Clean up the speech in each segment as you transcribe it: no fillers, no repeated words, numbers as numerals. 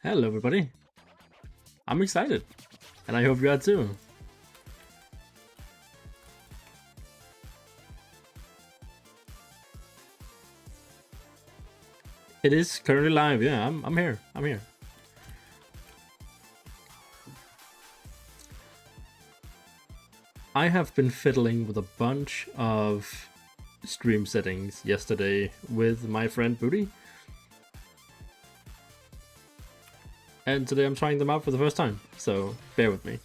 Hello everybody, I'm excited, and I hope you are too. It is currently live, yeah, I'm here. I have been fiddling with a bunch of stream settings yesterday with my friend Booty. And today I'm trying them out for the first time, so bear with me.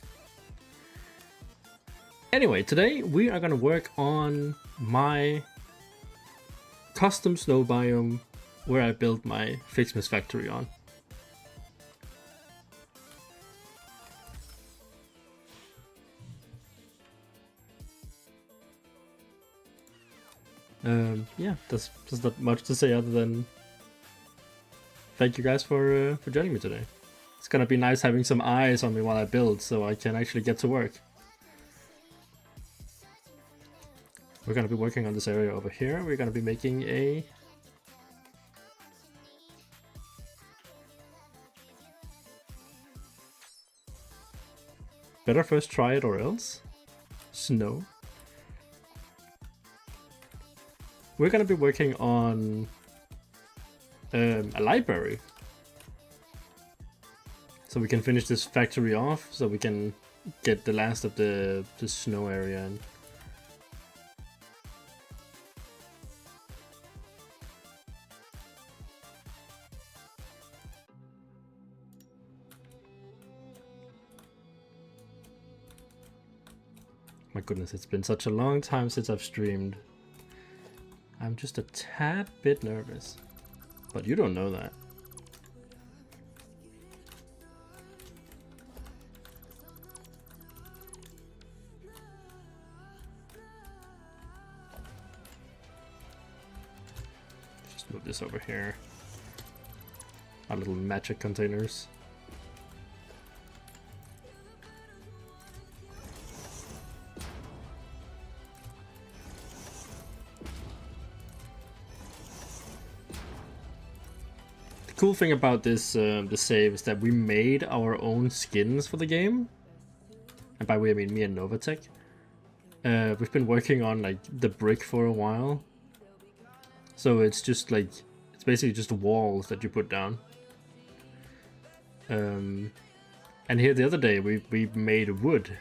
Anyway, today we are gonna work on my custom snow biome where I built my SATISFACTOry on. Yeah, there's not much to say other than thank you guys for joining me today. It's gonna be nice having some eyes on me while I build, so I can actually get to work. We're gonna be working on this area over here. We're gonna be making a better first try it or else snow. We're gonna be working on a library, so we can finish this factory off, so we can get the last of the snow area in. My goodness, it's been such a long time since I've streamed. I'm just a tad bit nervous, but you don't know that. Just move this over here. Our little magic containers. The cool thing about this the save is that we made our own skins for the game, and by we I mean me and Novatech. We've been working on like the brick for a while, so it's just like it's basically just walls that you put down. And here the other day we made wood.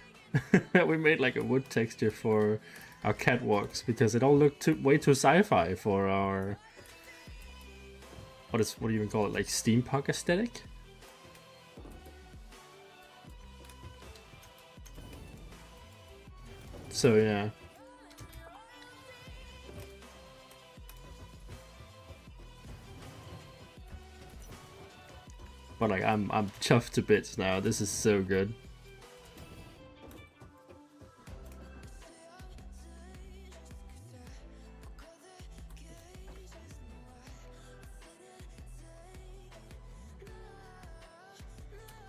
We made like a wood texture for our catwalks because it all looked way too sci-fi for our what do you even call it, like steampunk aesthetic? So yeah. But like I'm chuffed to bits now. This is so good.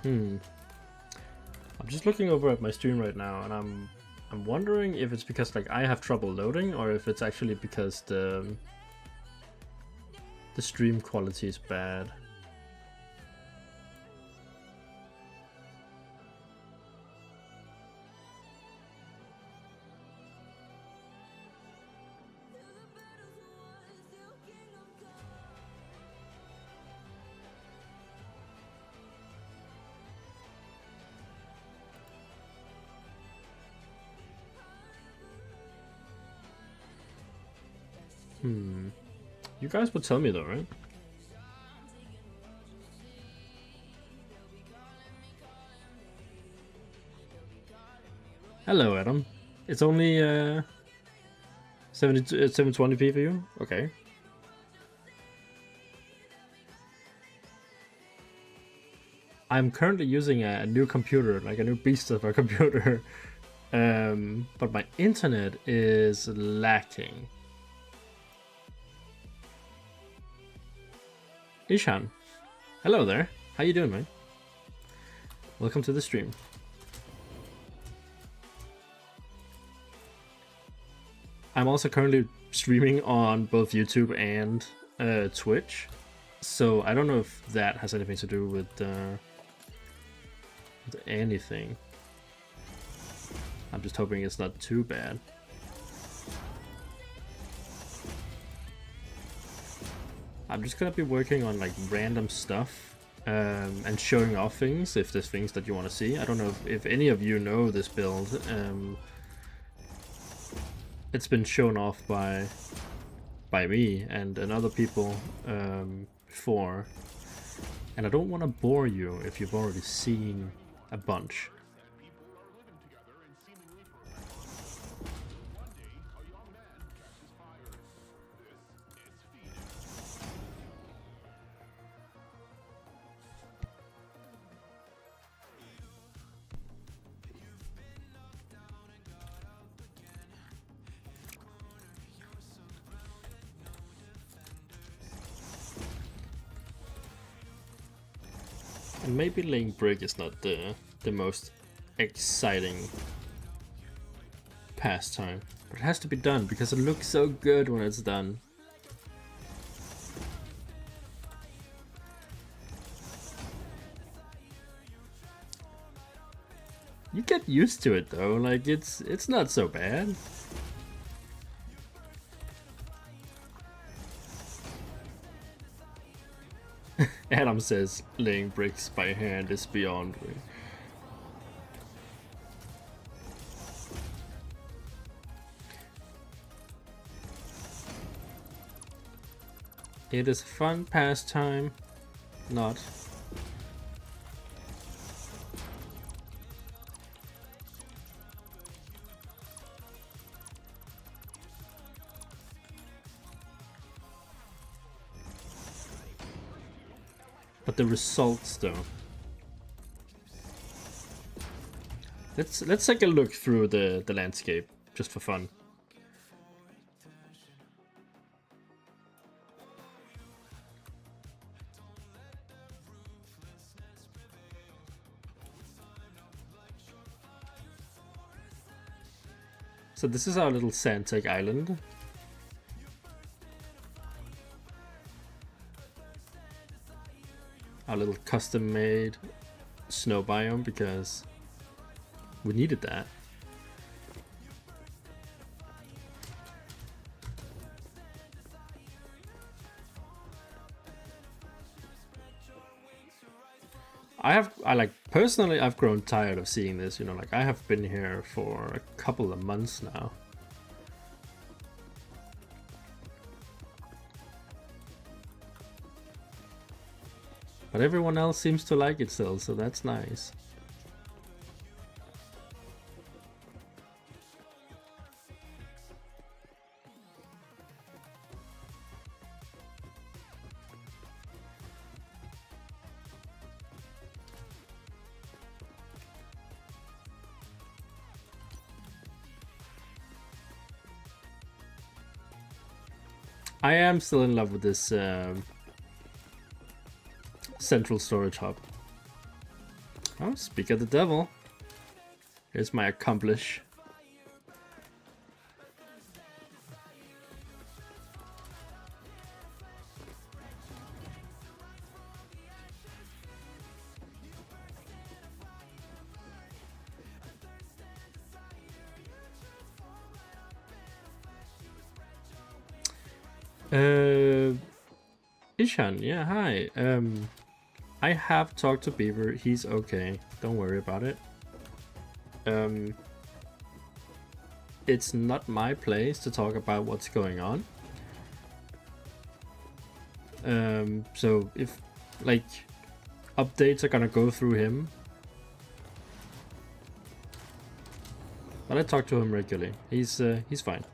I'm just looking over at my stream right now, and I'm wondering if it's because like I have trouble loading, or if it's actually because the stream quality is bad. You guys would tell me though, right? Hello, Adam. It's only 720p for you? Okay. I'm currently using a new computer, like a new beast of a computer. But my internet is lacking. Ishan, hello there. How you doing, man? Welcome to the stream. I'm also currently streaming on both YouTube and Twitch, so I don't know if that has anything to do with anything. I'm just hoping it's not too bad. I'm just gonna be working on like random stuff and showing off things if there's things that you want to see. I don't know if any of you know this build. It's been shown off by me and other people before, and I don't want to bore you if you've already seen a bunch. And maybe laying brick is not the most exciting pastime, but it has to be done because it looks so good when it's done. You get used to it though, like it's not so bad. Adam says laying bricks by hand is beyond me. It is a fun pastime, not. But the results though. Let's take a look through the landscape just for fun. So this is our little Sandtech island. Our little custom-made snow biome because we needed that. Personally, I've grown tired of seeing this, you know, like I have been here for a couple of months now. But everyone else seems to like it still, so that's nice. I am still in love with this central storage hub. Oh, speak of the devil. Here's my accomplish. Ishan, yeah, hi. I have talked to Beaver. He's okay. Don't worry about it. It's not my place to talk about what's going on. So if like updates are gonna go through him, but I talk to him regularly. He's fine.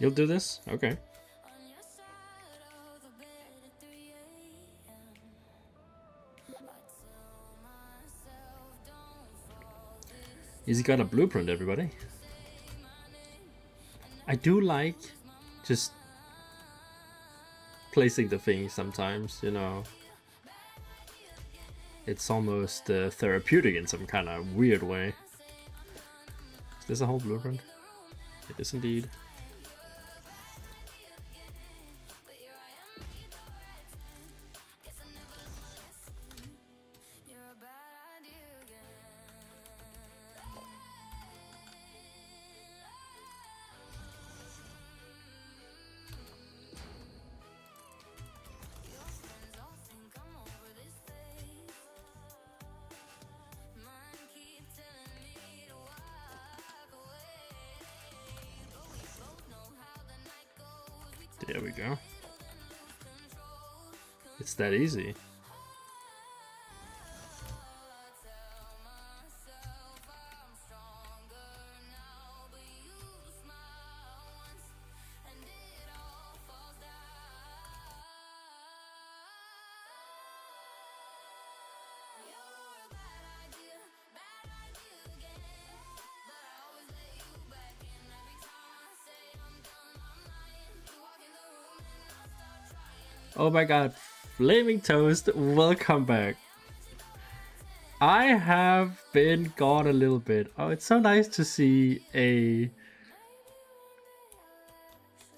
You'll do this? Okay. He's got a blueprint, everybody. I do like just placing the things sometimes, you know. It's almost therapeutic in some kind of weird way. Is this a whole blueprint? It is indeed. There we go. It's that easy. Oh my god, Flaming Toast, welcome back. I have been gone a little bit. Oh, it's so nice to see a...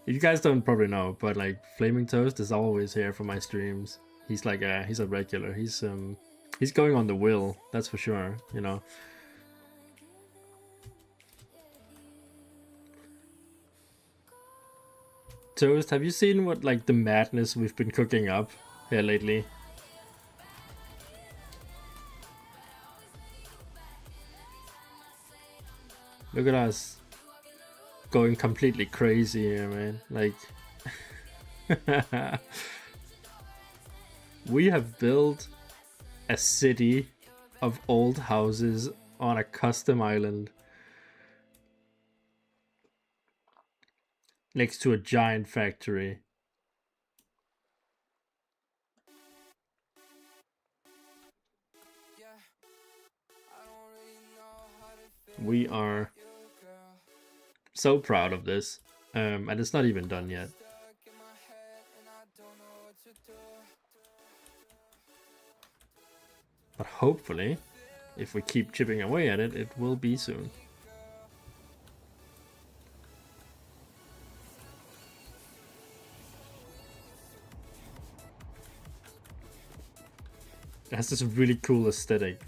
You guys don't probably know, but like Flaming Toast is always here for my streams. He's like he's a regular. He's going on the will, that's for sure, you know. Toast, have you seen what like the madness we've been cooking up here lately? Look at us going completely crazy here, man. Like we have built a city of old houses on a custom island next to a giant factory. We are so proud of this, and it's not even done yet. But hopefully, if we keep chipping away at it, it will be soon. It has this really cool aesthetic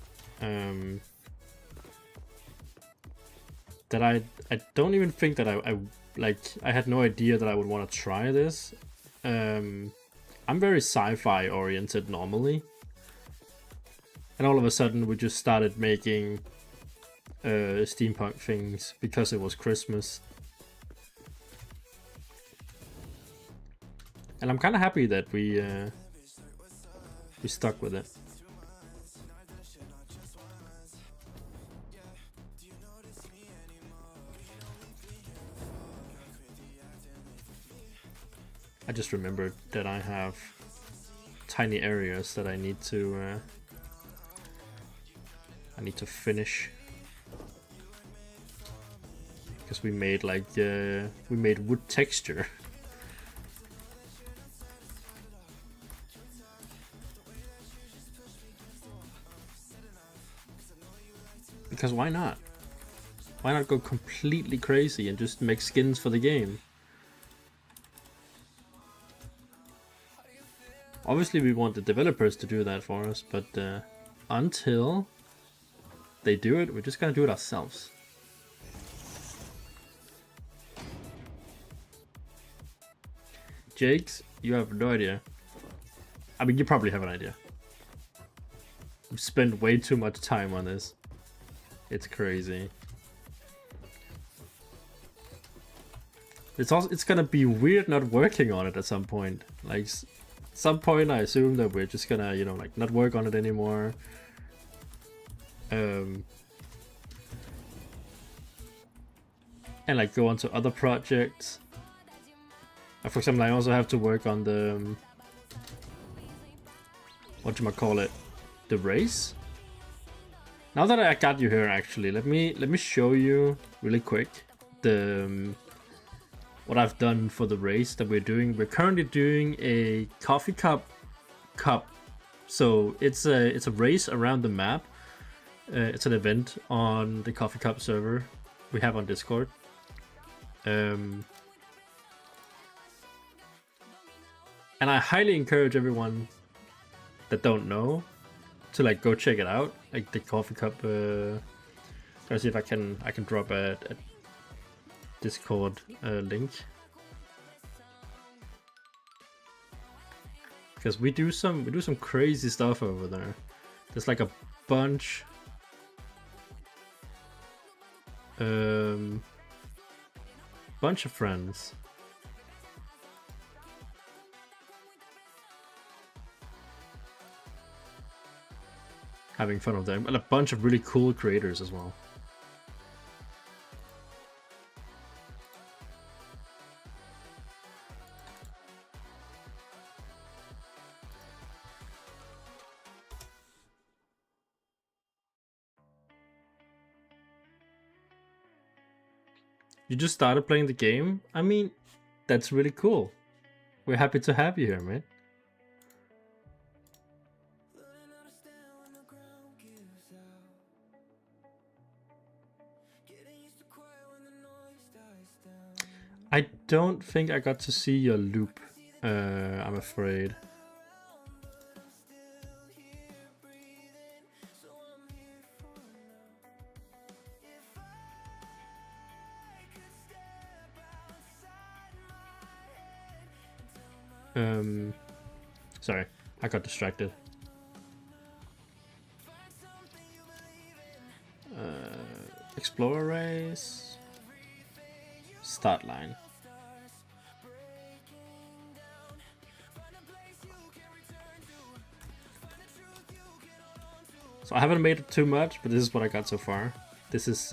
that I don't even think that I had no idea that I would want to try this. I'm very sci-fi oriented normally, and all of a sudden we just started making steampunk things because it was Christmas, and I'm kind of happy that we stuck with it. I just remembered that I have tiny areas that I need to finish, because we made like we made wood texture. Because why not? Why not go completely crazy and just make skins for the game? Obviously we want the developers to do that for us, but until they do it, we're just gonna do it ourselves. Jakes, you have no idea. I mean, you probably have an idea. We've spent way too much time on this. It's crazy. It's gonna be weird not working on it at some point. Like, some point I assume that we're just gonna, you know, like, not work on it anymore. And like go on to other projects. For example, I also have to work on the whatchamacallit, the race. Now that I got you here, actually, let me show you really quick the what I've done for the race that we're doing. We're currently doing a coffee cup. So it's a race around the map. It's an event on the coffee cup server we have on Discord. And I highly encourage everyone that don't know to like go check it out. Like the coffee cup. Let's see if I can drop a Discord link, because we do some crazy stuff over there. There's like a bunch of friends. Having fun with them, and a bunch of really cool creators as well. You just started playing the game? I mean, that's really cool. We're happy to have you here, man. I don't think I got to see your loop, I'm afraid. Sorry, I got distracted. Explorer race. Start line. So I haven't made it too much, but this is what I got so far. This is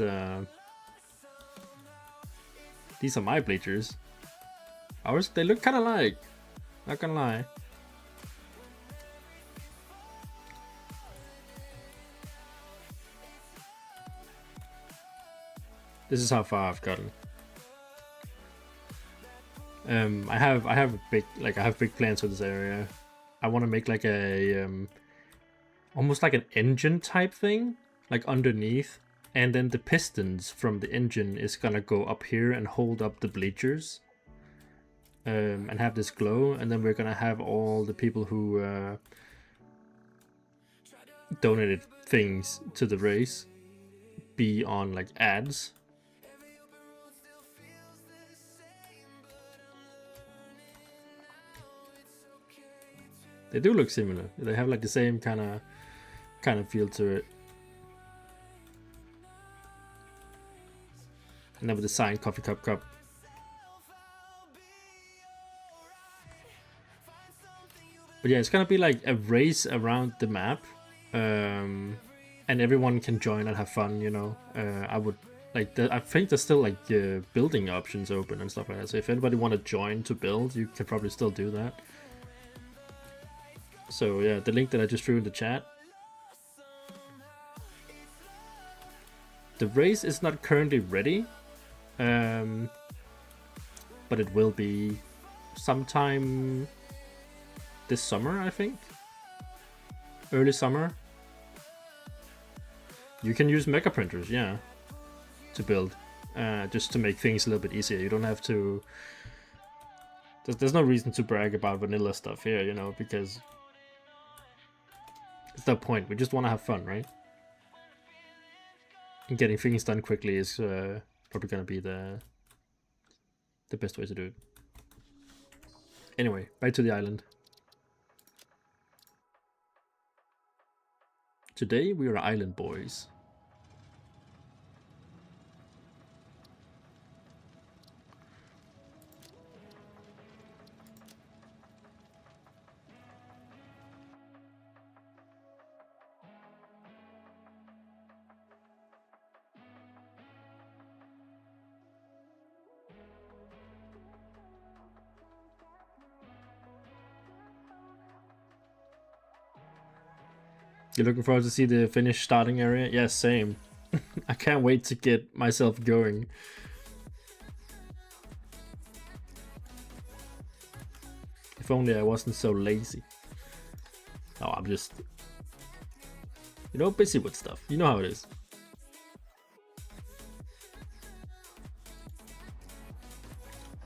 these are my bleachers. Ours, they look kind of like, not gonna lie. This is how far I've gotten. I have big plans for this area. I want to make like a almost like an engine type thing, like underneath, and then the pistons from the engine is gonna go up here and hold up the bleachers, and have this glow, and then we're gonna have all the people who donated things to the race be on like ads. They do look similar. They have like the same kind of feel to it. And then with the signed coffee cup. But yeah, it's gonna be like a race around the map, and everyone can join and have fun. You know, I would like. I think there's still like building options open and stuff like that. So if anybody want to join to build, you can probably still do that. So yeah, the link that I just threw in the chat. The race is not currently ready, but it will be sometime this summer, I think. Early summer. You can use mecha printers, yeah, to build, just to make things a little bit easier. You don't have to. There's no reason to brag about vanilla stuff here, you know, because It's the point. We just want to have fun, right? And getting things done quickly is probably gonna be the best way to do it. Anyway, back to the island. Today we are island boys. You're looking forward to see the finished starting area? Yeah, same. I can't wait to get myself going. If only I wasn't so lazy. Oh, I'm just, you know, busy with stuff. You know how it is.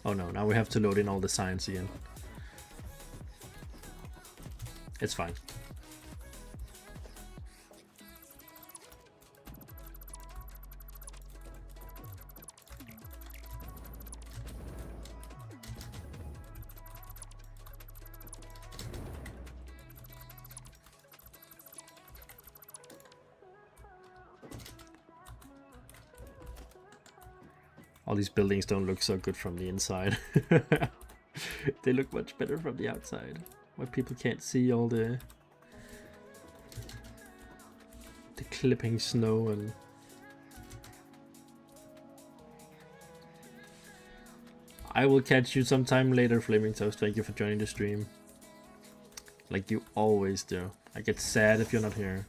Oh no, now we have to load in all the signs again. It's fine. All these buildings don't look so good from the inside. They look much better from the outside, where people can't see all the clipping snow and... I will catch you sometime later, Flaming Toast. Thank you for joining the stream. Like you always do. I get sad if you're not here.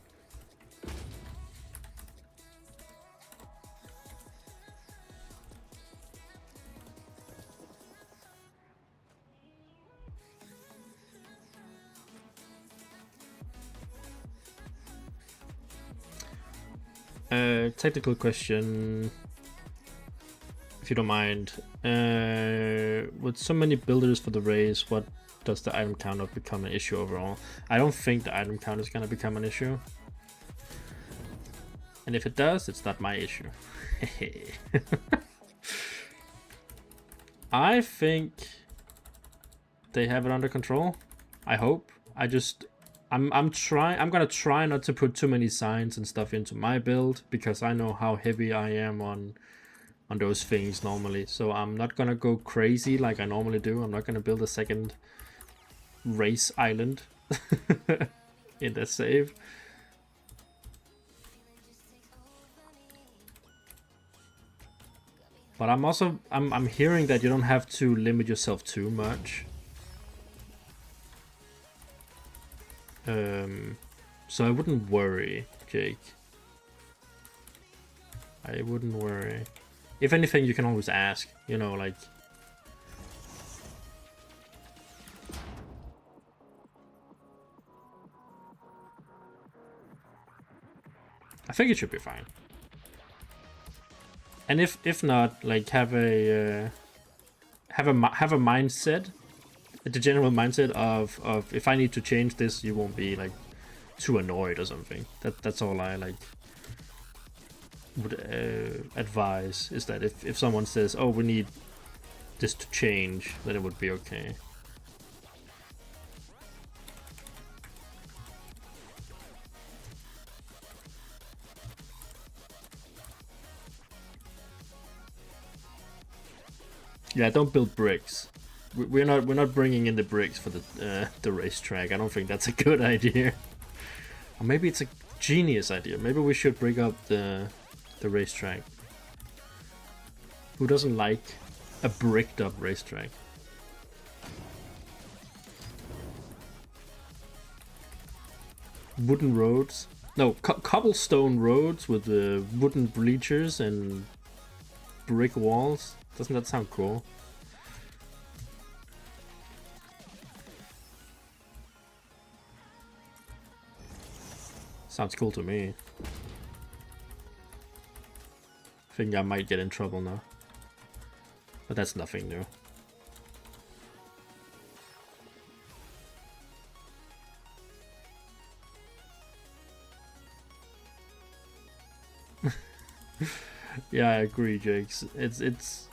Technical question, if you don't mind. With so many builders for the race, what does the item count of become an issue overall? I don't think the item count is going to become an issue. And if it does, it's not my issue. I think they have it under control. I hope. I'm gonna try not to put too many signs and stuff into my build, because I know how heavy I am on those things normally. So I'm not gonna go crazy like I normally do. I'm not gonna build a second race island in that save. But I'm hearing that you don't have to limit yourself too much. So I wouldn't worry, Jake. I wouldn't worry. If anything, you can always ask, you know, like... I think it should be fine. And if not, like, have a mindset, the general mindset of if I need to change this, you won't be like too annoyed or something. That's all I like would advise, is that if someone says, oh, we need this to change, then it would be okay. Yeah, don't build bricks. We're not bringing in the bricks for the racetrack. I don't think that's a good idea. Or maybe it's a genius idea. Maybe we should bring up the racetrack. Who doesn't like a bricked up racetrack? Wooden roads. No, cobblestone roads with wooden bleachers and brick walls. Doesn't that sound cool? Sounds cool to me. I think I might get in trouble now. But that's nothing new. Yeah, I agree, Jakes. It's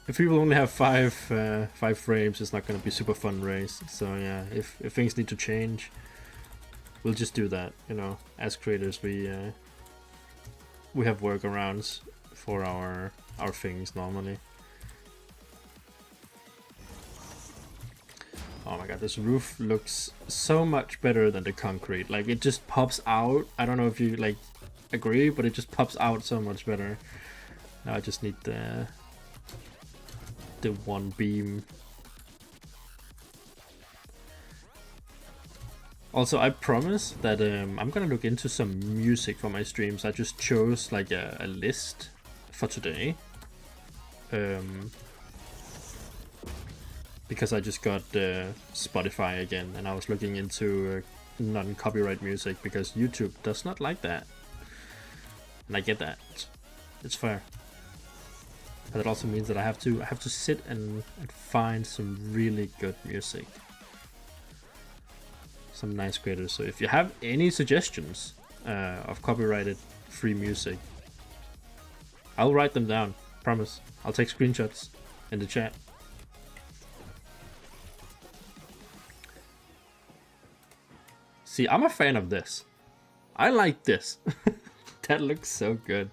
if people only have five frames, it's not gonna be super fun race. So yeah, if things need to change, we'll just do that. You know, as creators, we have workarounds for our things normally. Oh my god, this roof looks so much better than the concrete. Like, it just pops out. I don't know if you like agree, but it just pops out so much better. Now I just need the one beam. Also, I promise that I'm gonna look into some music for my streams. I just chose like a list for today. Because I just got Spotify again, and I was looking into non-copyright music because YouTube does not like that. And I get that. It's fair. But it also means that I have to sit and find some really good music. Some nice creators. So if you have any suggestions of copyrighted free music, I'll write them down. Promise. I'll take screenshots in the chat. See, I'm a fan of this. I like this. That looks so good.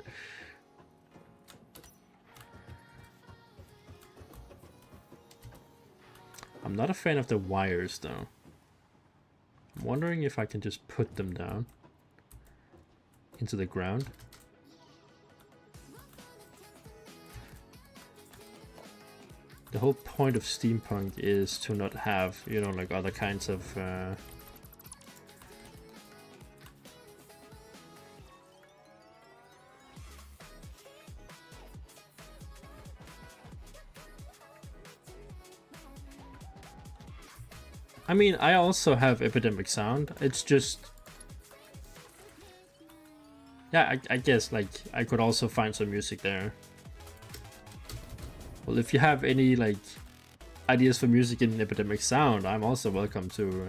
I'm not a fan of the wires though. I'm wondering if I can just put them down into the ground. The whole point of steampunk is to not have, you know, like other kinds of I mean, I also have epidemic sound. It's just, yeah, I guess like I could also find some music there. Well, if you have any like ideas for music in epidemic sound, I'm also welcome to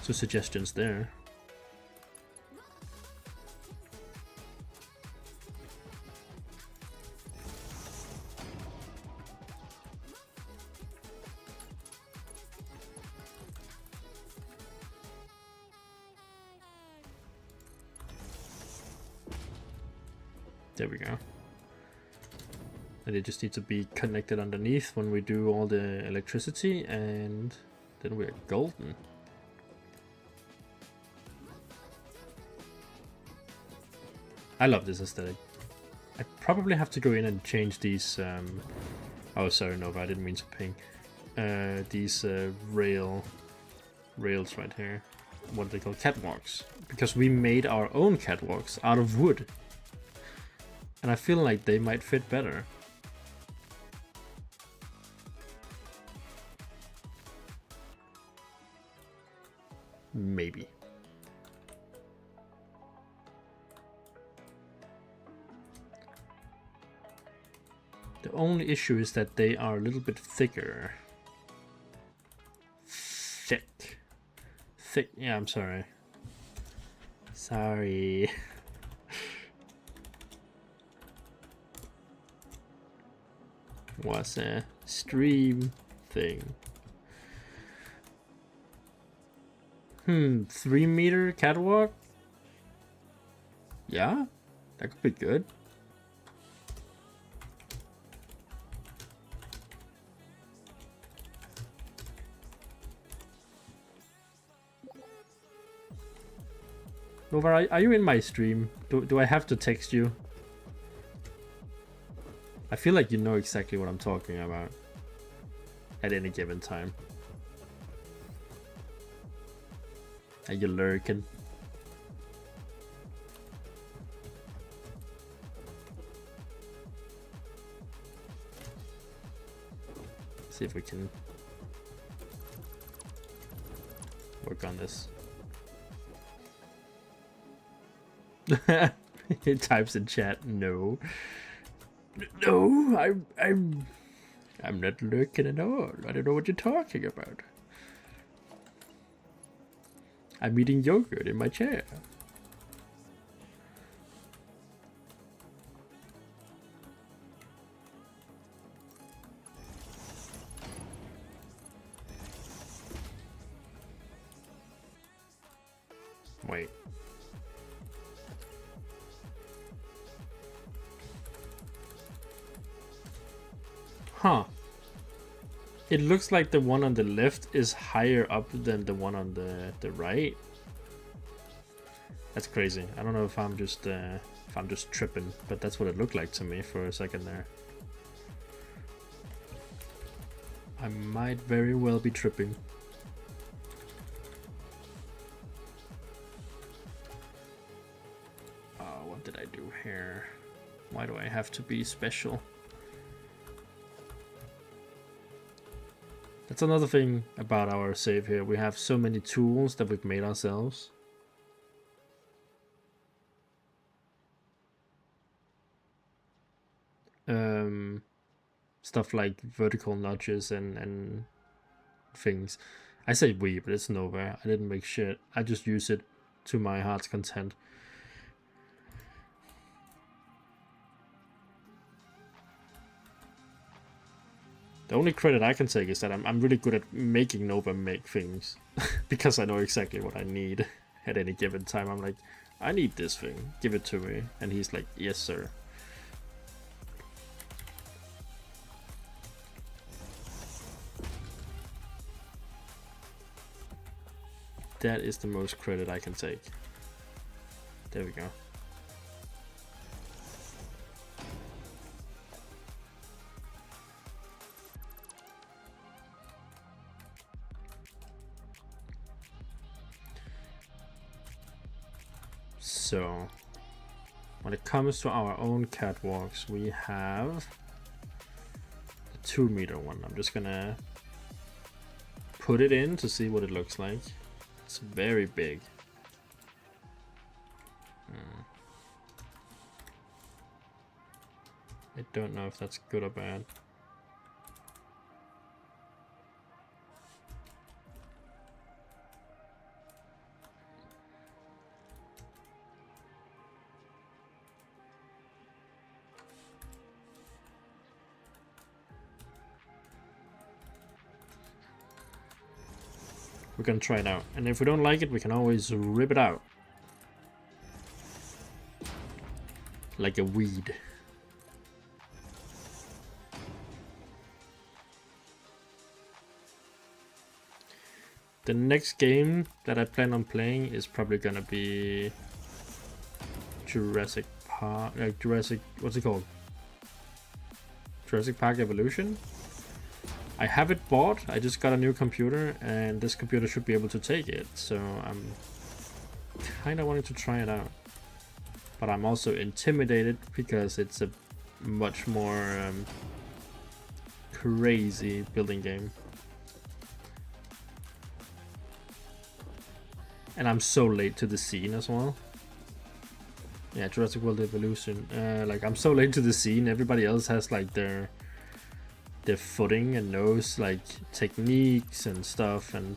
suggestions there. There we go. And it just needs to be connected underneath when we do all the electricity, and then we're golden. I love this aesthetic. I probably have to go in and change these oh sorry Nova, I didn't mean to ping. These rails right here. What are they called? Catwalks. Because we made our own catwalks out of wood. And I feel like they might fit better. Maybe. The only issue is that they are a little bit thicker. Thick. Yeah, I'm sorry. Sorry. Was a stream thing. 3-meter catwalk? Yeah, that could be good. Nova, are you in my stream? Do I have to text you? I feel like you know exactly what I'm talking about at any given time. Are you lurking? See if we can work on this. He types in chat, no. No, I'm not lurking at all. I don't know what you're talking about. I'm eating yogurt in my chair. Wait. Huh. It looks like the one on the left is higher up than the one on the right. That's crazy. I don't know if I'm just tripping, but that's what it looked like to me for a second there. I might very well be tripping. Oh, what did I do here? Why do I have to be special? That's another thing about our save here. We have so many tools that we've made ourselves. Stuff like vertical notches and things. I say we, but it's nowhere. I didn't make shit. I just use it to my heart's content. The only credit I can take is that I'm really good at making Nova make things. Because I know exactly what I need at any given time. I'm like, I need this thing. Give it to me. And he's like, yes, sir. That is the most credit I can take. There we go. So, when it comes to our own catwalks, we have the 2-meter one. I'm just gonna put it in to see what it looks like. It's very big. I don't know if that's good or bad. We're gonna try it out, and if we don't like it, we can always rip it out. Like a weed. The next game that I plan on playing is probably gonna be Jurassic Park, what's it called? Jurassic Park Evolution? I have it bought, I just got a new computer, and this computer should be able to take it, so I'm kinda wanting to try it out. But I'm also intimidated because it's a much more crazy building game. And I'm so late to the scene as well. Yeah, Jurassic World Evolution. Like, I'm so late to the scene. Everybody else has like their footing and knows like techniques and stuff, and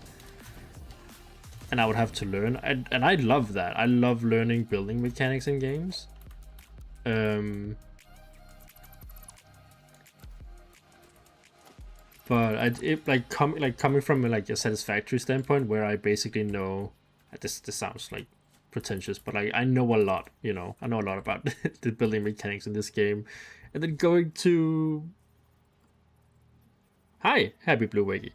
I would have to learn. And I love that. I love learning building mechanics in games. But coming from like a Satisfactory standpoint, where I basically know. This sounds like pretentious, but I know a lot, you know. I know a lot about the building mechanics in this game. And then going to... Hi, happy Blue Wiggy.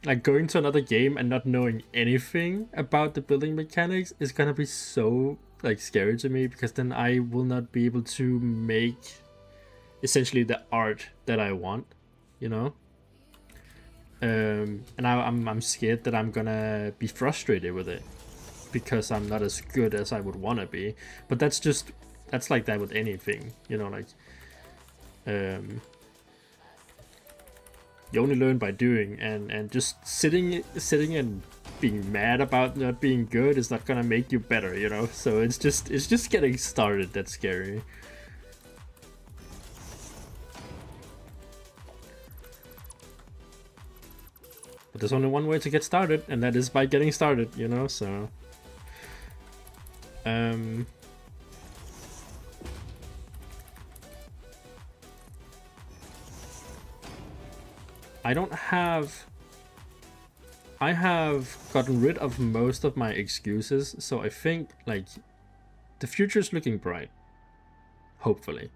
Like going to another game and not knowing anything about the building mechanics is gonna be so like scary to me, because then I will not be able to make essentially the art that I want, you know. And I'm scared that I'm gonna be frustrated with it because I'm not as good as I would want to be. But that's like that with anything, you know. Like you only learn by doing, and just sitting and being mad about not being good is not gonna make you better, you know. So it's just getting started that's scary. But there's only one way to get started, and that is by getting started, you know, so... I don't have I have gotten rid of most of my excuses, so I think like the future is looking bright. Hopefully,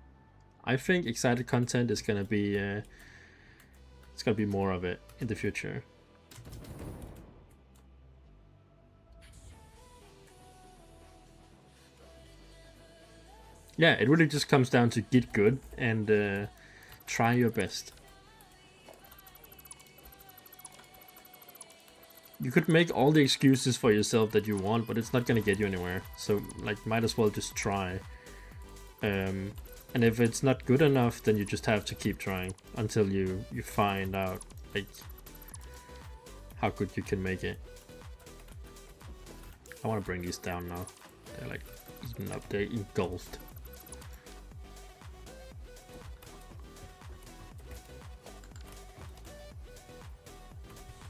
I think excited content is gonna be it's gonna be more of it in the future. Yeah, it really just comes down to get good and try your best. You could make all the excuses for yourself that you want, but it's not gonna get you anywhere. So like, might as well just try. And if it's not good enough, then you just have to keep trying until you find out like how good you can make it. I want to bring these down now. They're like eaten up. They're engulfed.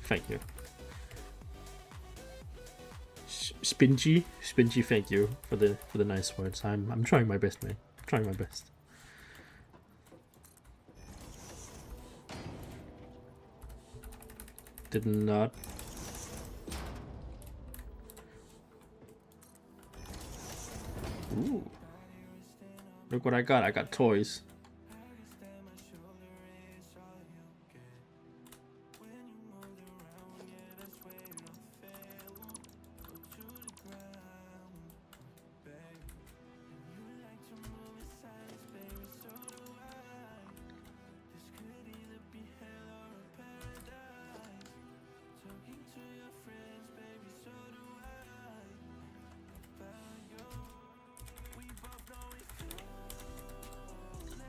Thank you. Spingy, thank you for the nice words. I'm trying my best, man. I'm trying my best. Did not. Ooh. Look what I got. I got toys.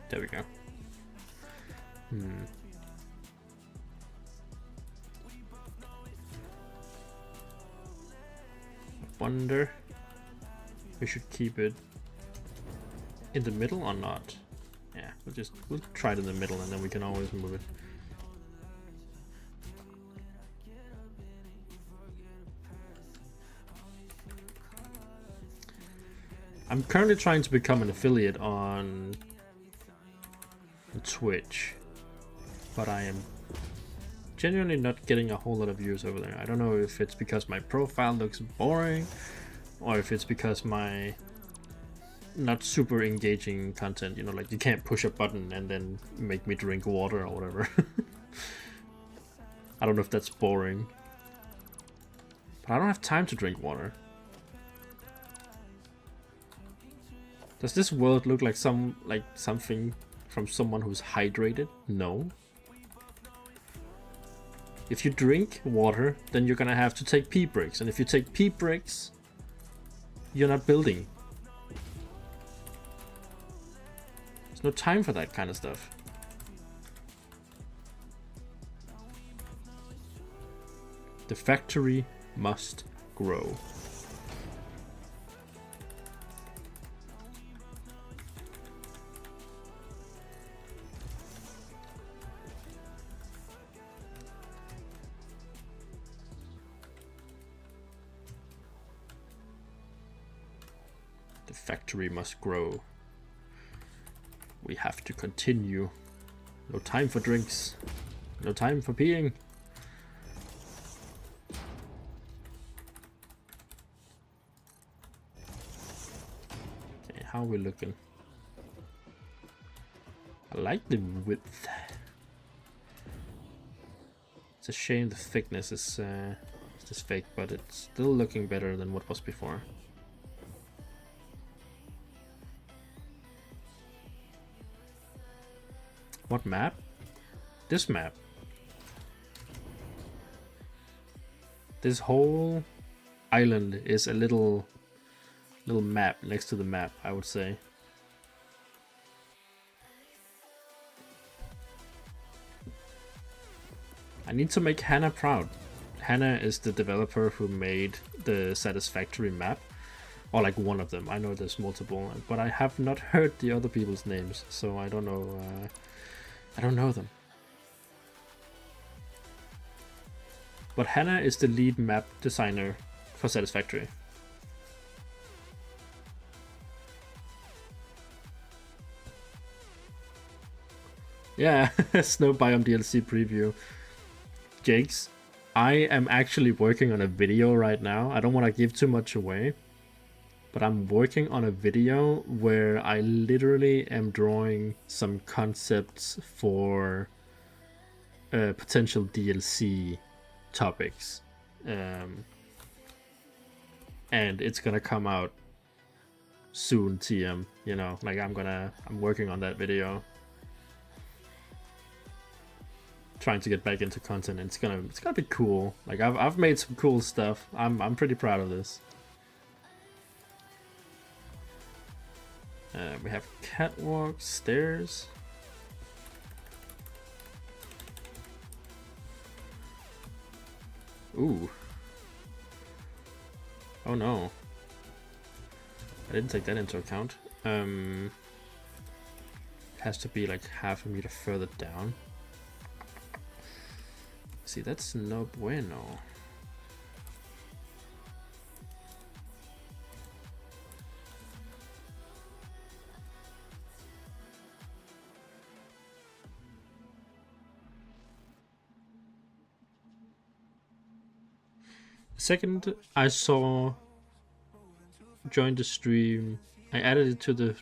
There we go. Wonder we should keep it in the middle or not. Yeah, we'll try it in the middle and then we can always move it. I'm currently trying to become an affiliate on Twitch, but I am genuinely not getting a whole lot of views over there. I don't know if it's because my profile looks boring or if it's because my not super engaging content, you know, like you can't push a button and then make me drink water or whatever. I don't know if that's boring, but I don't have time to drink water. Does this world look like something from someone who's hydrated? No. If you drink water, then you're gonna have to take pee breaks, and if you take pee breaks, you're not building. There's no time for that kind of stuff. The factory must grow. The factory must grow. We have to continue. No time for drinks. No time for peeing. Okay, how are we looking? I like the width. It's a shame the thickness is just fake, but it's still looking better than what was before. What map? This map. This whole island is a little map next to the map, I would say. I need to make Hannah proud. Hannah is the developer who made the Satisfactory map. Or like one of them. I know there's multiple, but I have not heard the other people's names, so I don't know. I don't know them. But Hannah is the lead map designer for Satisfactory. Yeah, Snow Biome DLC preview. Jake's. I am actually working on a video right now. I don't want to give too much away, but I'm working on a video where I literally am drawing some concepts for potential DLC topics. And it's gonna come out soon, TM, you know, like I'm working on that video. Trying to get back into content, and it's gonna be cool. Like I've made some cool stuff. I'm pretty proud of this. We have catwalk, stairs. Ooh. Oh no. I didn't take that into account. It has to be like half a meter further down. See, that's no bueno. Second, I saw joined the stream. I added it to the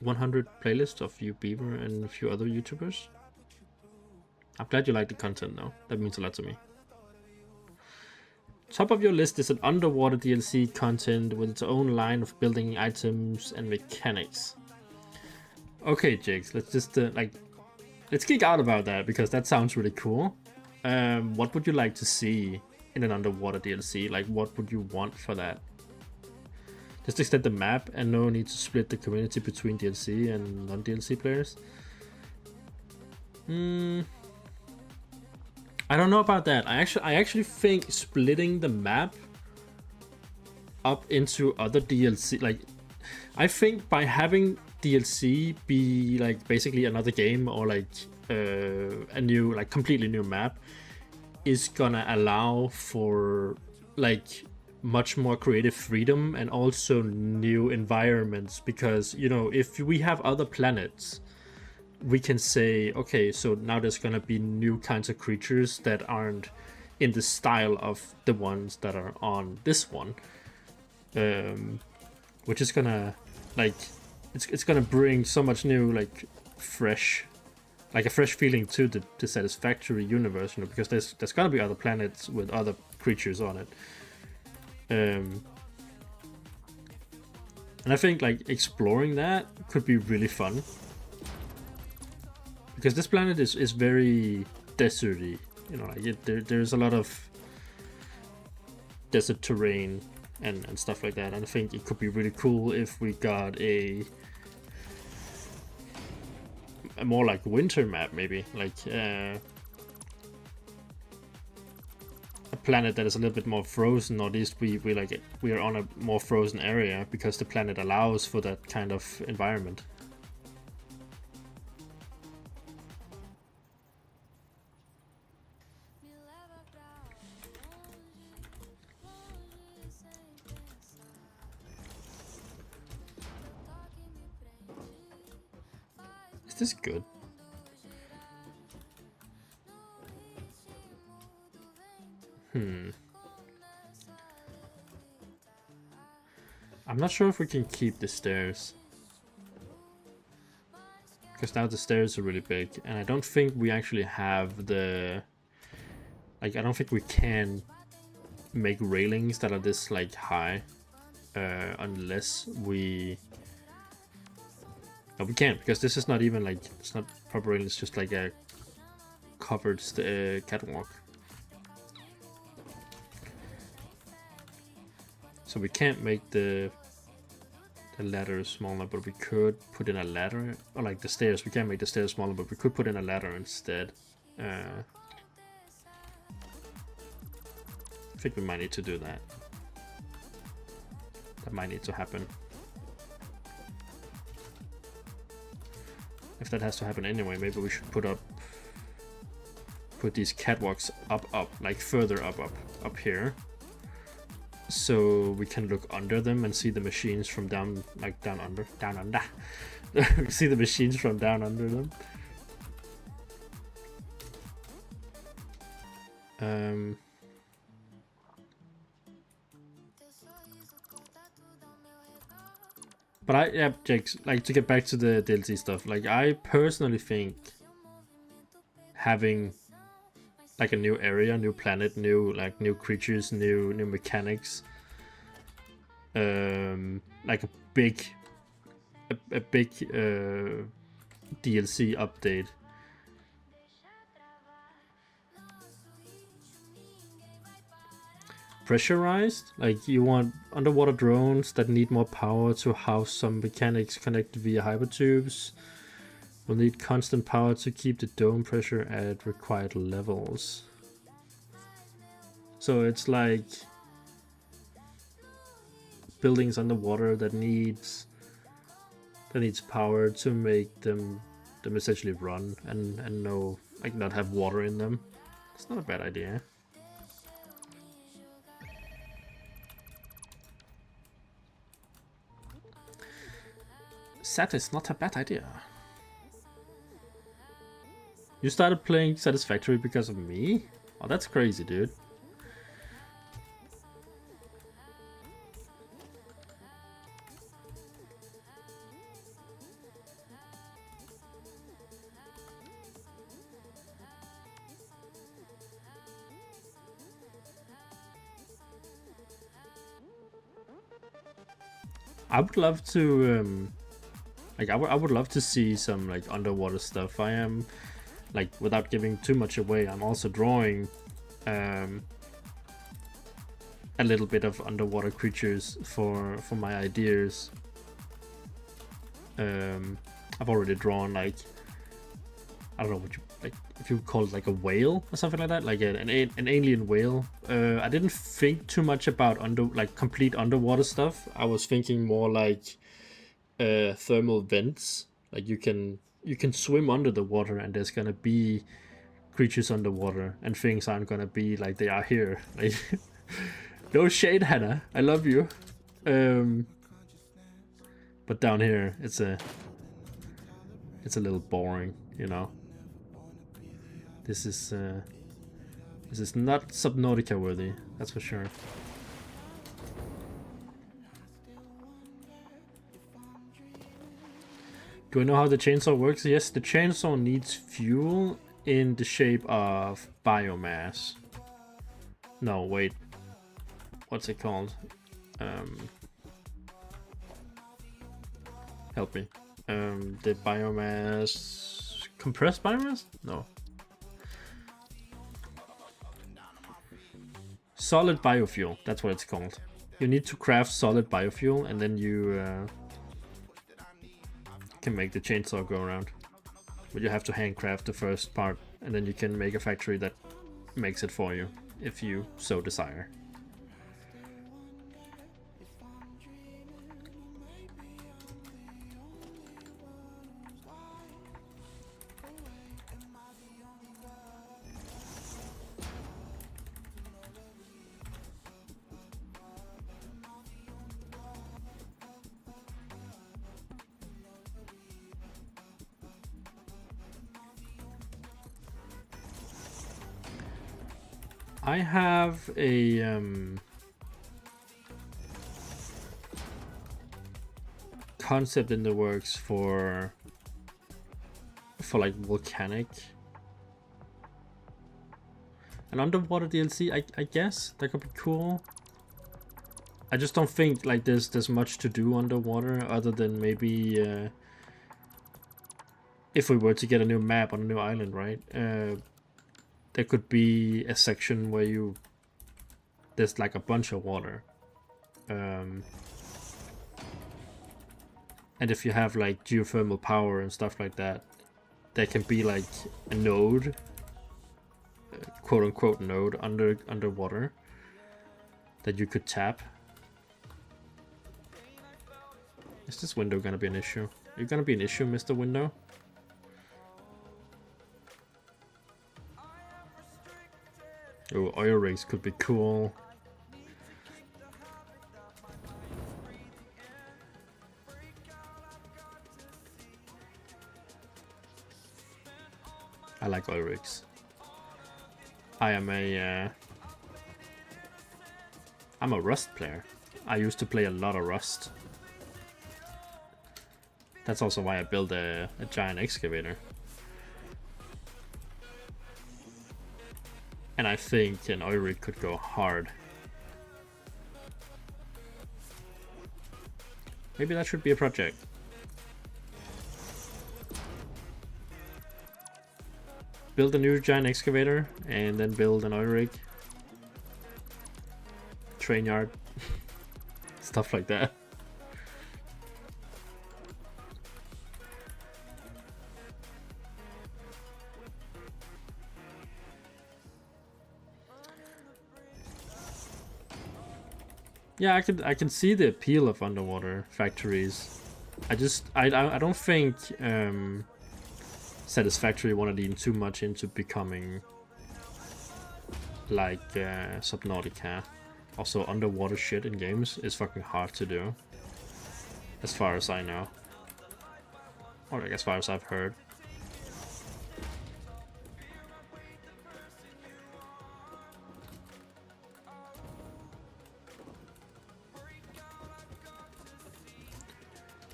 100 playlist of you, Beaver, and a few other YouTubers. I'm glad you like the content though. That means a lot to me. Top of your list is an underwater DLC content with its own line of building items and mechanics. Okay, Jakes, let's just let's geek out about that because that sounds really cool. What would you like to see in an underwater DLC? Like, what would you want for that? Just extend the map and no need to split the community between DLC and non-DLC players. I don't know about that. I actually think splitting the map up into other DLC, like, I think by having DLC be like basically another game or like a new, like completely new map, is gonna allow for like much more creative freedom and also new environments, because, you know, if we have other planets, we can say, okay, so now there's gonna be new kinds of creatures that aren't in the style of the ones that are on this one, which is gonna, like, it's gonna bring so much new, like, fresh, like a fresh feeling to the Satisfactory universe, you know, because there's gonna be other planets with other creatures on it. And I think like exploring that could be really fun, because this planet is very deserty, you know, like there's a lot of desert terrain and stuff like that, and I think it could be really cool if we got a more like winter map, maybe like a planet that is a little bit more frozen, or at least we are on a more frozen area because the planet allows for that kind of environment. Is this good? I'm not sure if we can keep the stairs, because now the stairs are really big, and I don't think we actually have the, like, I don't think we can make railings that are this like high, unless we, no, we can't, because this is not even like, it's not proper railing, it's just like a covered catwalk. So we can't make the ladder smaller, but we could put in a ladder, or like the stairs. We can't make the stairs smaller, but we could put in a ladder instead. I think we might need to do that. That might need to happen. If that has to happen anyway, maybe we should put these catwalks up, like further up here, so we can look under them and see the machines from down under. See the machines from down under them. But yeah, Jake, like to get back to the DLC stuff, like I personally think having like a new area, new planet, new creatures, new mechanics, like a big DLC update. Pressurized, like you want underwater drones that need more power to house some mechanics connected via hypertubes. Will need constant power to keep the dome pressure at required levels. So it's like buildings underwater that needs power to make them essentially run and no, like, not have water in them. It's not a bad idea. Sat is not a bad idea. You started playing Satisfactory because of me? Oh, that's crazy, dude. I would love to, like, I would love to see some like underwater stuff. I am, like, without giving too much away, I'm also drawing a little bit of underwater creatures for my ideas. I've already drawn, like, I don't know what you, like, if you call it like a whale or something like that, like an alien whale. I didn't think too much about complete underwater stuff. I was thinking more like thermal vents. Like you can swim under the water and there's gonna be creatures underwater and things aren't gonna be like they are here. Like, no shade, Hannah, I love you. But down here it's a little boring, you know. This is not Subnautica worthy, that's for sure. Do I know how the chainsaw works? Yes, the chainsaw needs fuel in the shape of biomass. No, wait. What's it called? Help me. The biomass... Compressed biomass? No. Solid biofuel, that's what it's called. You need to craft solid biofuel and then you can make the chainsaw go around. But you have to handcraft the first part and then you can make a factory that makes it for you if you so desire. I have a concept in the works for like volcanic, an underwater DLC. I guess that could be cool. I just don't think like there's much to do underwater other than maybe if we were to get a new map on a new island, right? There could be a section where there's like a bunch of water. And if you have like geothermal power and stuff like that, there can be like a node, quote unquote node, underwater that you could tap. Is this window gonna be an issue? Are you gonna be an issue, Mr. Window? Oh, oil rigs could be cool. I like oil rigs. I'm a Rust player. I used to play a lot of Rust. That's also why I built a giant excavator. And I think an oil rig could go hard. Maybe that should be a project. Build a new giant excavator and then build an oil rig. Train yard. Stuff like that. Yeah, I can see the appeal of underwater factories. I don't think Satisfactory want to lean too much into becoming like Subnautica. Also, underwater shit in games is fucking hard to do, as far as I know, or like as far as I've heard.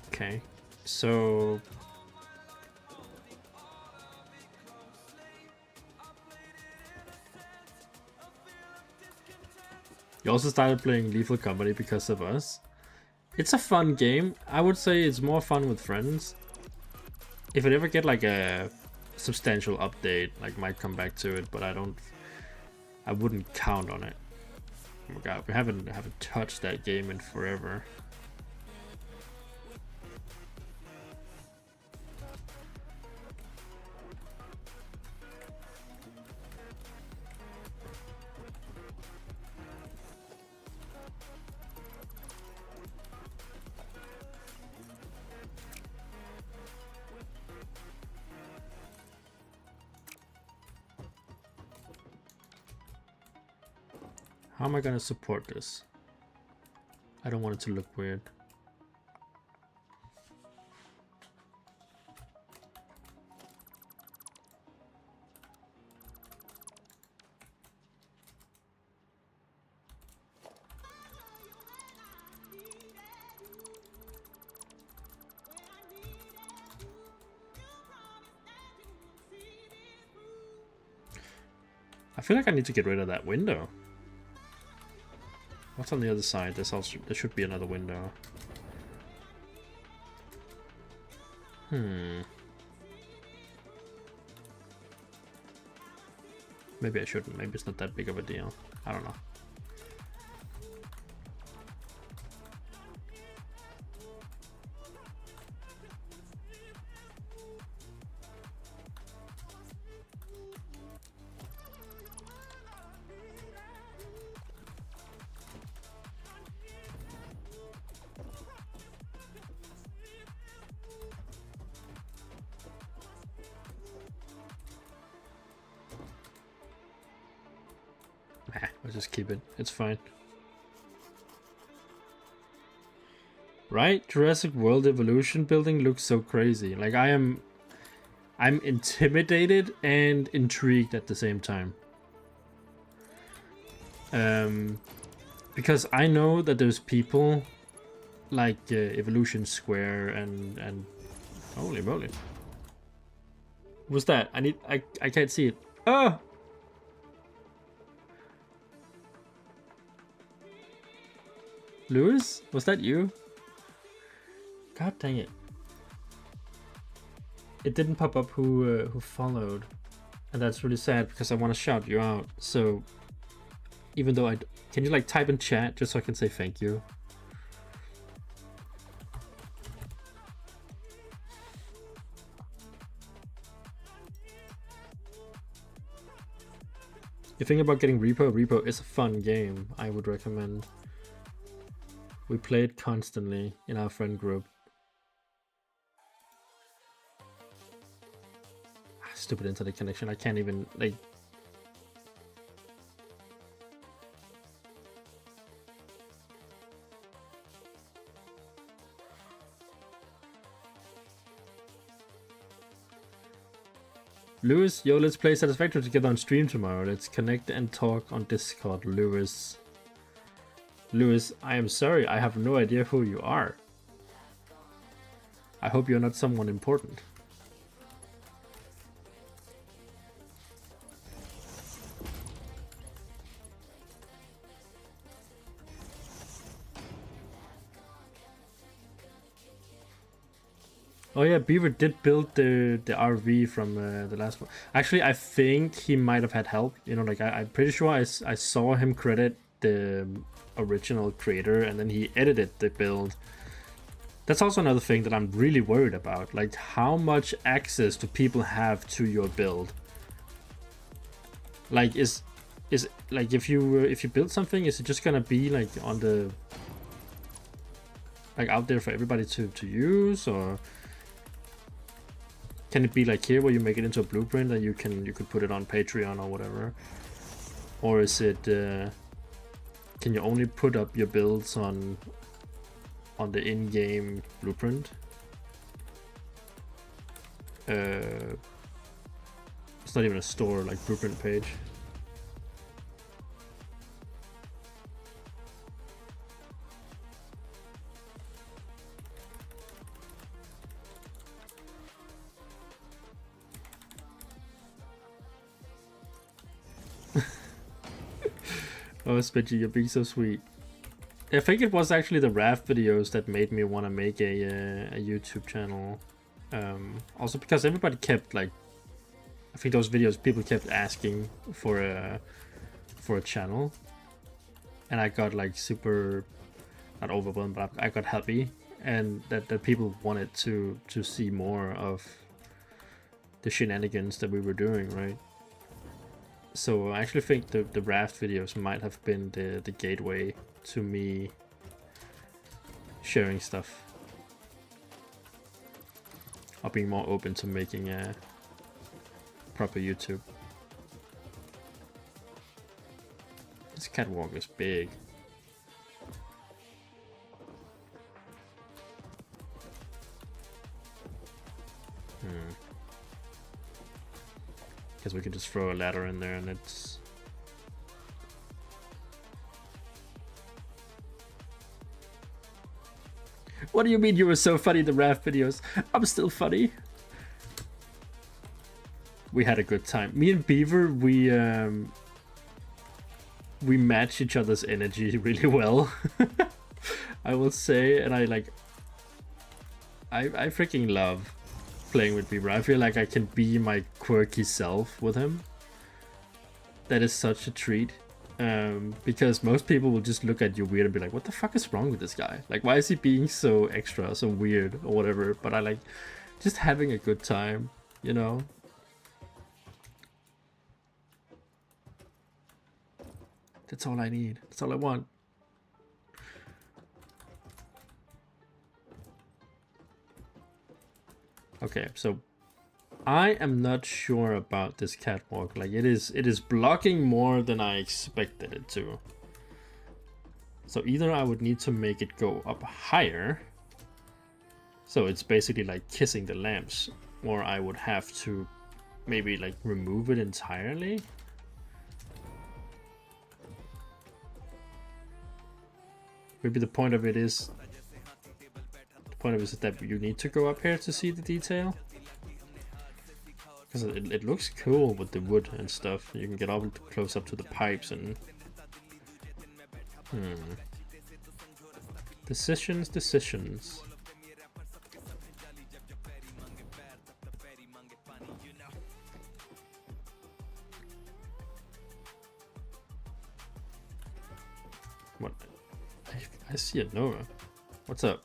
Okay, so you also started playing Lethal Company because of us. It's a fun game. I would say it's more fun with friends. If it ever get like a substantial update, like might come back to it, but I wouldn't count on it. Oh my god, we haven't touched that game in forever. How am I gonna support this? I don't want it to look weird. I feel like I need to get rid of that window. What's on the other side? There should be another window. Maybe I shouldn't. Maybe it's not that big of a deal. I don't know. I'll just keep it. It's fine. Right? Jurassic World Evolution building looks so crazy. Like I'm intimidated and intrigued at the same time. Because I know that there's people like Evolution Square and holy moly. What's that? I can't see it. Oh! Lewis? Was that you? God dang it. It didn't pop up who followed. And that's really sad because I want to shout you out. So even though can you like type in chat just so I can say thank you? You think about getting Repo is a fun game. I would recommend. We play it constantly in our friend group. Stupid internet connection. I can't even like. Lewis, yo, let's play Satisfactory together on stream tomorrow. Let's connect and talk on Discord, Lewis. Lewis, I am sorry, I have no idea who you are. I hope you're not someone important. Oh yeah, Beaver did build the RV from the last one. Actually, I think he might have had help. You know, like I'm pretty sure I saw him credit the original creator, and then he edited the build. That's also another thing that I'm really worried about. Like, how much access do people have to your build? Like, is like if you build something, is it just gonna be like on the like out there for everybody to use, or can it be like here where you make it into a blueprint and you could put it on Patreon or whatever? Or is it can you only put up your builds on the in-game blueprint? It's not even a store, like blueprint page. Oh, Spidgy, you're being so sweet. I think it was actually the raft videos that made me want to make a YouTube channel. Also because everybody kept like, I think those videos people kept asking for a channel, and I got like super, not overwhelmed, but I got happy, and that people wanted to see more of the shenanigans that we were doing, right? So I actually think the raft videos might have been the gateway to me sharing stuff, or being more open to making a proper YouTube. This catwalk is big. Guess we could just throw a ladder in there and it's... What do you mean you were so funny in the raft videos? I'm still funny. We had a good time. Me and Beaver, we match each other's energy really well. I will say, and I freaking love playing with Beaver. I feel like I can be my quirky self with him. That is such a treat. Because most people will just look at you weird and be like, what the fuck is wrong with this guy? Like, why is he being so extra, so weird, or whatever? But I like just having a good time, you know? That's all I need. That's all I want. Okay, so I am not sure about this catwalk. Like, it is blocking more than I expected it to. So either I would need to make it go up higher, so it's basically like kissing the lamps, or I would have to maybe like remove it entirely. Maybe the point of it is that you need to go up here to see the detail. Because it looks cool with the wood and stuff. You can get all close up to the pipes and... Decisions. What? I see it, Nova. What's up?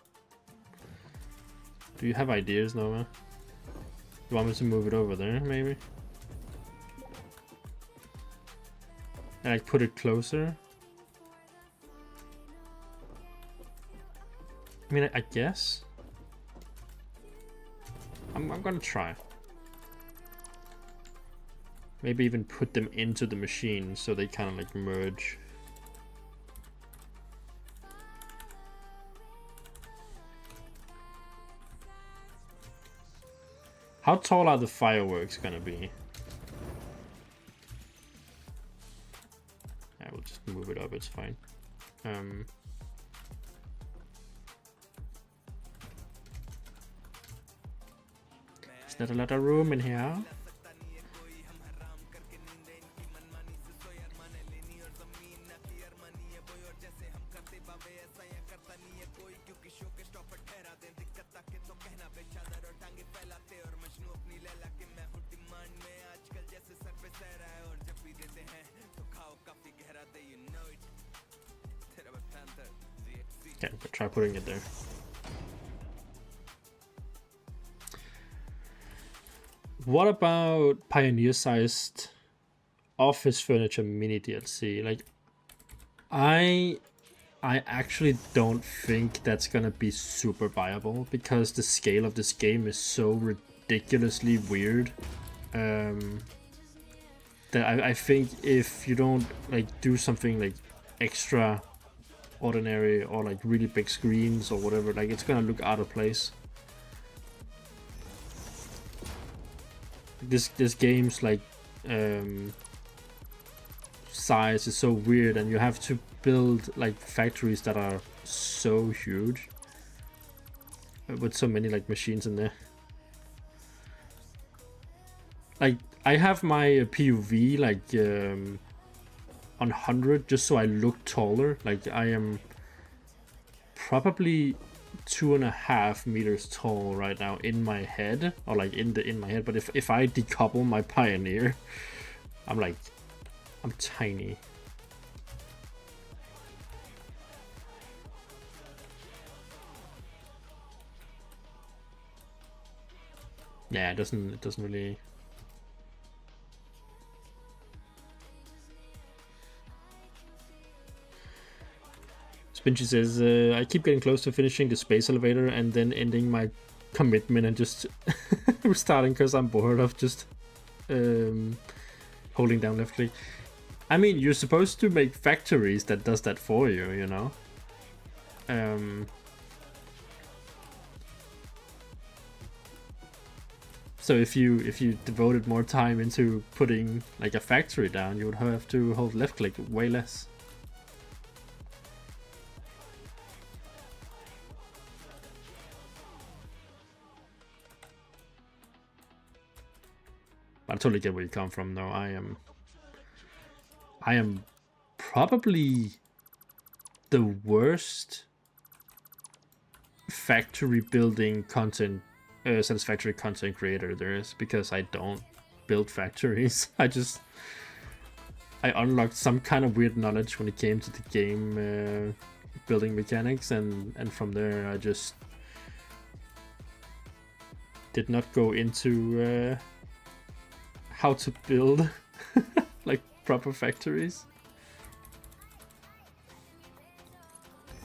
Do you have ideas, Nova? You want me to move it over there, maybe? And I put it closer? I mean, I guess? I'm gonna try. Maybe even put them into the machine so they kind of like merge. How tall are the fireworks gonna be? I will just move it up, it's fine. There's not a lot of room in here. Okay, but try putting it there. What about Pioneer-sized office furniture mini DLC? Like, I actually don't think that's gonna be super viable because the scale of this game is so ridiculously weird. That I think if you don't like do something like extra ordinary or like really big screens or whatever, like it's gonna look out of place. This game's like size is so weird, and you have to build like factories that are so huge with so many like machines in there. Like I have my POV like on 100 just so I look taller. Like I am probably 2.5 meters tall right now in my head, or like in my head. But if I decouple my Pioneer, I'm tiny. Yeah, it doesn't really. Spinchy says, I keep getting close to finishing the space elevator and then ending my commitment and just restarting because I'm bored of just holding down left click. I mean, you're supposed to make factories that does that for you, you know? So if you devoted more time into putting like a factory down, you would have to hold left click way less. I totally get where you come from, though. I am probably the worst factory building content, satisfactory content creator there is, because I don't build factories. I unlocked some kind of weird knowledge when it came to the game building mechanics, and from there I just did not go into how to build like proper factories.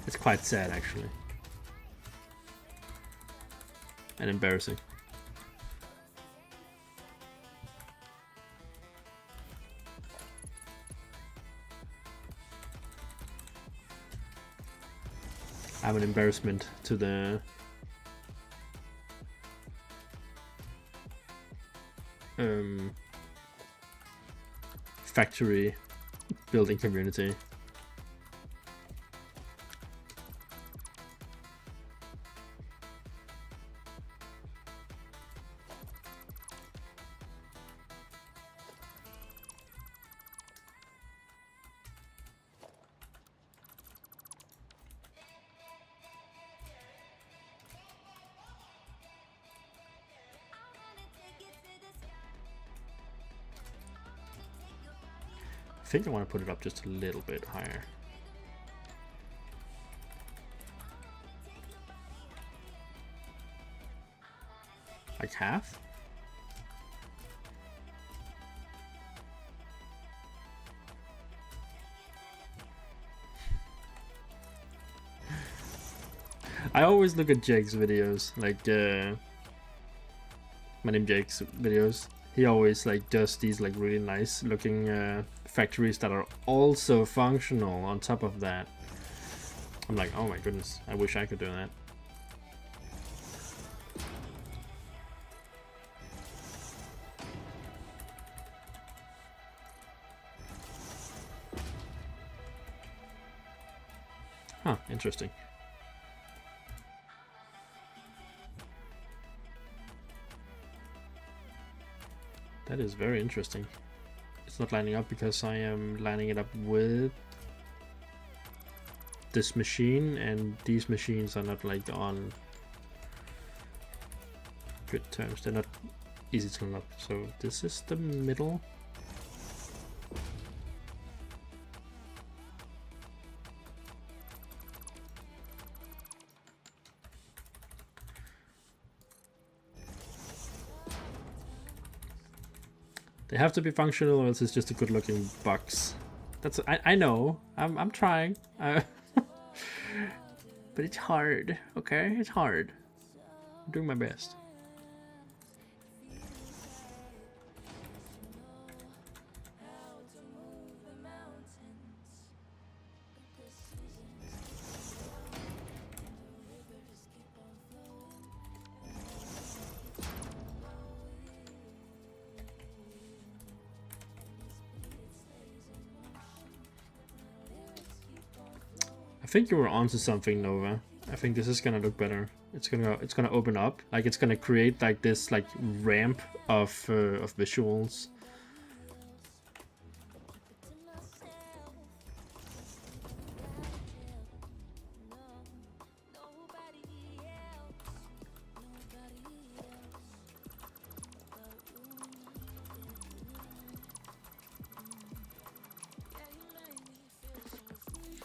It's quite sad, actually, and embarrassing. I'm an embarrassment to the factory building community. I think I want to put it up just a little bit higher. Like half? I always look at Jake's videos, like my name Jake's videos. He always like does these like really nice looking factories that are also functional on top of that. I'm like, oh my goodness, I wish I could do that. Huh, interesting. That is very interesting. It's not lining up because I am lining it up with this machine, and these machines are not like on good terms. They're not easy to line up. So this is the middle. They have to be functional, or else it's just a good-looking box. That's I know. I'm trying. But it's hard. Okay, it's hard. I'm doing my best. I think you were onto something, Nova. I think this is gonna look better. It's gonna open up, like it's gonna create like this like ramp of visuals.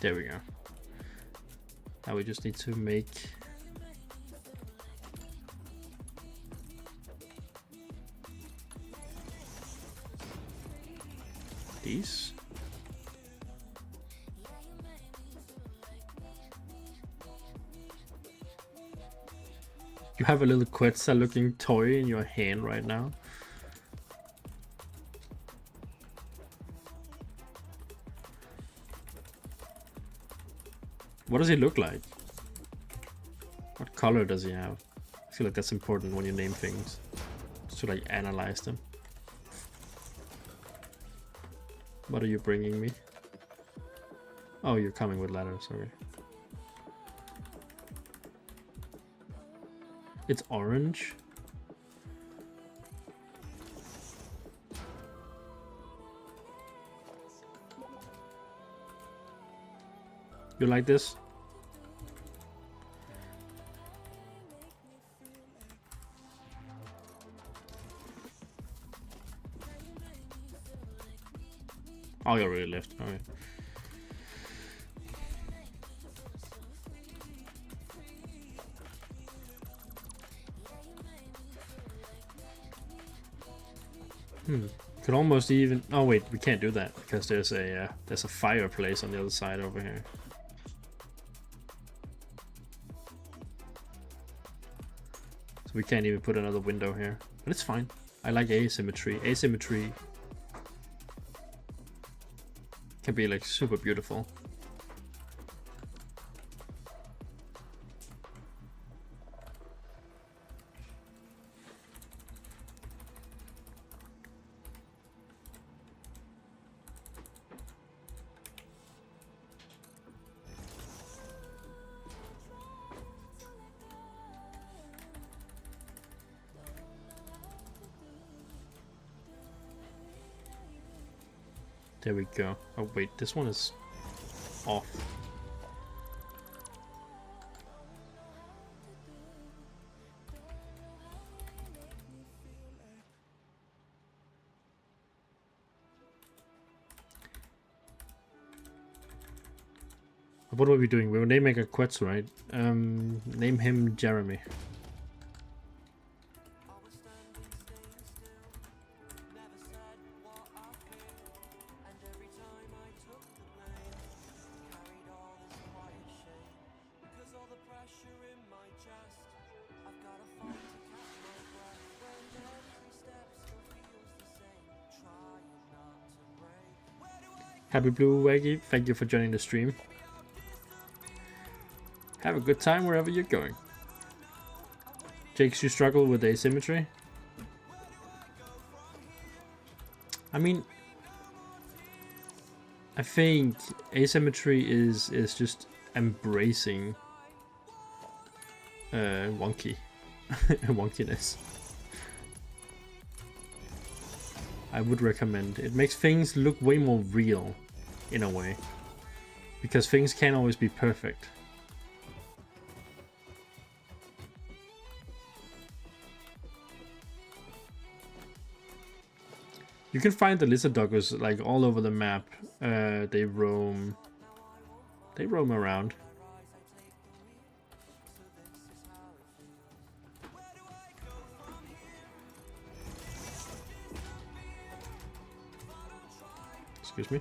There we go. Now we just need to make these. You have a little Quetzal looking toy in your hand right now. What does he look like? What color does he have? I feel like that's important when you name things, just to like analyze them. What are you bringing me? Oh, you're coming with ladders, okay. It's orange. You like this? Oh, you already left. Okay. Could almost even. Oh wait, we can't do that because there's a fireplace on the other side over here. So we can't even put another window here, but it's fine. I like asymmetry. Asymmetry can be like super beautiful. There we go. Oh wait, this one is off. What are we doing? We were naming a Quetz, right? Name him Jeremy. Happy Blue Waggy, thank you for joining the stream. Have a good time wherever you're going. Jakes, you struggle with asymmetry? I mean, I think asymmetry is just embracing wonkiness. I would recommend. It makes things look way more real, in a way. Because things can't always be perfect. You can find the lizard doggers like all over the map. They roam around. Excuse me.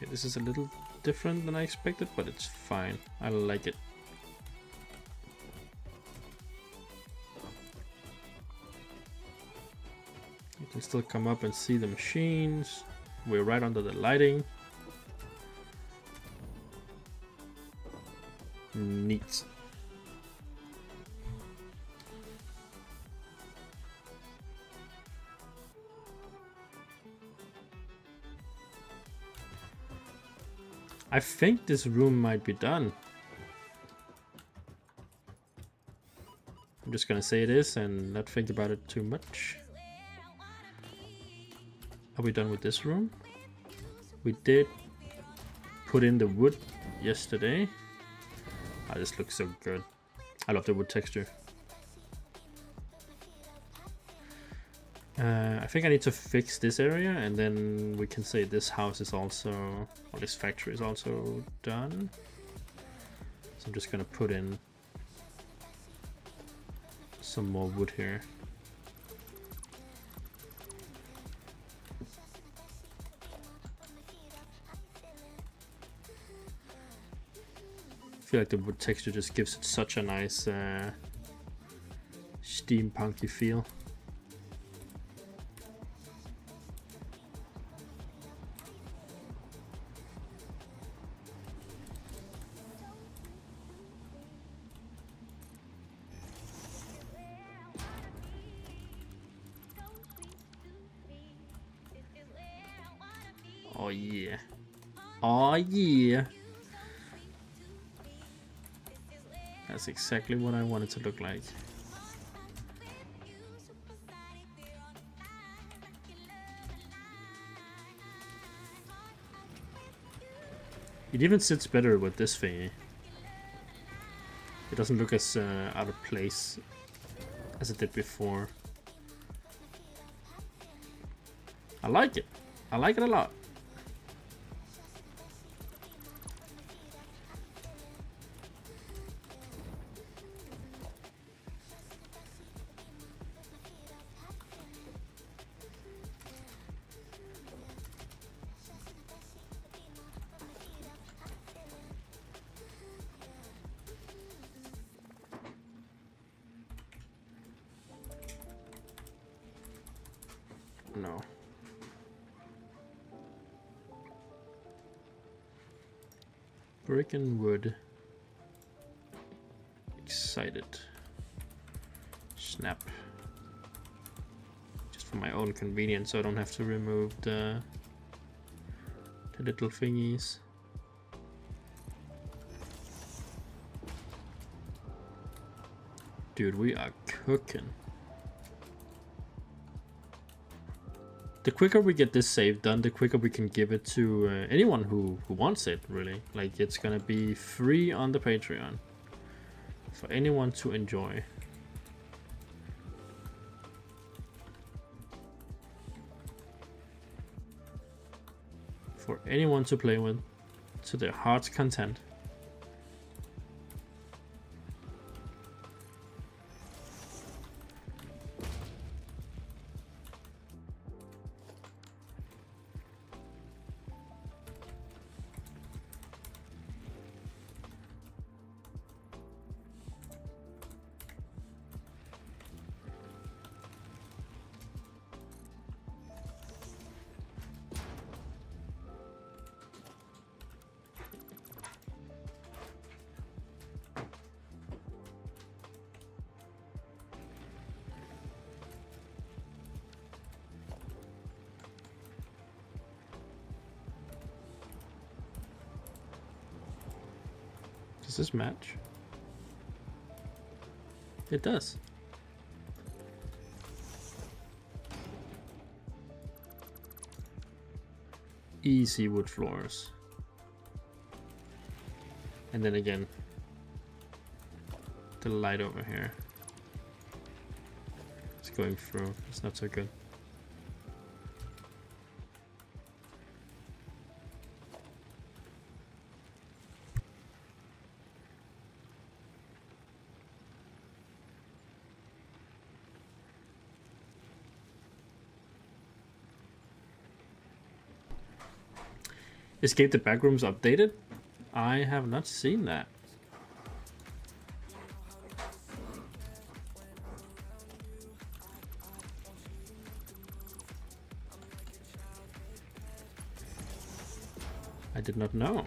Okay, this is a little different than I expected, but it's fine. I like it. You can still come up and see the machines. We're right under the lighting. Neat. I think this room might be done. I'm just gonna say it is and not think about it too much. Are we done with this room? We did put in the wood yesterday. Ah, this looks so good. I love the wood texture. I think I need to fix this area and then we can say this house is also, or this factory is also done. So I'm just gonna put in some more wood here. I feel like the wood texture just gives it such a nice steampunky feel. Oh yeah. Oh yeah. That's exactly what I want it to look like. It even sits better with this thingy. It doesn't look as out of place as it did before. I like it. I like it a lot. No. Brick and wood. Excited. Snap. Just for my own convenience, so I don't have to remove the little thingies. Dude, we are cooking. The quicker we get this save done, the quicker we can give it to anyone who wants it, really. Like, it's gonna be free on the Patreon for anyone to enjoy. For anyone to play with, to their heart's content. Does this match? It does. Easy wood floors. And then again, the light over here. It's going through. It's not so good. Escape the Backrooms updated? I have not seen that. I did not know.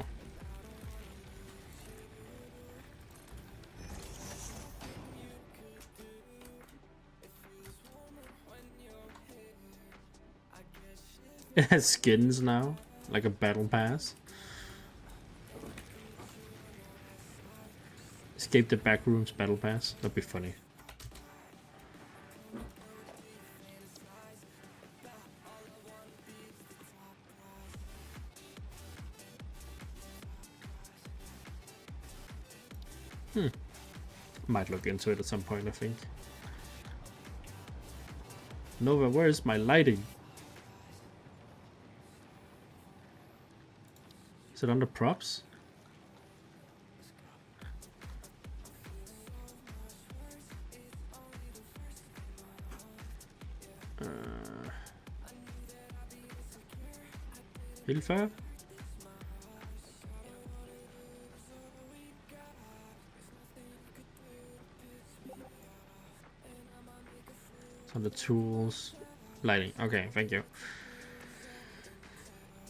It has skins now, like a battle pass. Escape the Backrooms battle pass. That'd be funny. Might look into it at some point, I think. Nova, where is my lighting? Is it under props? Hilfe? It's on the tools. Lighting. Okay, thank you.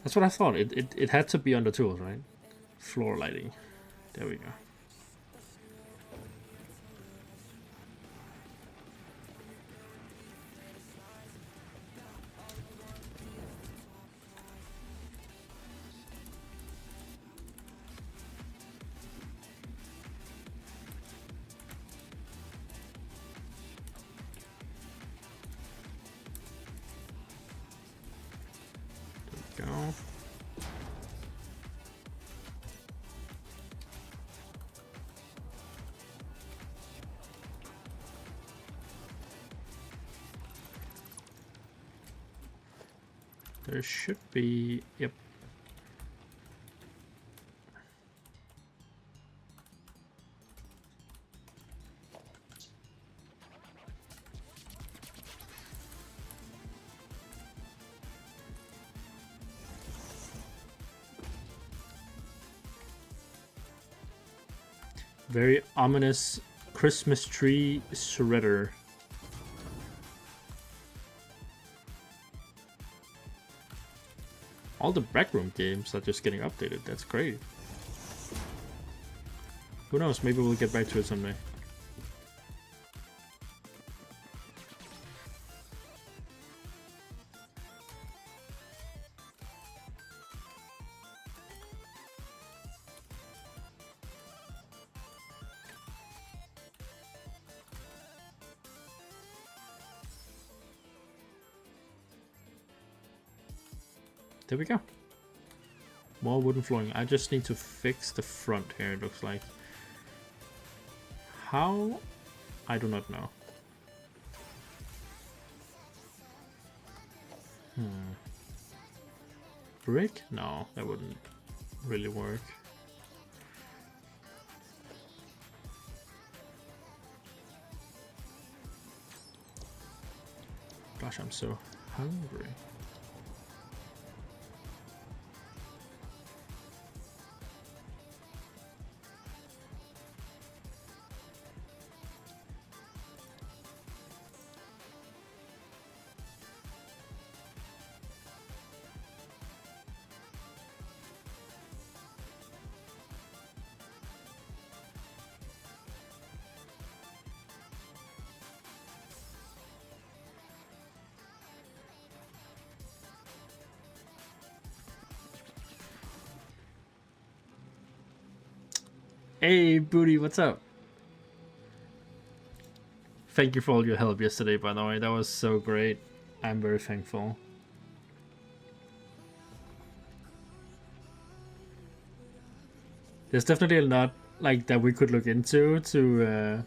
That's what I thought. It had to be on the tools, right? Floor lighting. There we go. Go. There should be, yep. Very ominous Christmas tree shredder. All the backroom games are just getting updated. That's great. Who knows? Maybe we'll get back to it someday. There we go. More wooden flooring. I just need to fix the front here, it looks like. How? I do not know. Brick? No, that wouldn't really work. Gosh, I'm so hungry. Hey, Booty, what's up? Thank you for all your help yesterday, by the way. That was so great. I'm very thankful. There's definitely a lot like that we could look into to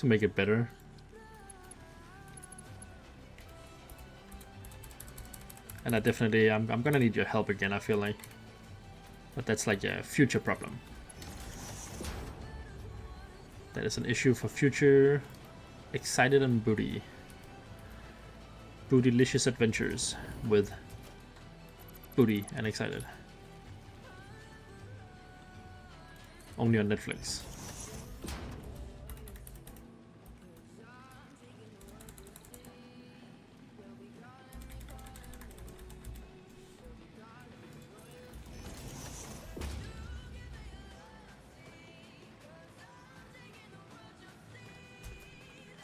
make it better. And I definitely, I'm gonna need your help again, I feel like. But that's like a future problem. That is an issue for future Excited and Booty. Bootylicious adventures with Booty and Excited. Only on Netflix.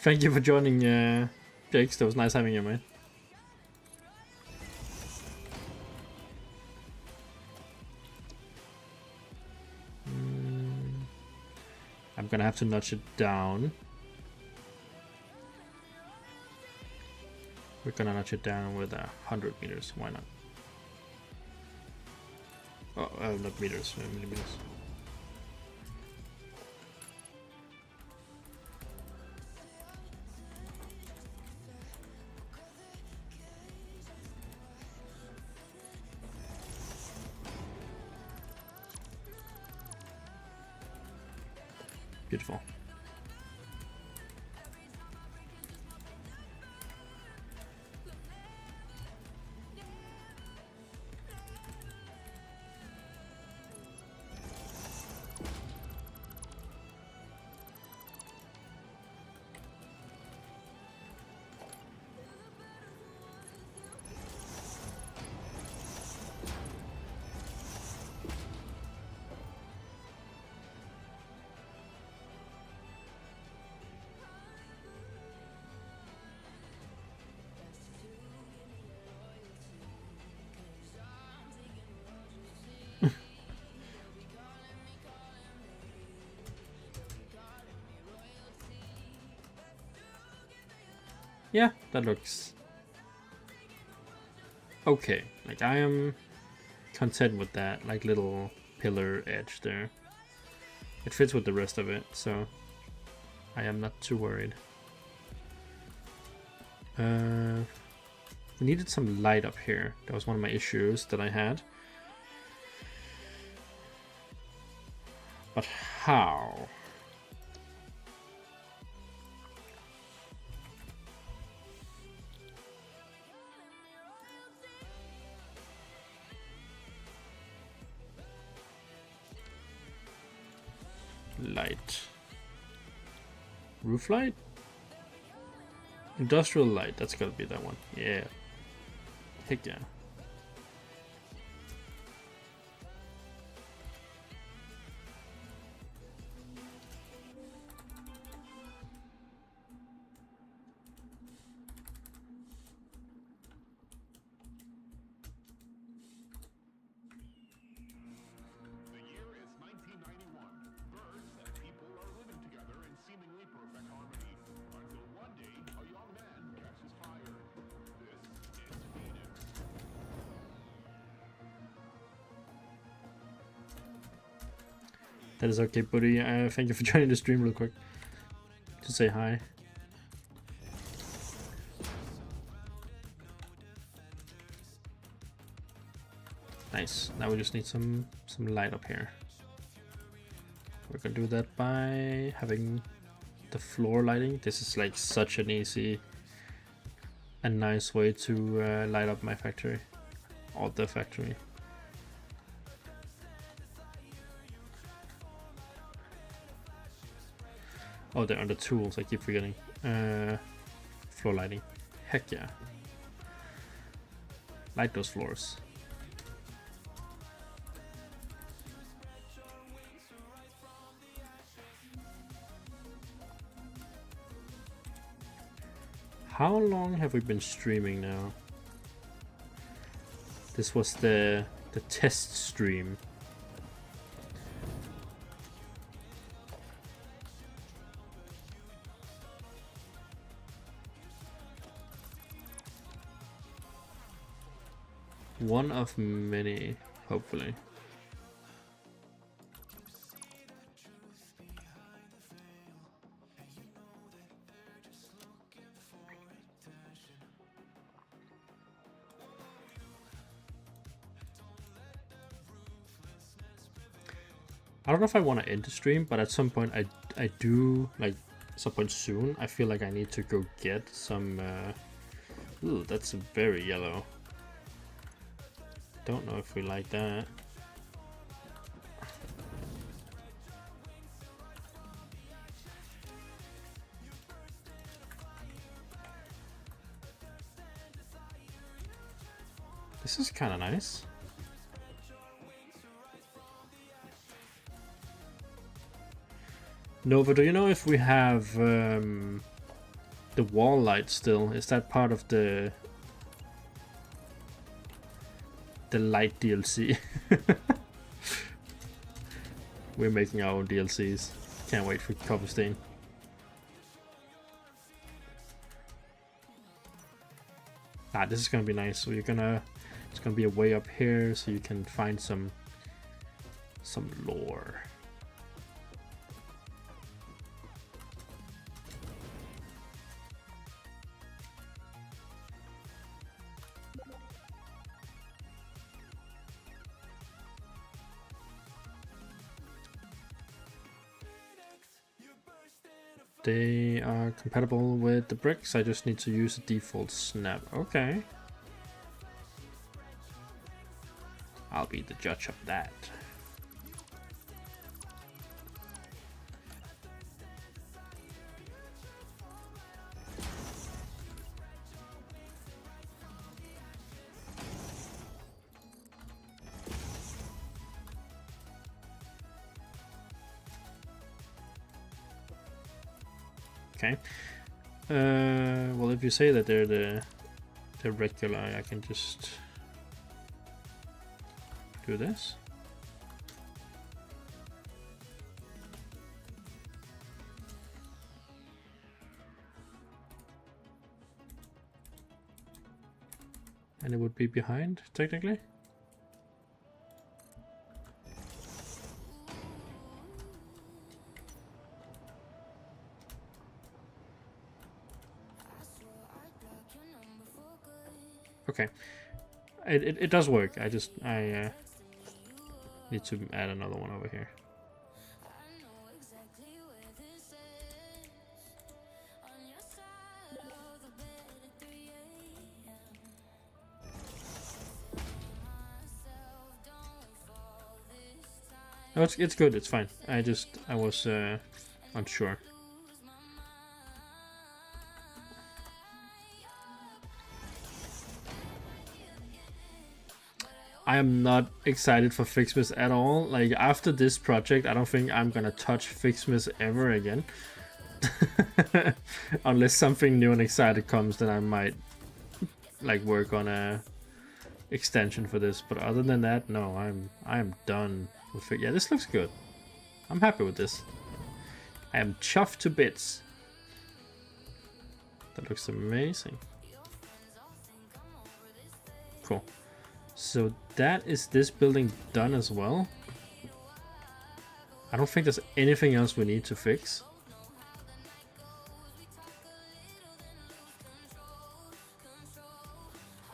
Thank you for joining, Jakes. That was nice having you, man. I'm gonna have to notch it down. We're gonna notch it down with 100 meters. Why not? Oh, not meters, millimeters. Beautiful. Yeah, that looks okay. Like, I am content with that, like, little pillar edge there. It fits with the rest of it, so I am not too worried. We needed some light up here. That was one of my issues that I had. But how? Light. Roof light? Industrial light, that's gotta be that one. Yeah. Heck yeah. That is okay, buddy. Thank you for joining the stream real quick. To say hi. Nice. Now we just need some light up here. We're gonna do that by having the floor lighting. This is like such an easy and nice way to light up my factory. Or the factory. Oh, they're under tools, I keep forgetting. Floor lighting. Heck yeah. Light those floors. How long have we been streaming now? This was the test stream. One of many, hopefully. I don't know if I want to end the stream, but at some point I do, like, some point soon, I feel like I need to go get some, ooh, that's very yellow. Don't know if we like that. This is kind of nice. Nova, do you know if we have the wall light still? Is that part of the light DLC? We're making our own DLCs. Can't wait for Copperstein. Ah, this is gonna be nice. So it's gonna be a way up here, so you can find some lore. They are compatible with the bricks. I just need to use the default snap. Okay. I'll be the judge of that. Okay. Well, if you say that they're the regular, I can just do this. And it would be behind, technically. Okay, it does work. I need to add another one over here. No, it's good. It's fine. I was unsure. I am not excited for Fixmas at all. Like, after this project, I don't think I'm gonna touch Fixmas ever again. Unless something new and exciting comes, then I might like work on a extension for this. But other than that, no, I'm done with it. Yeah, this looks good. I'm happy with this. I am chuffed to bits. That looks amazing. Cool. So that is this building done as well. I don't think there's anything else we need to fix.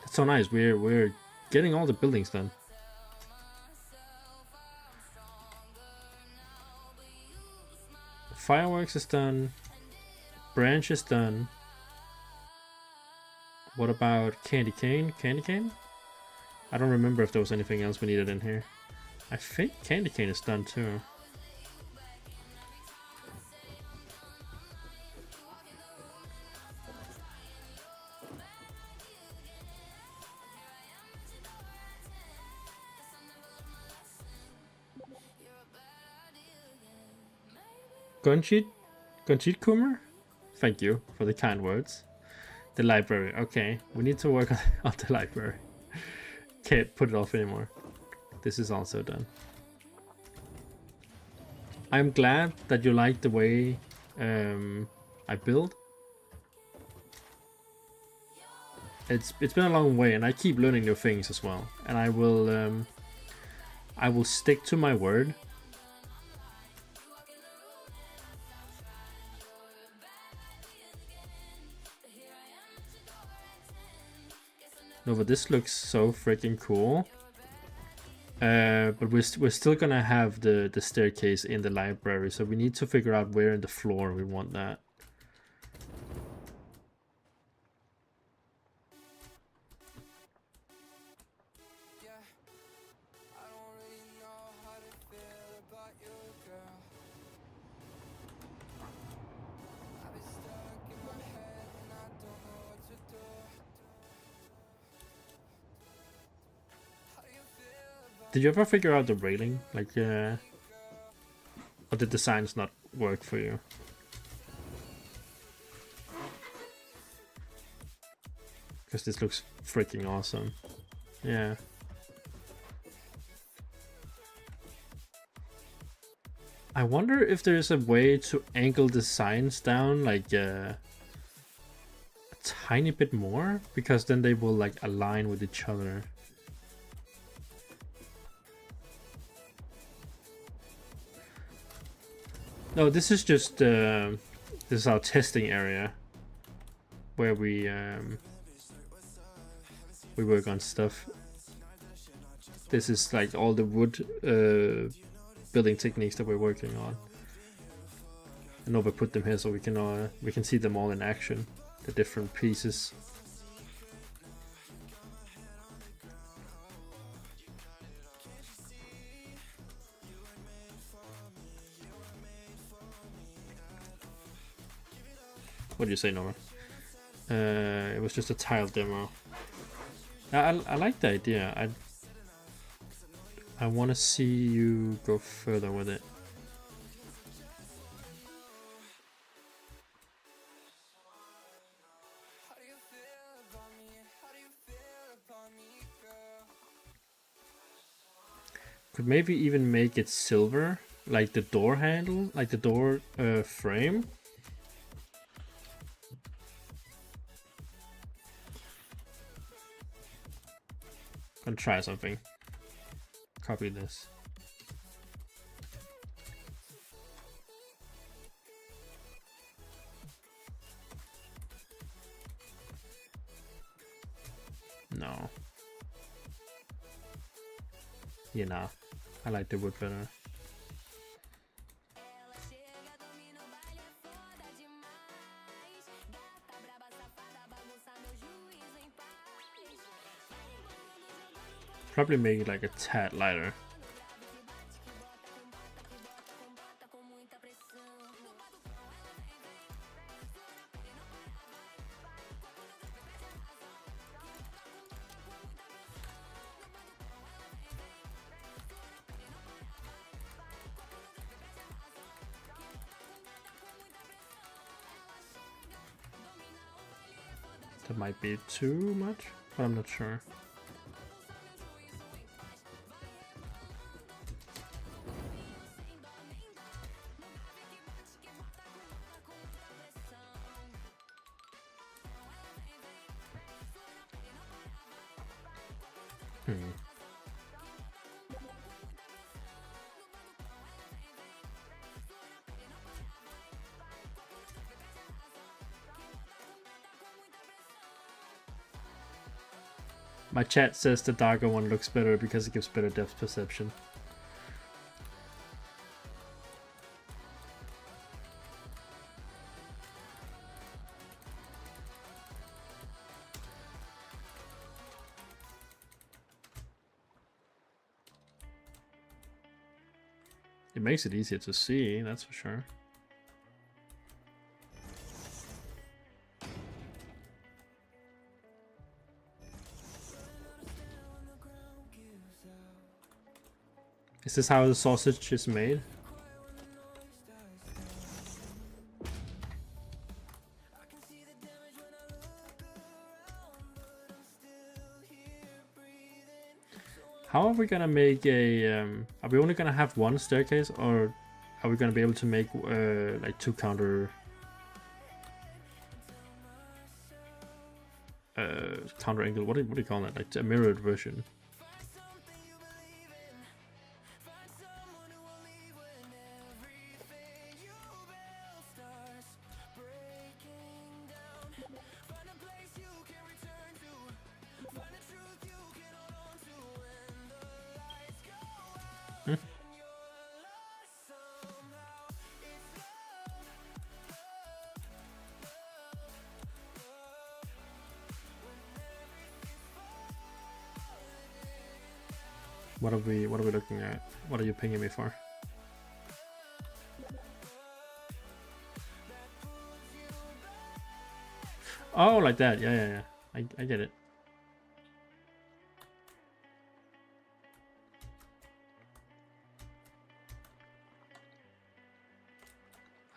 That's so nice. We're getting all the buildings done. Fireworks is done. Branch is done. What about candy cane? Candy cane? I don't remember if there was anything else we needed in here. I think candy cane is done too. Gunchit Kumar? Thank you for the kind words. The library. Okay, we need to work on the library. Can't put it off anymore. This is also done. I'm glad that you like the way I build. It's been a long way, and I keep learning new things as well. And I will stick to my word. No, but this looks so freaking cool. But we're still gonna have the staircase in the library, so we need to figure out where in the floor we want that. Did you ever figure out the railing? Like, or did the signs not work for you? Because this looks freaking awesome. Yeah. I wonder if there's a way to angle the signs down like a tiny bit more, because then they will like align with each other. No, this is just this is our testing area where we work on stuff. This is like all the wood building techniques that we're working on. And over put them here so we can see them all in action, the different pieces. What do you say, Nora? It was just a tile demo. I like the idea. I want to see you go further with it. Could maybe even make it silver, like the door handle, like the door frame. Gonna try something. Copy this. No. Yeah, nah. I like the wood better. Probably make it like a tad lighter. That might be too much, but I'm not sure. My chat says the darker one looks better because it gives better depth perception. It makes it easier to see, that's for sure. Is this how the sausage is made? How are we gonna make a? Are we only gonna have one staircase, or are we gonna be able to make like two counter angle. What do you call that? Like a mirrored version. What are we looking at? What are you pinging me for? Oh, like that. Yeah. I get it.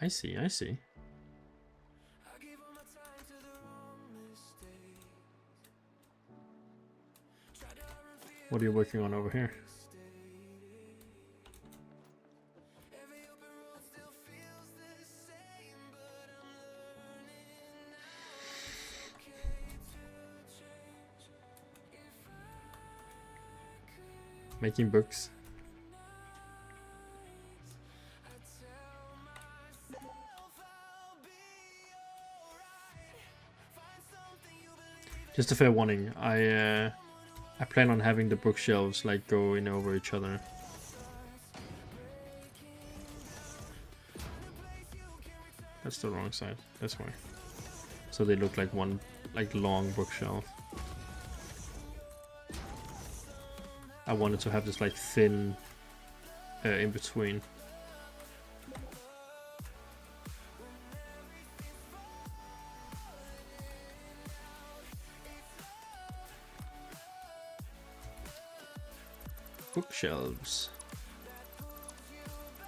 I see. What are you working on over here? Making books. Just a fair warning. I plan on having the bookshelves like go in over each other. That's the wrong side. That's why. So they look like one like long bookshelf. I wanted to have this like thin in between. Bookshelves.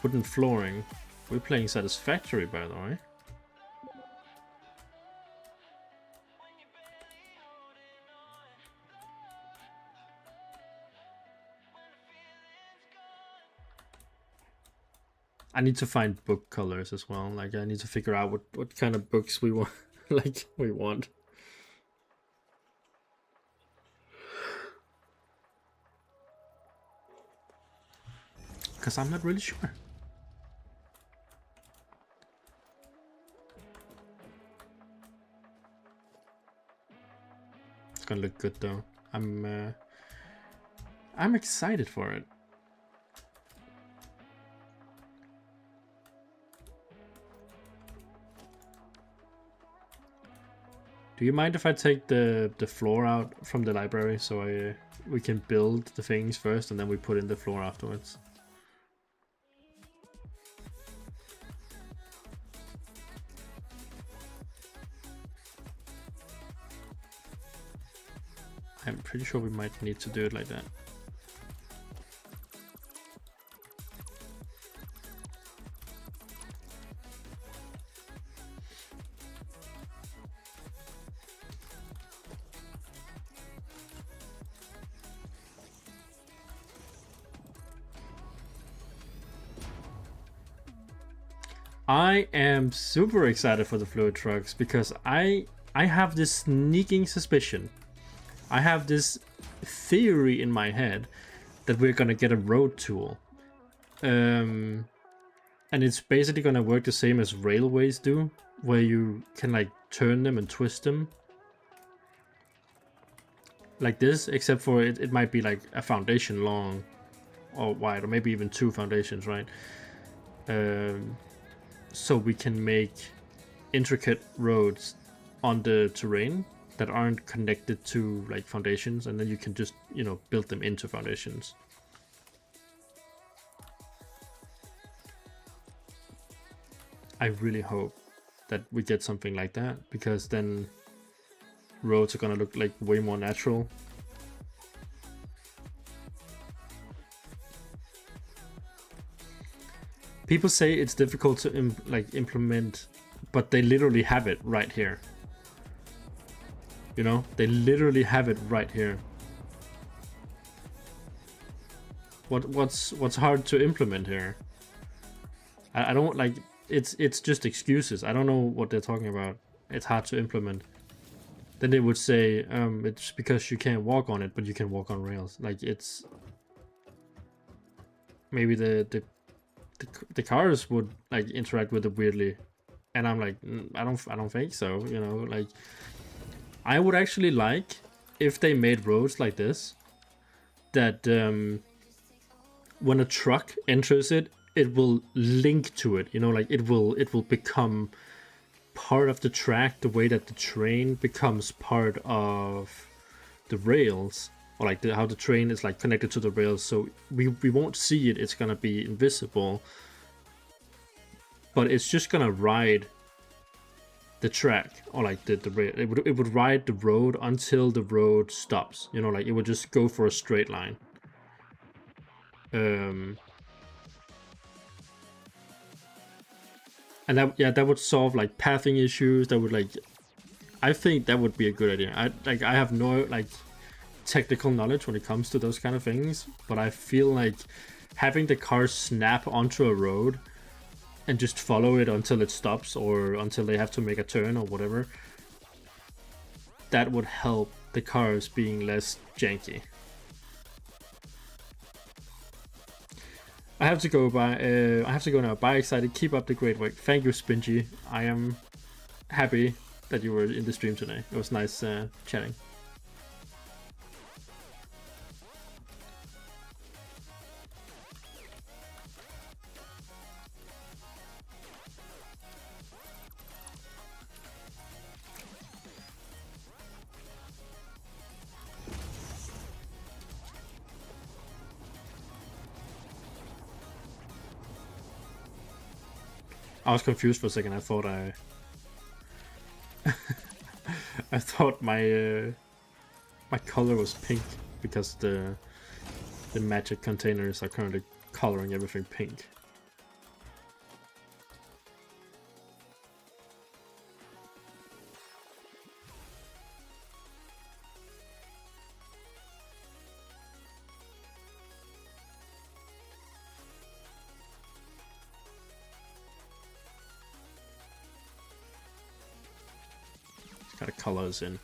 Wooden flooring. We're playing Satisfactory, by the way. I need to find book colors as well. Like I need to figure out what kind of books we want. Like we want. Because I'm not really sure. It's gonna look good though. I'm excited for it. Do you mind if I take the floor out from the library so we can build the things first and then we put in the floor afterwards? I'm pretty sure we might need to do it like that. I am super excited for the fluid trucks because I have this sneaking suspicion. I have this theory in my head that we're gonna get a road tool. And it's basically gonna work the same as railways do, where you can like turn them and twist them. Like this, except for it might be like a foundation long or wide, or maybe even 2 foundations, right? So we can make intricate roads on the terrain that aren't connected to like foundations, and then you can just, you know, build them into foundations. I really hope that we get something like that, because then roads are gonna look like way more natural. People say it's difficult to implement, but they literally have it right here. You know, they literally have it right here. What's hard to implement here? I don't like it's just excuses. I don't know what they're talking about. It's hard to implement. then it would say it's because you can't walk on it, but you can walk on rails. Like, it's maybe the cars would like interact with it weirdly, and I'm like, I don't think so. You know, like, I would actually like if they made roads like this, that when a truck enters it, it will link to it. You know, like it will become part of the track the way that the train becomes part of the rails, or like how the train is like connected to the rails. So we won't see it. It's gonna be invisible, but it's just gonna ride the track, or like the rail. It would ride the road until the road stops. You know, like it would just go for a straight line. And that would solve like pathing issues. That would like, I think that would be a good idea. I have no like technical knowledge when it comes to those kind of things, but I feel like having the car snap onto a road and just follow it until it stops, or until they have to make a turn or whatever, that would help the cars being less janky. I have to go now. Bye, excited. Keep up the great work. Thank you, Spingy. I am happy that you were in the stream today. It was nice chatting. I was confused for a second. I thought I thought my my color was pink, because the magic containers are currently coloring everything pink. Kind of colors in.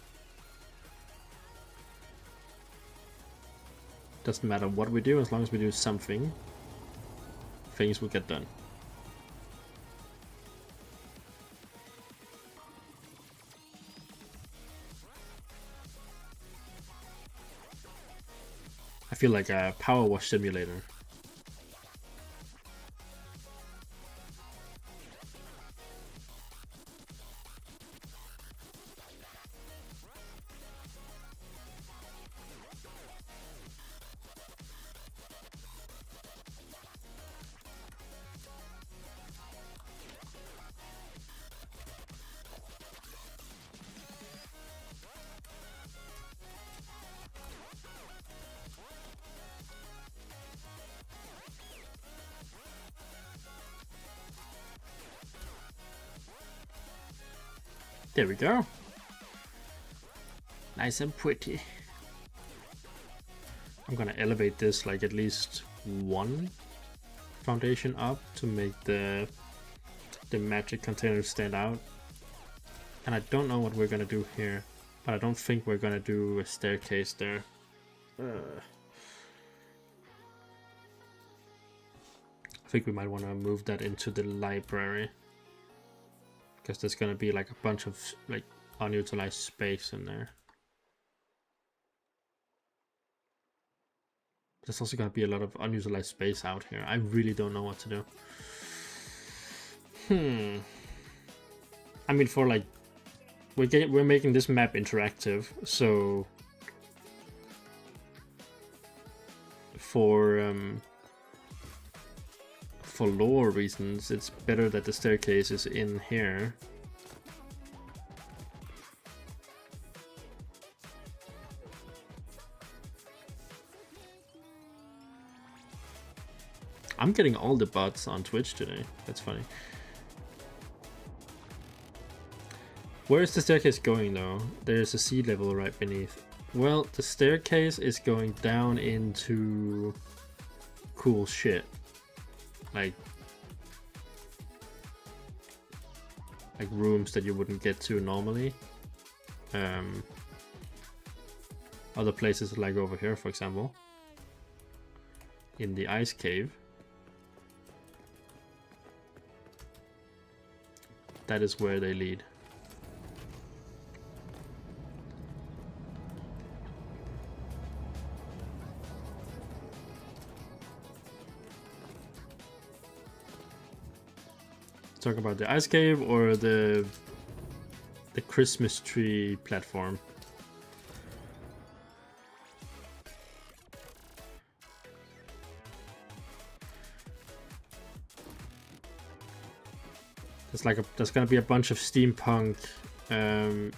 Doesn't matter what we do, as long as we do something, things will get done. I feel like a power wash simulator. There we go. Nice and pretty. I'm gonna elevate this like at least one foundation up to make the magic containers stand out. And I don't know what we're gonna do here, but I don't think we're gonna do a staircase there. I think we might want to move that into the library, because there's gonna be like a bunch of like unutilized space in there. There's also gonna be a lot of unutilized space out here. I really don't know what to do. I mean, for like, we're making this map interactive, so for lore reasons, it's better that the staircase is in here. I'm getting all the bots on Twitch today. That's funny. Where is the staircase going though? There's a sea level right beneath. Well, the staircase is going down into cool shit. Like rooms that you wouldn't get to normally. other places like over here, for example, in the ice cave. That is where they lead. Talk about the ice cave or the Christmas tree platform. There's gonna be a bunch of steampunk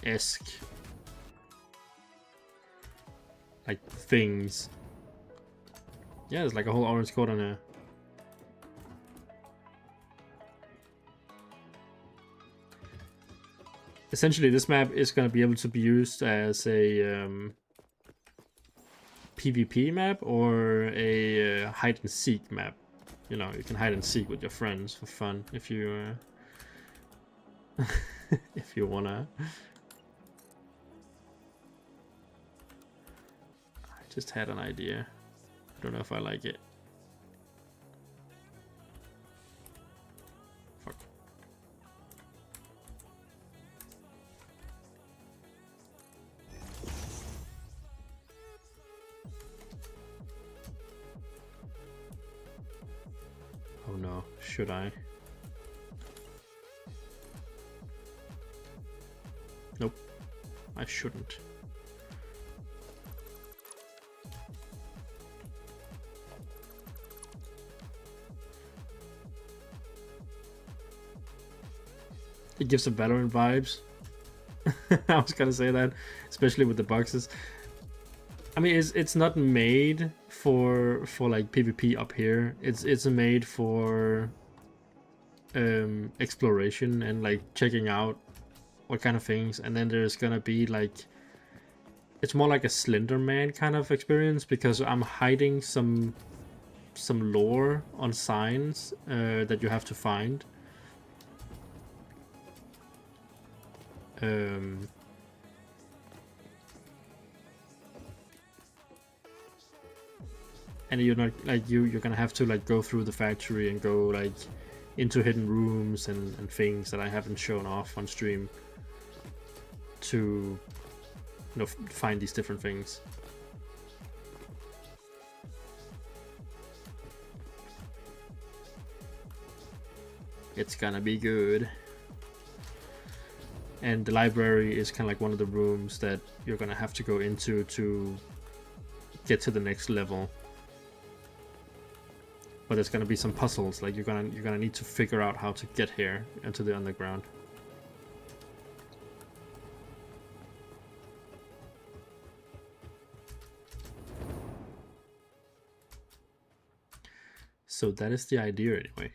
esque like things. Yeah, there's like a whole orange code on here. Essentially, this map is going to be able to be used as a PvP map or a hide and seek map. You know, you can hide and seek with your friends for fun if you if you wanna. I just had an idea. I don't know if I like it. Fuck. Oh no, should I? Nope, I shouldn't. It gives some Valorant vibes. I was gonna say that, especially with the boxes. I mean, it's not made for like PvP up here. It's made for exploration and like checking out what kind of things. And then there's gonna be like, it's more like a Slender Man kind of experience because I'm hiding some lore on signs that you have to find. And you're not like you're gonna have to like go through the factory and go like into hidden rooms and things that I haven't shown off on stream to, you know, find these different things. It's gonna be good. And the library is kind of like one of the rooms that you're gonna have to go into to get to the next level. But there's gonna be some puzzles, like you're gonna need to figure out how to get here into the underground. So that is the idea anyway.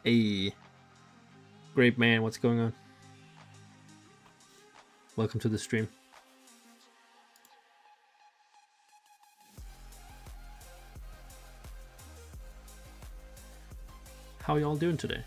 Hey, great man, what's going on? Welcome to the stream. How are you all doing today?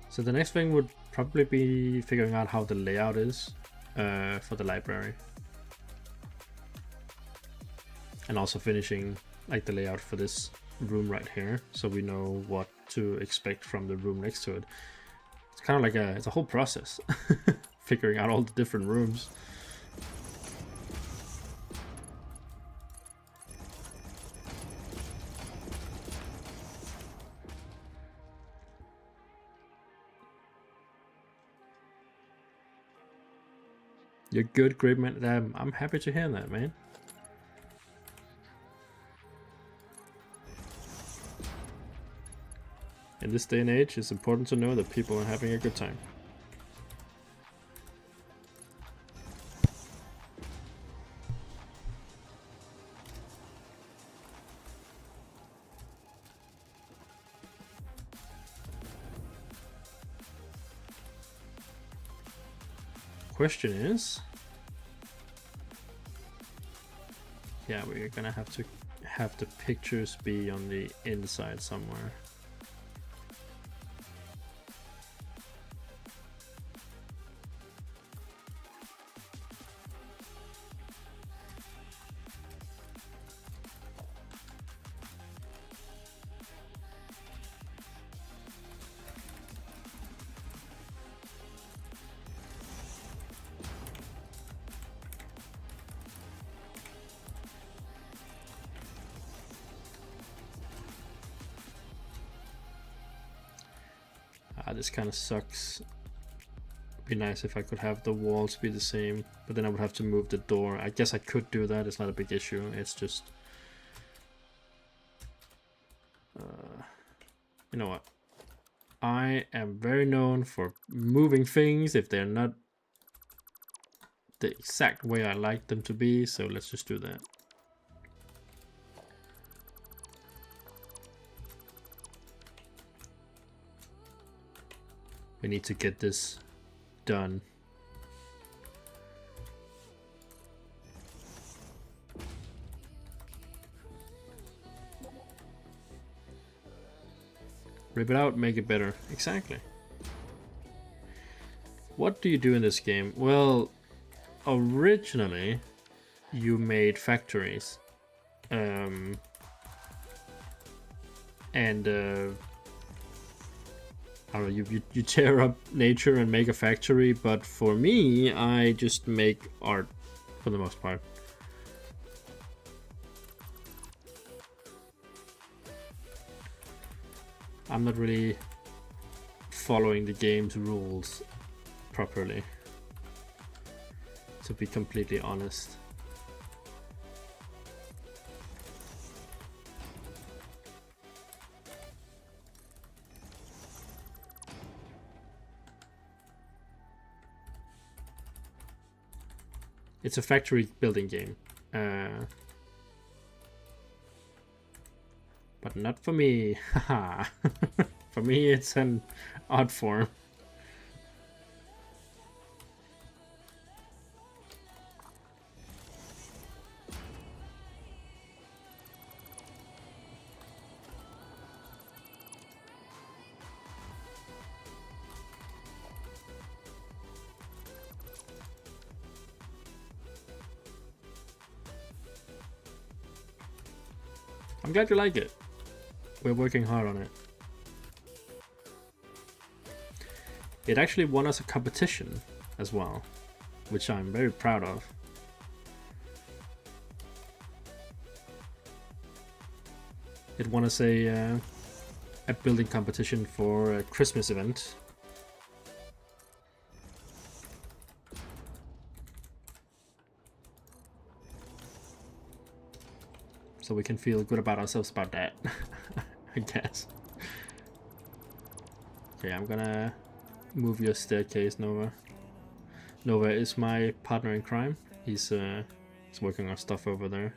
So the next thing would probably be figuring out how the layout is for the library. And also finishing like the layout for this room right here, so we know what to expect from the room next to it. It's kind of like it's a whole process, figuring out all the different rooms. You're good, great man. I'm happy to hear that, man. In this day and age, it's important to know that people are having a good time. Question is, yeah, we're gonna have to have the pictures be on the inside somewhere. This kind of sucks. It'd be nice if I could have the walls be the same, but then I would have to move the door. I guess I could do that, it's not a big issue. It's just... you know what? I am very known for moving things if they're not the exact way I like them to be, so let's just do that. We need to get this done. Rip it out, make it better. Exactly. What do you do in this game? Well, originally you made factories. I don't know, you tear up nature and make a factory, but for me, I just make art for the most part. I'm not really following the game's rules properly, to be completely honest. It's a factory building game, but not for me. Haha. For me, it's an art form. I'm glad you like it. We're working hard on it. It actually won us a competition as well, which I'm very proud of. It won us a building competition for a Christmas event. So we can feel good about ourselves about that, I guess. Okay, I'm gonna move your staircase, Nova. Nova is my partner in crime. He's working on stuff over there.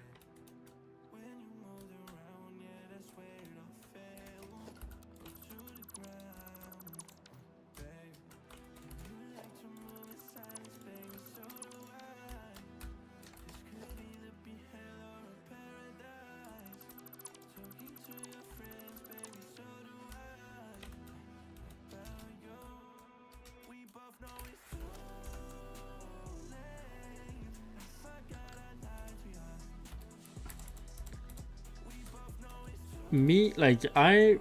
Me, like I'm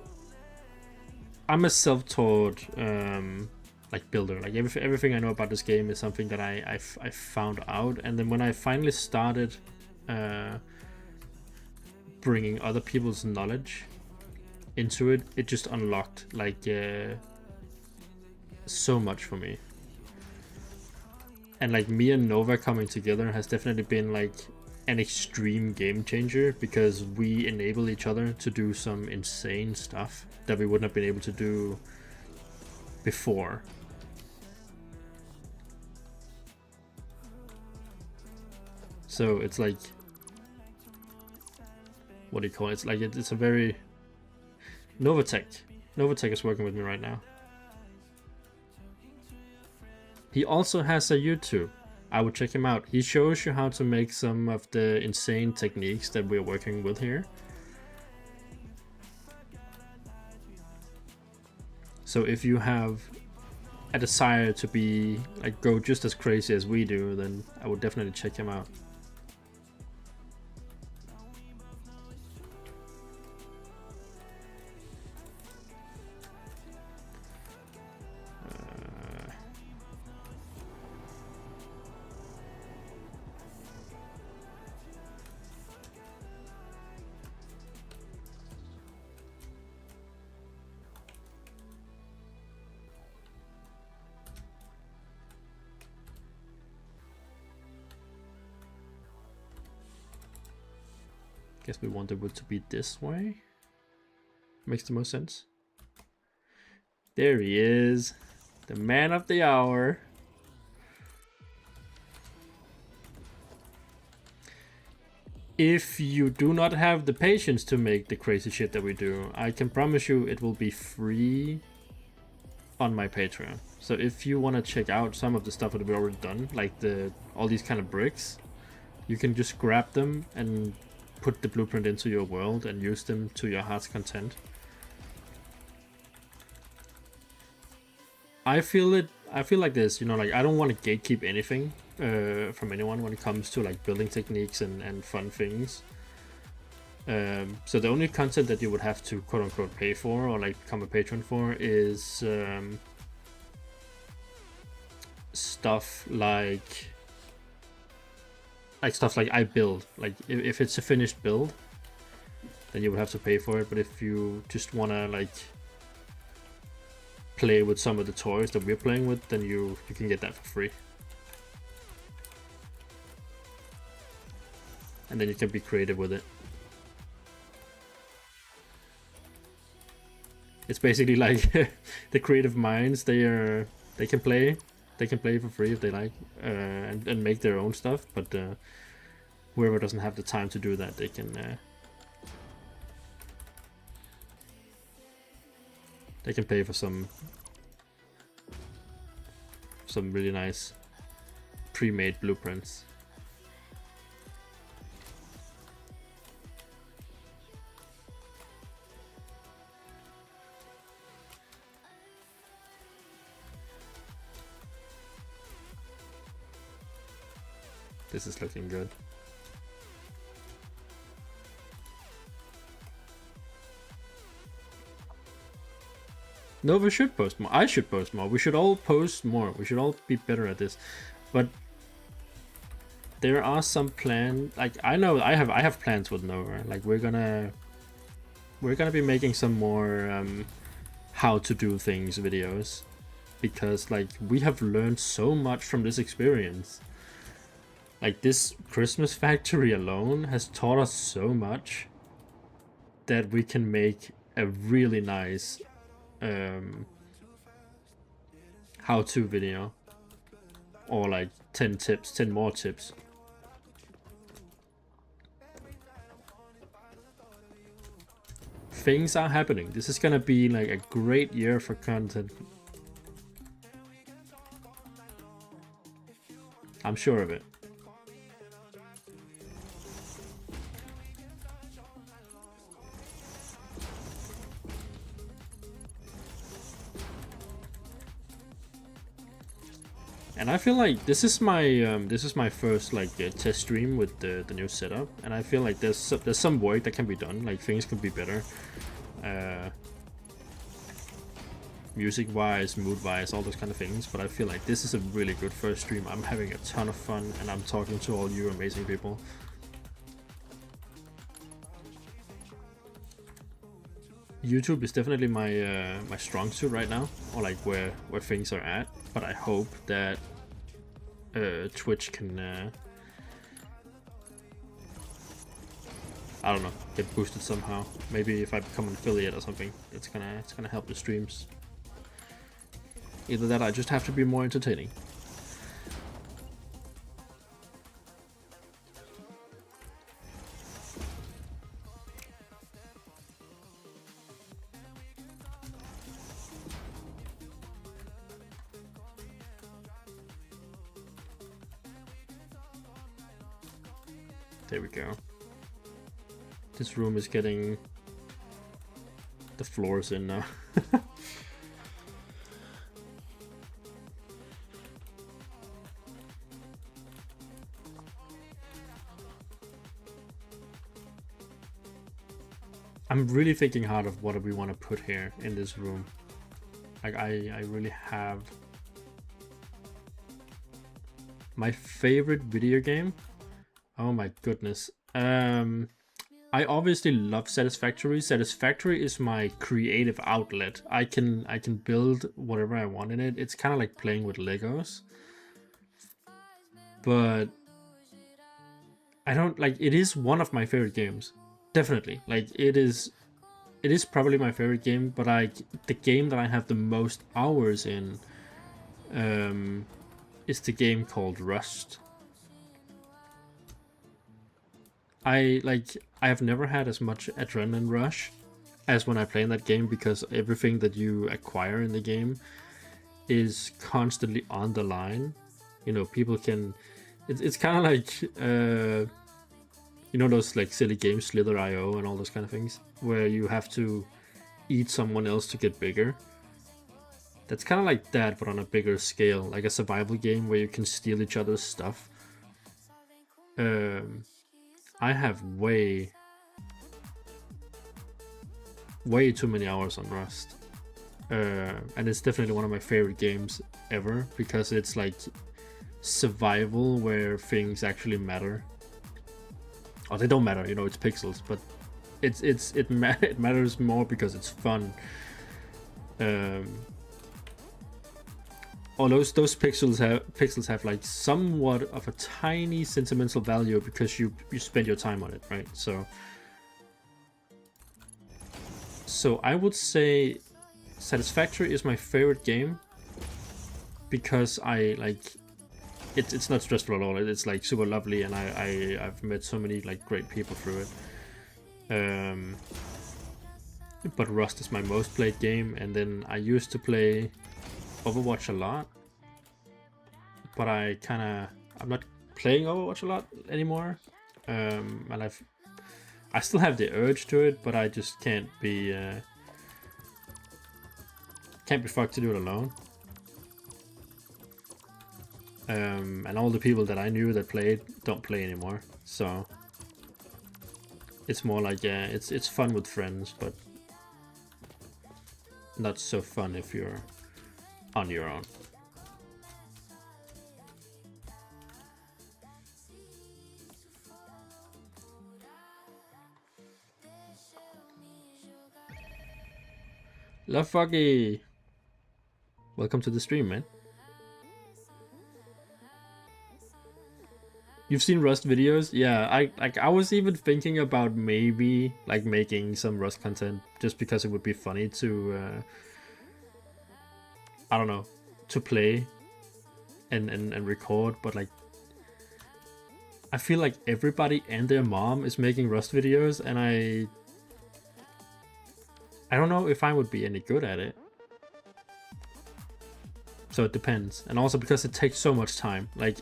a self-taught like builder. Like everything I know about this game is something that I found out, and then when I finally started bringing other people's knowledge into it, it just unlocked like so much for me. And like me and Nova coming together has definitely been like an extreme game changer because we enable each other to do some insane stuff that we wouldn't have been able to do before. So it's like, what do you call it? It's like it's a very Novatech is working with me right now. He also has a YouTube. I would check him out. He shows you how to make some of the insane techniques that we're working with here. So if you have a desire to be like go just as crazy as we do, then I would definitely check him out. Guess we want the wood to be this way. Makes the most sense. There he is, the man of the hour. If you do not have the patience to make the crazy shit that we do, I can promise you it will be free on my Patreon. So if you want to check out some of the stuff that we've already done, like all these kind of bricks, you can just grab them and put the blueprint into your world and use them to your heart's content. I feel like this, you know, like I don't want to gatekeep anything from anyone when it comes to like building techniques and fun things. So the only content that you would have to quote unquote pay for or like become a patron for is stuff like I build. Like if it's a finished build, then you would have to pay for it. But if you just wanna like play with some of the toys that we're playing with, then you can get that for free. And then you can be creative with it. It's basically like the creative minds, they can play for free if they like, and make their own stuff, but whoever doesn't have the time to do that, they can pay for some really nice pre-made blueprints. This is looking good. Nova should post more. I should post more. We should all post more. We should all be better at this. But there are some plans. Like I know I have plans with Nova. Like we're gonna be making some more how to do things videos, because like we have learned so much from this experience. Like this Christmas factory alone has taught us so much that we can make a really nice how-to video, or like 10 more tips. Things are happening. This is gonna be like a great year for content. I'm sure of it. And I feel like this is my first like test stream with the new setup, and I feel like there's some work that can be done. Like things could be better, music wise, mood wise, all those kind of things. But I feel like this is a really good first stream. I'm having a ton of fun, and I'm talking to all you amazing people. YouTube is definitely my my strong suit right now, or like where things are at. But I hope that Twitch can I don't know, get boosted somehow. Maybe if I become an affiliate or something, it's gonna help the streams. Either that, I just have to be more entertaining. There we go. This room is getting the floors in now. I'm really thinking hard of what do we want to put here in this room. Like I really have my favorite video game. Oh my goodness. I obviously love Satisfactory. Satisfactory is my creative outlet. I can build whatever I want in it. It's kind of like playing with Legos. But I don't like, it is one of my favorite games. Definitely. Like it is probably my favorite game, but the game that I have the most hours in is the game called Rust. I have never had as much adrenaline rush as when I play in that game, because everything that you acquire in the game is constantly on the line. You know, people can... It's kind of like... you know those like silly games, Slither.io and all those kind of things, where you have to eat someone else to get bigger. That's kind of like that, but on a bigger scale. Like a survival game where you can steal each other's stuff. I have way too many hours on Rust, and it's definitely one of my favorite games ever, because it's like survival where things actually matter. Oh, they don't matter, you know, it's pixels, but it matters more because it's fun. All those pixels have like somewhat of a tiny sentimental value because you spend your time on it, right? So I would say Satisfactory is my favorite game because I like it's not stressful at all. It's like super lovely, and I've met so many like great people through it. But Rust is my most played game, and then I used to play Overwatch a lot, but I'm not playing Overwatch a lot anymore, and I still have the urge to it, but I just can't be fucked to do it alone. And all the people that I knew that played don't play anymore, so it's more like it's fun with friends, but not so fun if you're on your own. Love Foggy! Welcome to the stream, man. You've seen Rust videos? Yeah, I was even thinking about maybe like making some Rust content just because it would be funny to I don't know, to play and record, but like I feel like everybody and their mom is making Rust videos, and I don't know if I would be any good at it. So it depends, and also because it takes so much time. Like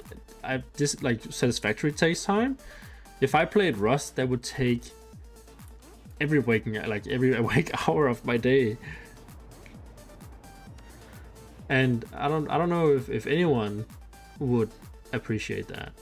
this like Satisfactory takes time. If I played Rust, that would take every awake hour of my day. And I don't know if anyone would appreciate that.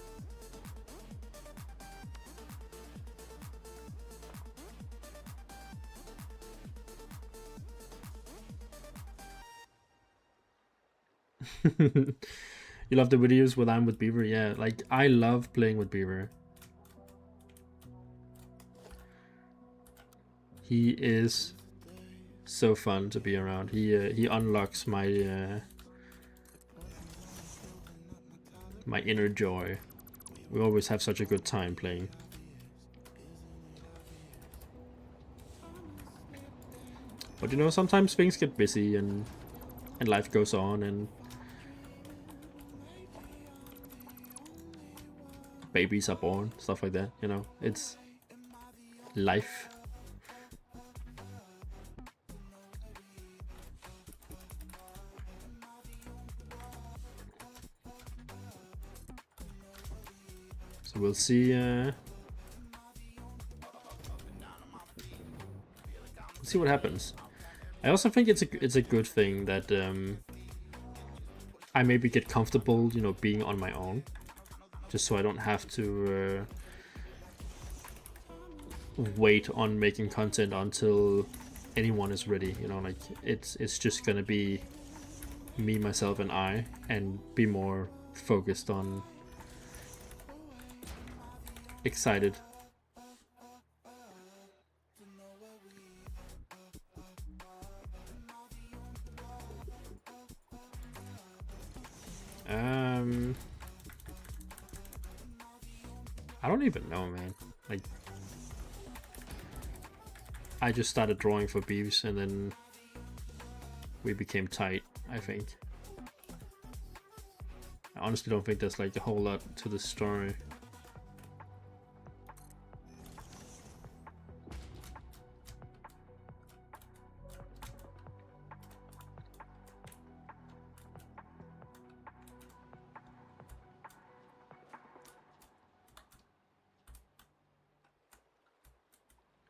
You love the videos when I'm with Beaver? Yeah, like I love playing with Beaver. He is so fun to be around. He unlocks my my inner joy. We always have such a good time playing. But you know, sometimes things get busy and life goes on and babies are born, stuff like that, you know, it's life. So we'll see what happens. I also think it's a good thing that I maybe get comfortable, you know, being on my own, just so I don't have to wait on making content until anyone is ready. You know, like it's just gonna be me, myself, and I, and be more focused on excited. I don't even know, man. Like, I just started drawing for Beeves and then we became tight, I think. I honestly don't think there's like a whole lot to the story.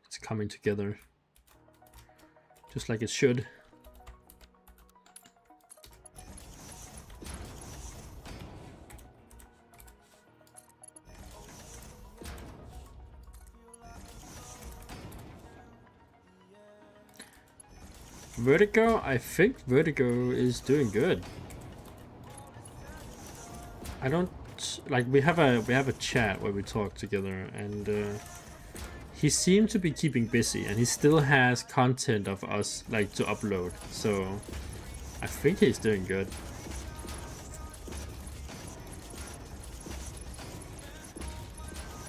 It's coming together just like it should. Vertigo, I think Vertigo is doing good. I don't like we have a chat where we talk together, and he seemed to be keeping busy, and he still has content of us like to upload. So I think he's doing good.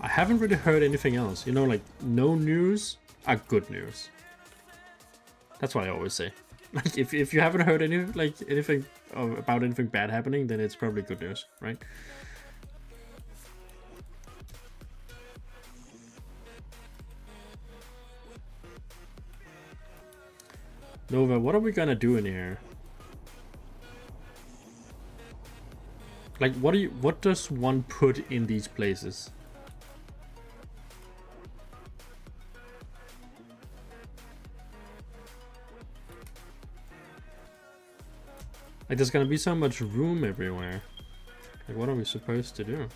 I haven't really heard anything else. You know, like no news are good news. That's what I always say. Like if you haven't heard anything about anything bad happening, then it's probably good news, right? Nova, what are we gonna do in here? Like what does one put in these places? Like, there's gonna be so much room everywhere. Like, what are we supposed to do?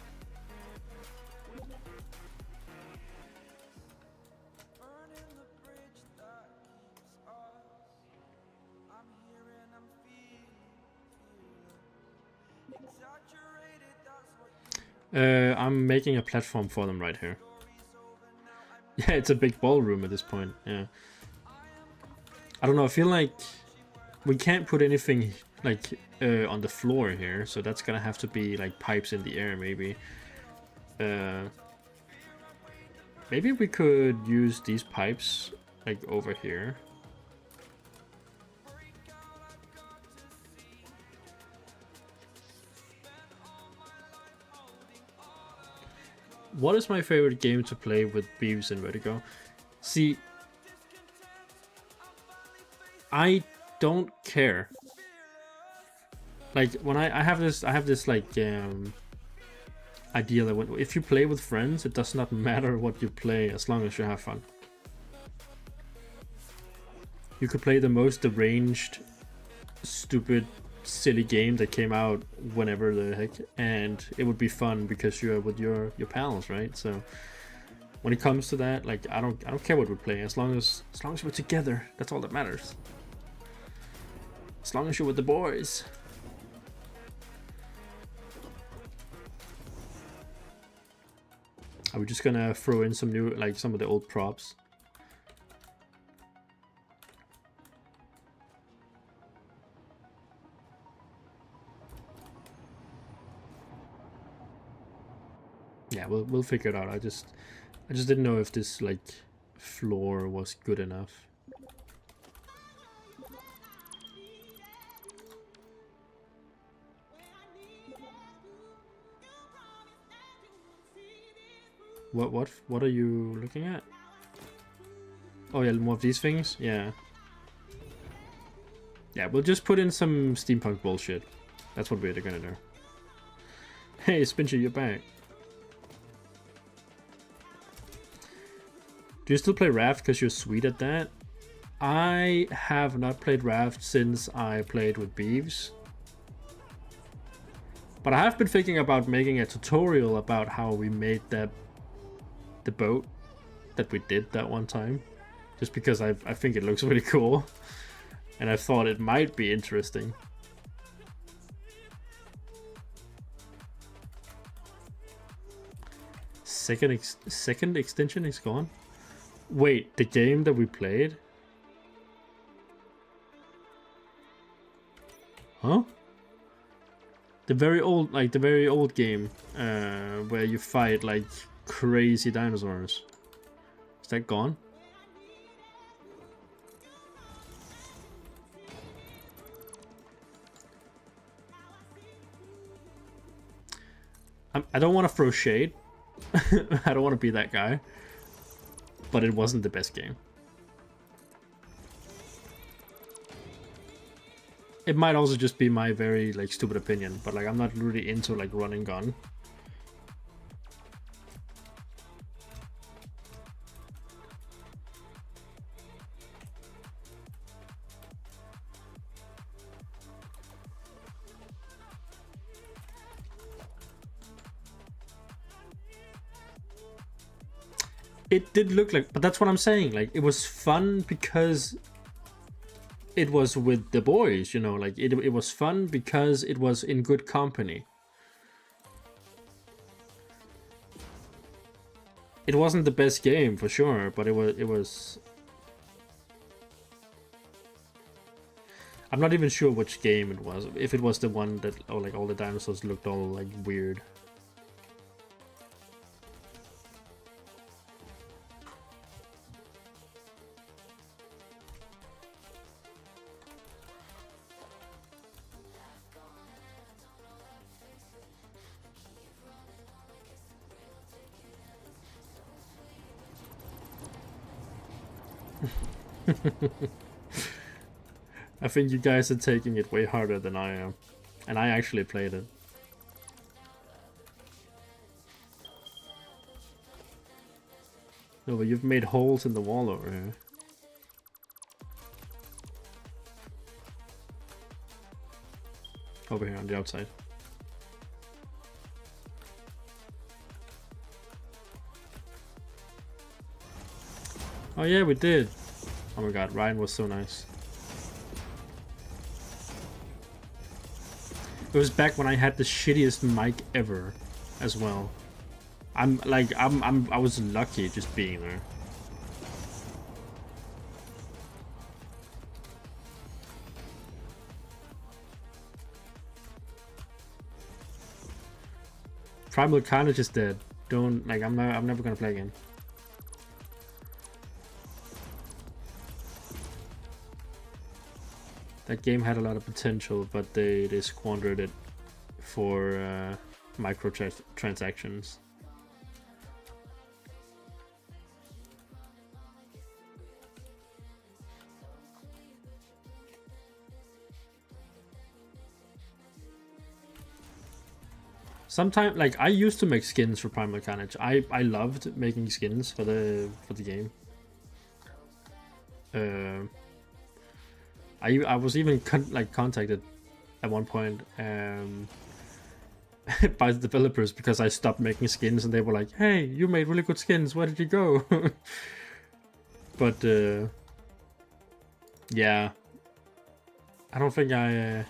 I'm making a platform for them right here. Yeah, it's a big ballroom at this point, yeah. I don't know, I feel like we can't put anything like on the floor here, so that's gonna have to be like pipes in the air, maybe. Maybe we could use these pipes like over here. What is my favorite game to play with Beavis and Vertigo? See, I don't care. Like when I have this like idea that if you play with friends, it does not matter what you play as long as you have fun. You could play the most deranged, stupid, silly game that came out whenever the heck, and it would be fun because you're with your pals, right? So when it comes to that, like I don't care what we play as long as we're together. That's all that matters. As long as you're with the boys. Are we just gonna throw in some new, like some of the old props? Yeah, we'll figure it out. I just didn't know if this like floor was good enough. What are you looking at? Oh yeah, more of these things? Yeah. Yeah, we'll just put in some steampunk bullshit. That's what we're gonna do. Hey, Spinchy, you're back. Do you still play Raft because you're sweet at that? I have not played Raft since I played with Beeves. But I have been thinking about making a tutorial about how we made the boat that we did that one time. Just because I think it looks really cool. And I thought it might be interesting. Second extension is gone? Wait, the game that we played? Huh? The very old game, where you fight like crazy dinosaurs. Is that gone? I don't want to throw shade. I don't want to be that guy. But it wasn't the best game. It might also just be my very like stupid opinion, but like I'm not really into like run and gun. It did look like, but that's what I'm saying. Like it was fun because it was with the boys, you know, like it was fun because it was in good company. It wasn't the best game for sure, but it was I'm not even sure which game it was. If it was the one that like all the dinosaurs looked all like weird. I think you guys are taking it way harder than I am. And I actually played it. No, but you've made holes in the wall over here. Over here on the outside. Oh yeah, we did. Oh my god, Ryan was so nice. It was back when I had the shittiest mic ever as well. I was lucky just being there. Primal Carnage is dead. Don't like I'm never gonna play again. That game had a lot of potential, but they squandered it for microtransactions. Sometimes, like I used to make skins for Primal Carnage. I loved making skins for the game. I was even contacted at one point by the developers because I stopped making skins, and they were like, "Hey, you made really good skins. Where did you go?" But yeah, I don't think I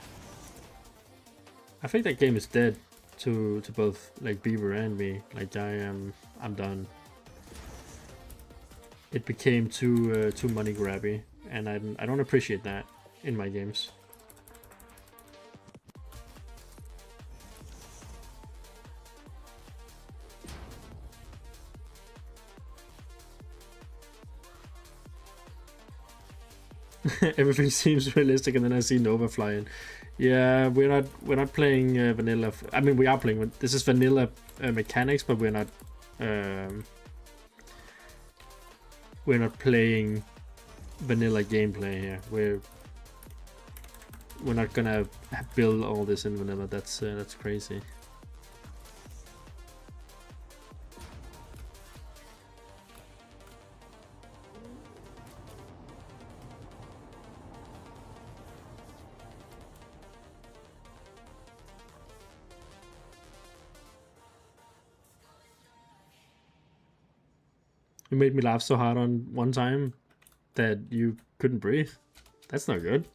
think that game is dead to both like Beaver and me. Like I'm done. It became too money grabby, and I don't appreciate that in my games. Everything seems realistic, and then I see Nova flying. Yeah, we're not playing vanilla. I mean, we are playing. This is vanilla mechanics, but we're not We're not playing vanilla gameplay here. We're not gonna build all this in vanilla. That's crazy. You made me laugh so hard on one time that you couldn't breathe. That's not good.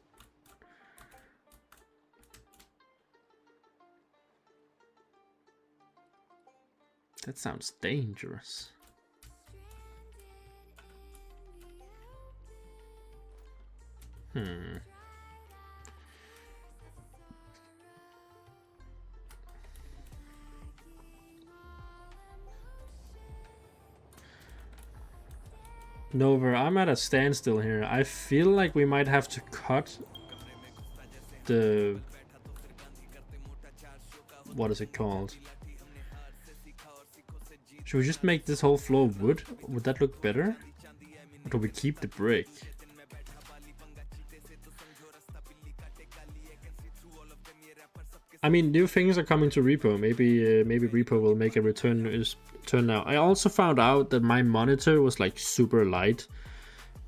That sounds dangerous. Nova, I'm at a standstill here. I feel like we might have to cut the... what is it called? Should we just make this whole floor wood? Would that look better? Or do we keep the brick? I mean, new things are coming to Repo. Maybe Repo will make a return now. I also found out that my monitor was like super light,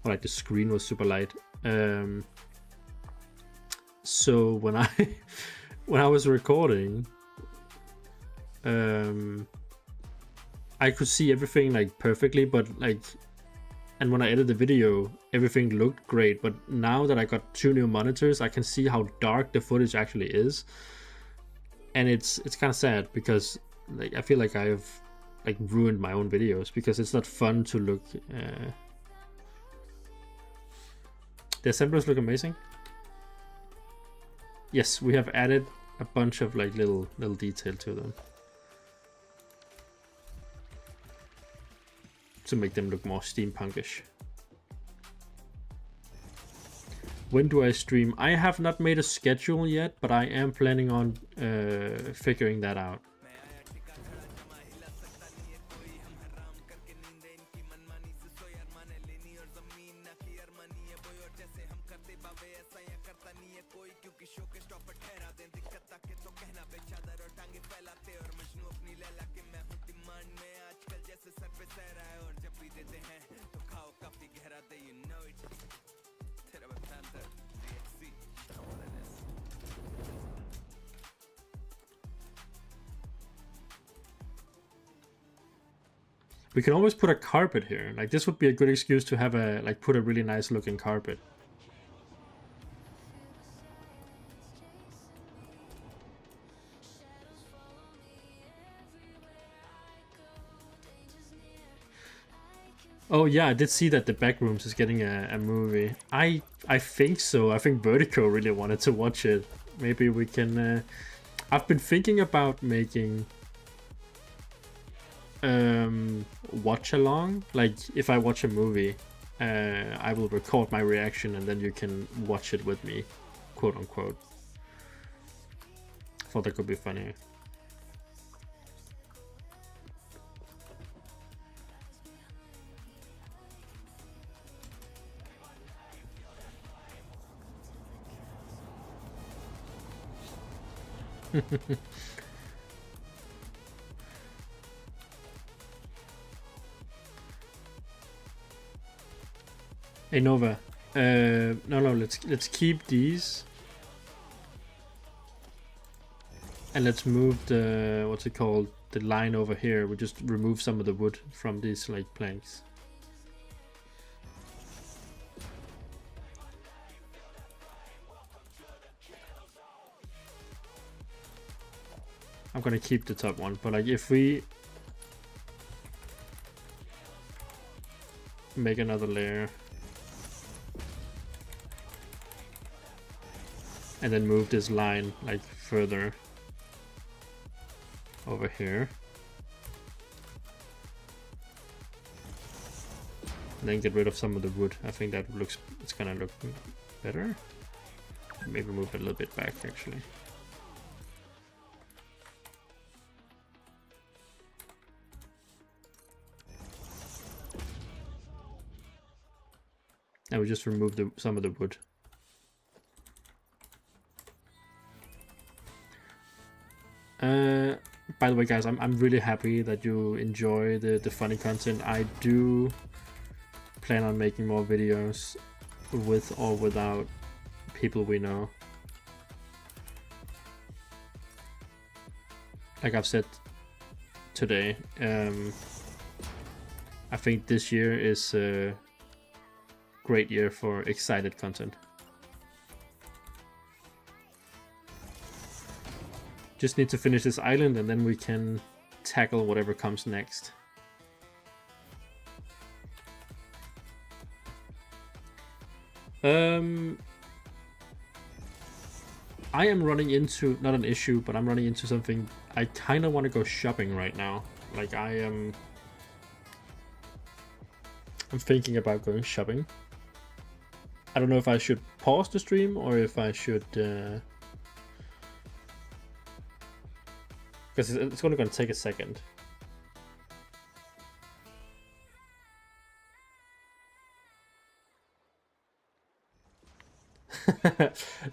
or like the screen was super light. So when I was recording, I could see everything like perfectly, but like, and when I edited the video, everything looked great. But now that I got 2 new monitors, I can see how dark the footage actually is. And it's kind of sad because like I feel like I've like ruined my own videos because it's not fun to look. The assemblers look amazing. Yes, we have added a bunch of like little detail to them to make them look more steampunkish. When do I stream? I have not made a schedule yet, but I am planning on figuring that out. We can always put a carpet here. Like this would be a good excuse to have a put a really nice looking carpet. Oh yeah, I did see that the Backrooms is getting a movie. I think so. I think Vertigo really wanted to watch it. Maybe we can... I've been thinking about making watch along. Like if I watch a movie, I will record my reaction and then you can watch it with me, quote unquote. Thought that could be funny. Hey Nova, no, let's keep these, and let's move the what's it called, the line over here. We just remove some of the wood from these like planks. I'm gonna keep the top one, but like if we make another layer and then move this line like further over here, and then get rid of some of the wood, I think that looks, it's gonna look better. Maybe move it a little bit back actually. And we just remove some of the wood. By the way, guys, I'm really happy that you enjoy the funny content. I do plan on making more videos with or without people we know. Like I've said today, I think this year is a great year for excited content. Just need to finish this island and then we can tackle whatever comes next. I am running into, not an issue, but I'm running into something. I kind of want to go shopping right now. Like I'm thinking about going shopping. I don't know if I should pause the stream or if I should, because it's only going to take a second.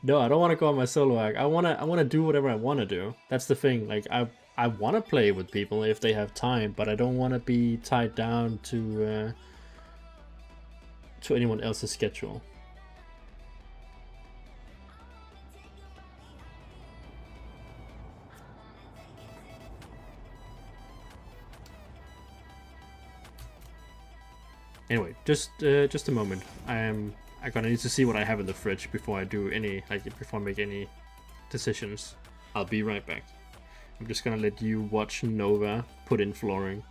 No, I don't want to go on my solo act. I wanna do whatever I want to do. That's the thing. Like I want to play with people if they have time, but I don't want to be tied down to anyone else's schedule. Anyway, just a moment. I'm gonna need to see what I have in the fridge before I do any, like, before I make any decisions. I'll be right back. I'm just gonna let you watch Nova put in flooring.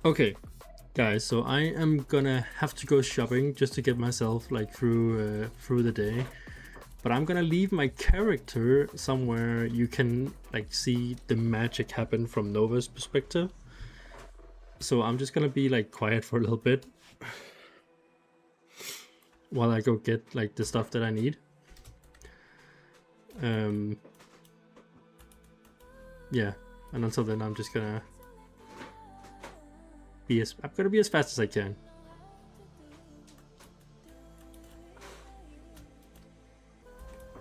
Okay, guys, so I am gonna have to go shopping just to get myself like through the day. But I'm gonna leave my character somewhere you can like see the magic happen from Nova's perspective. So I'm just gonna be like quiet for a little bit while I go get like the stuff that I need. Yeah, and until then I'm just gonna be as fast as I can.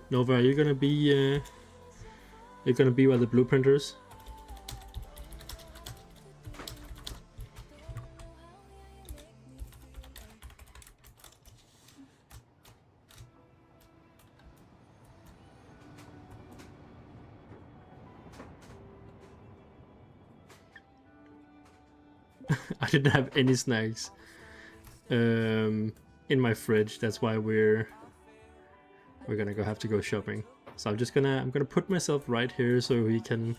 Nova, are you gonna be you're gonna be where the blueprinters? I didn't have any snacks in my fridge. That's why we're gonna have to go shopping. So I'm gonna put myself right here so you can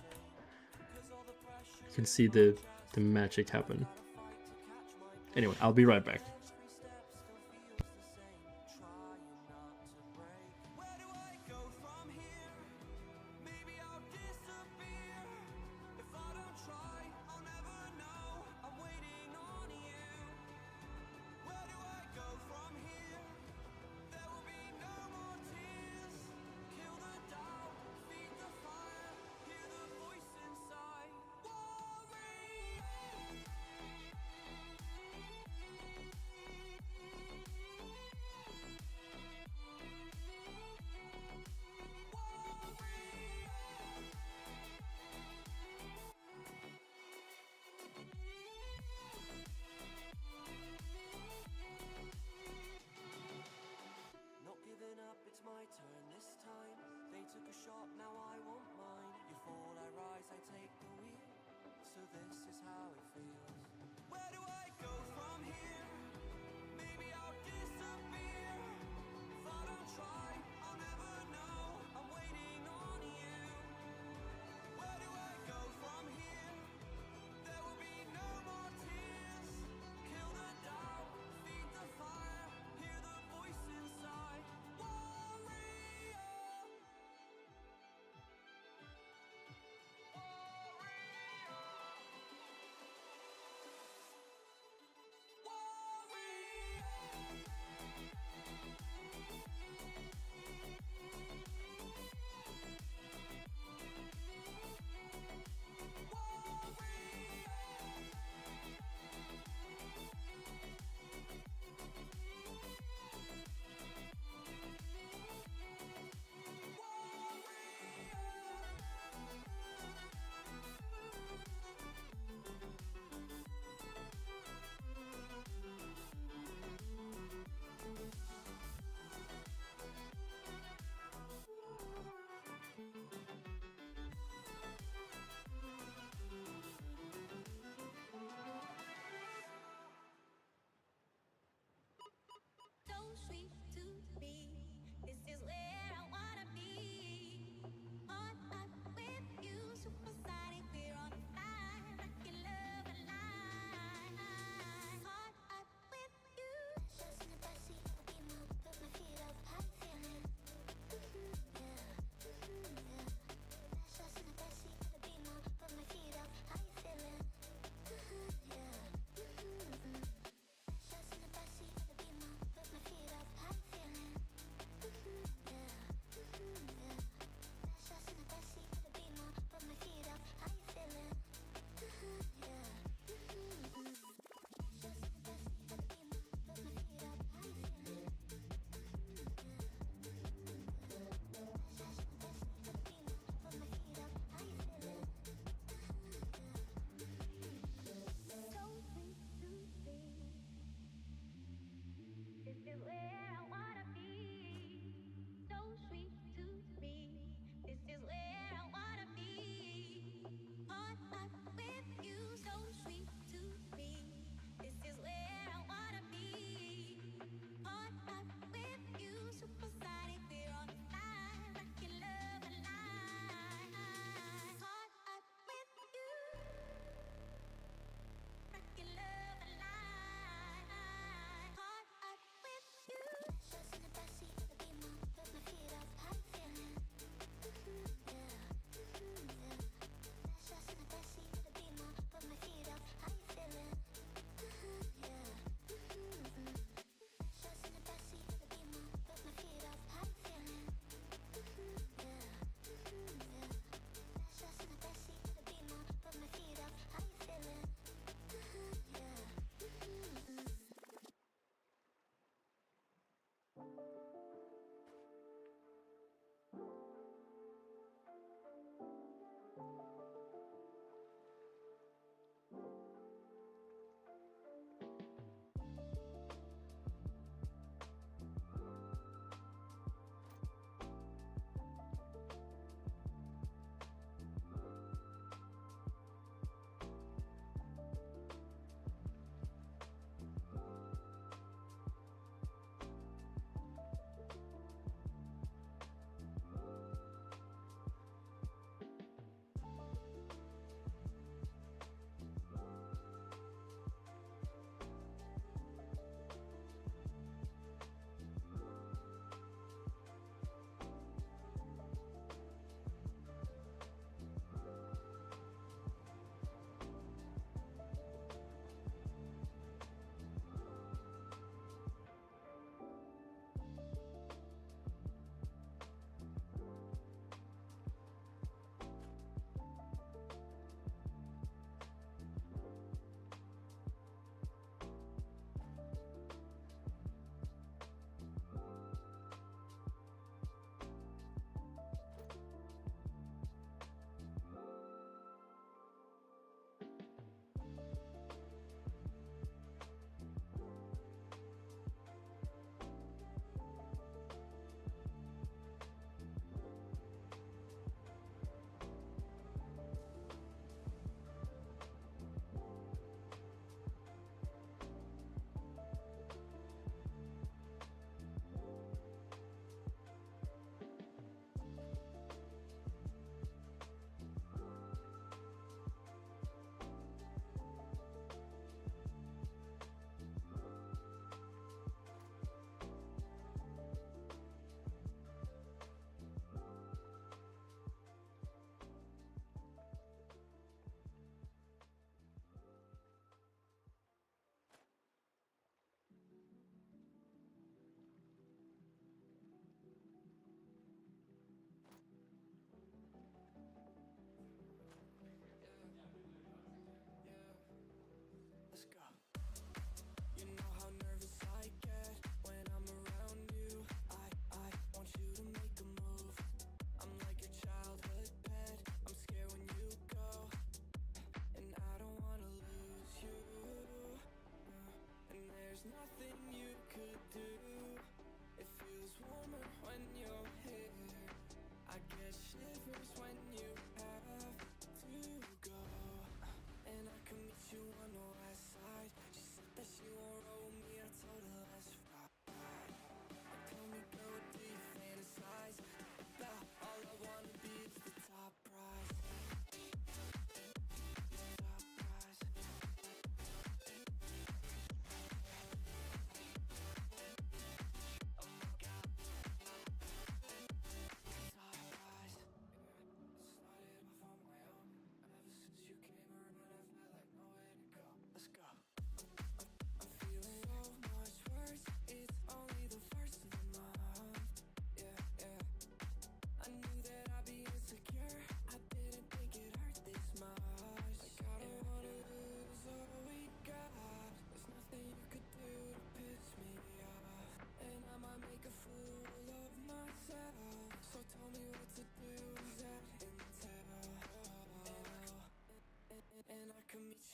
see the magic happen. Anyway, I'll be right back.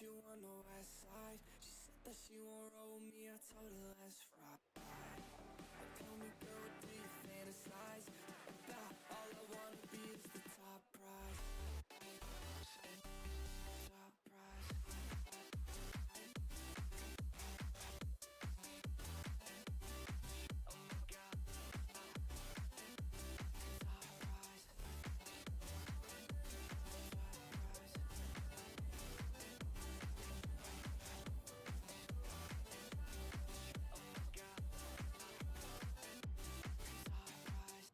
meet you on the west side. She said that she won't roll with me, I told her let's ride. Tell me, girl, what do you fantasize about? All I wanna be is the top prize. Top prize. Oh my God. Top prize. Top prize. Oh my God. Top prize.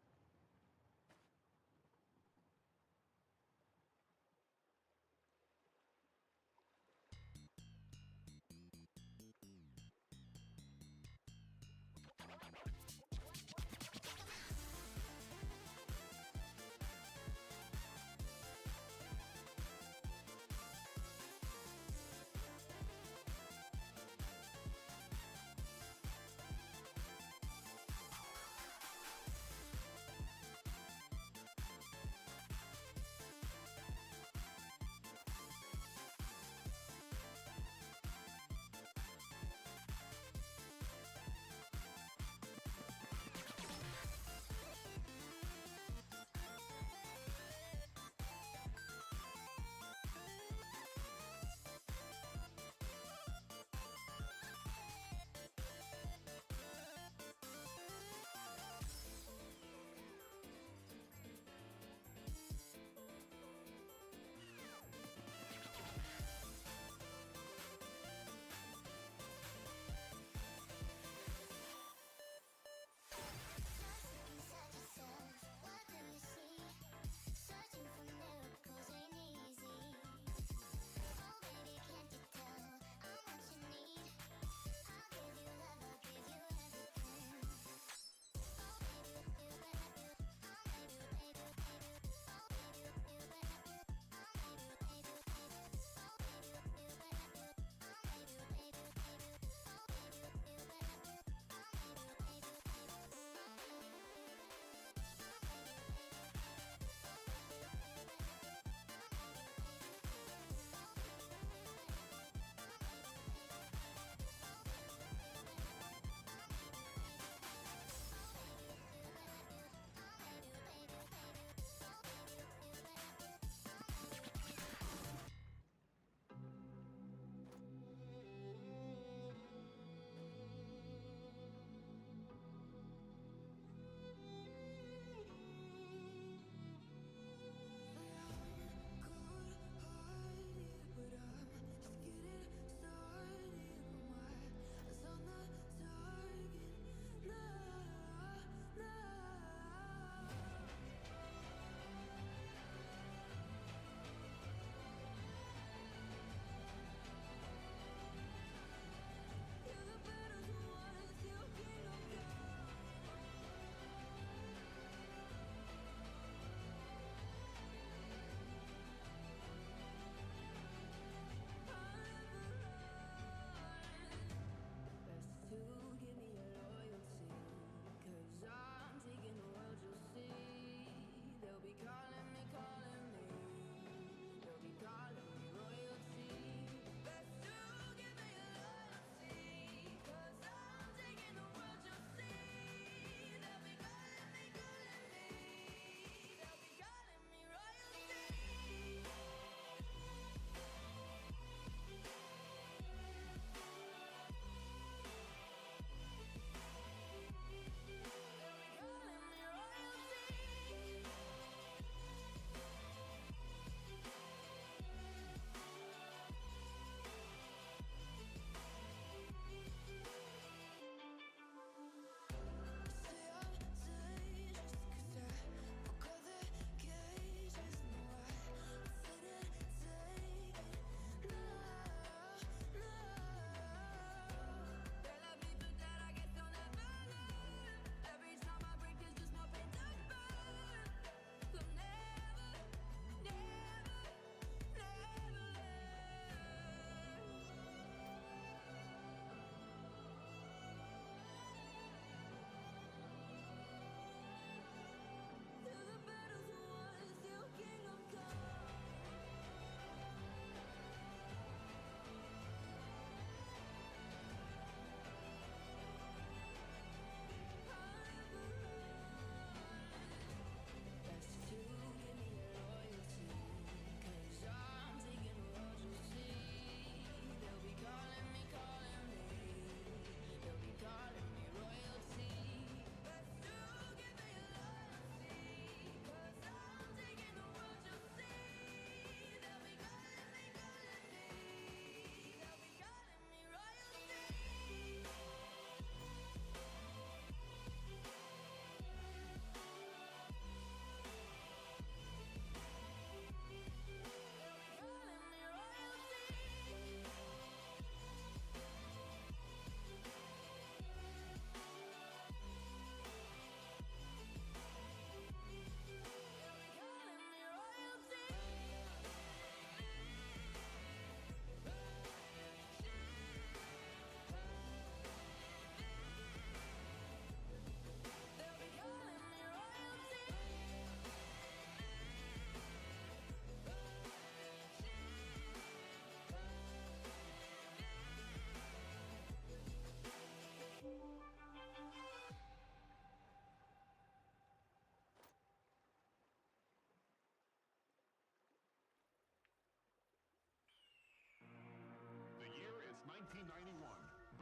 1991.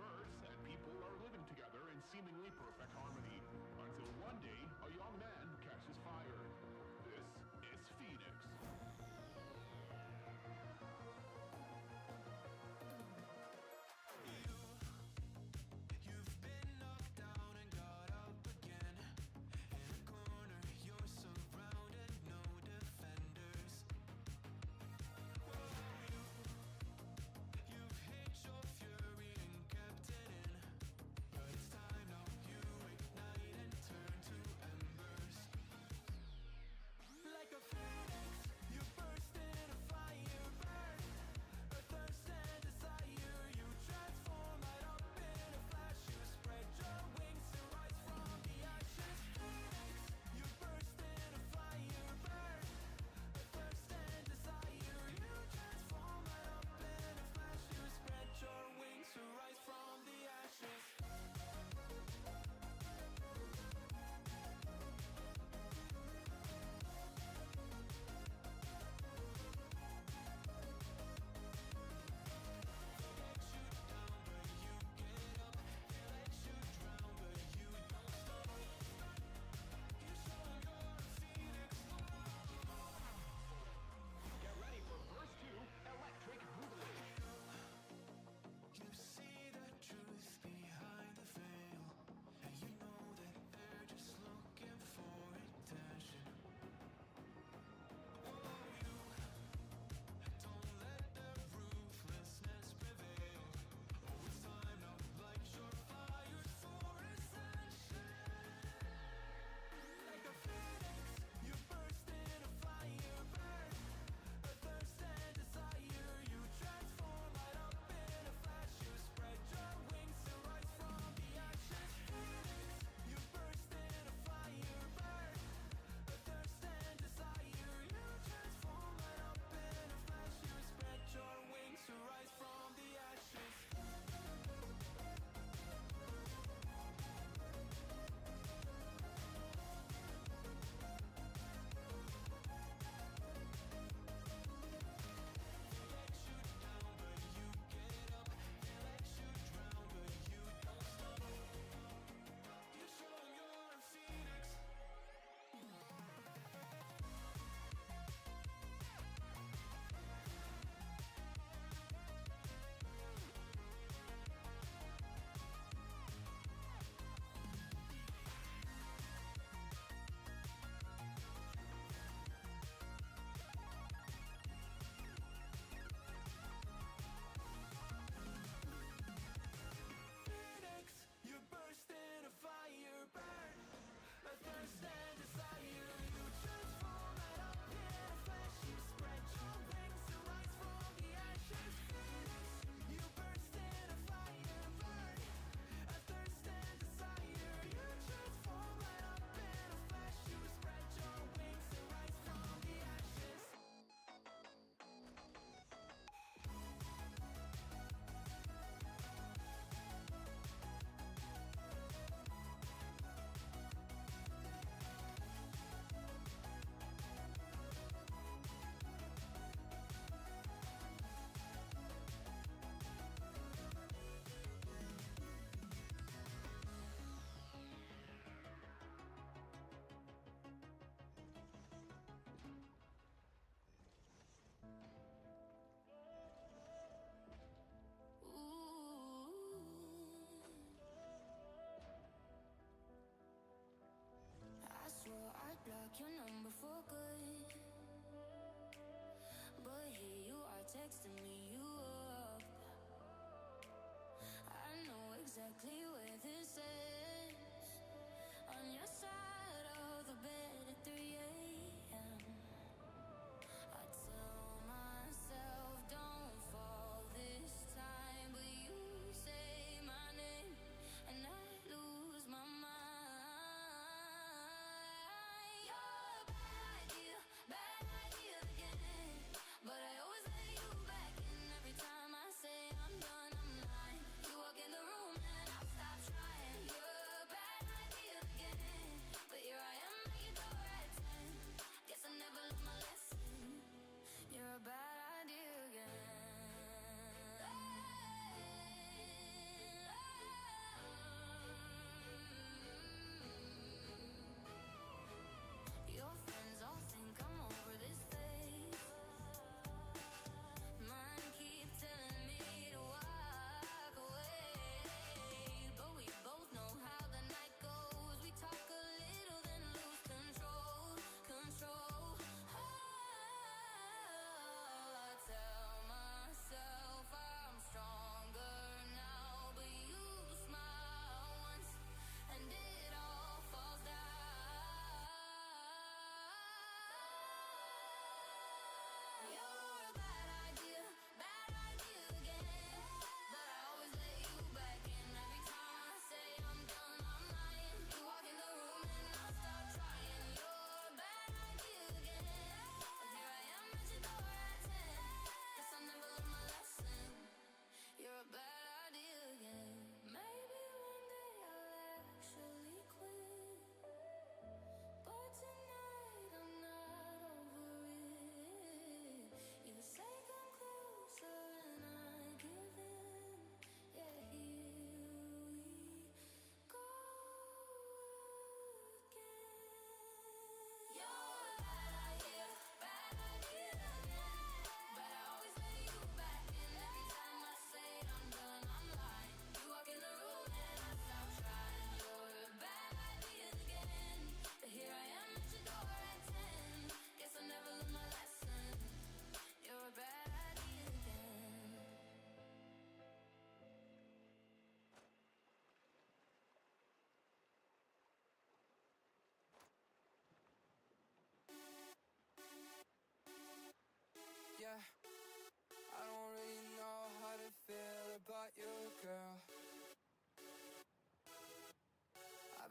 Birds and people are living together in seemingly perfect harmony. Until one day, a young man catches fire. This is Phoenix. You've been knocked down and got up again. In a corner, you're surrounded, no defenders. You've hid your fury and kept it in. But it's time now, you ignite and turn to embers.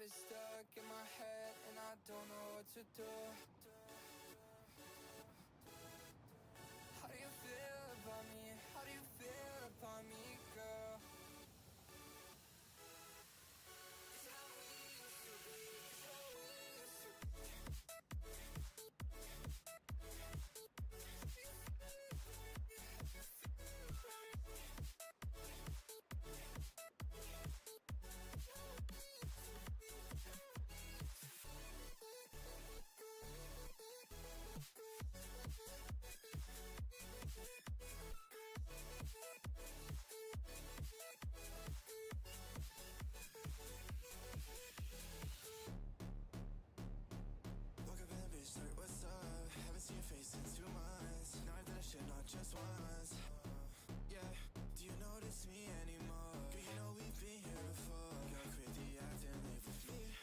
been stuck in my head and I don't know what to do. How do you feel about me? How do you feel about me, girl? It's how we used to be, it's how we used to be. Woke up in the bitch like, what's up? Haven't seen your face in 2 months. Now I've done a shit not just once. Yeah, do you notice me anymore? Girl, you know we've been here before. Girl, quit the act and live with me.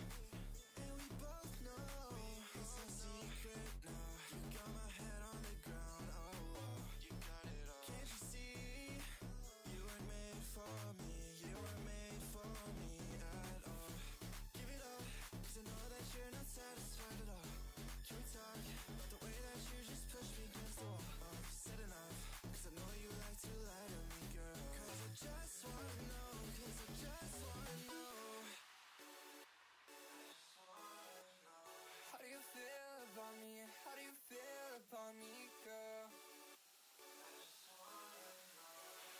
And we both know it's no secret now. You got my head on the ground, oh, oh. You got it all. Can't you see? You weren't made for me. You weren't made for me at all. Give it up, 'cause I know that you're not satisfied at all. Can we talk about the way that you just pushed me against the wall? Said enough, 'cause I know you like to lie to me, girl. 'Cause I just wanna know, 'cause I just wanna know. How do you feel about me? How do you feel about me, girl?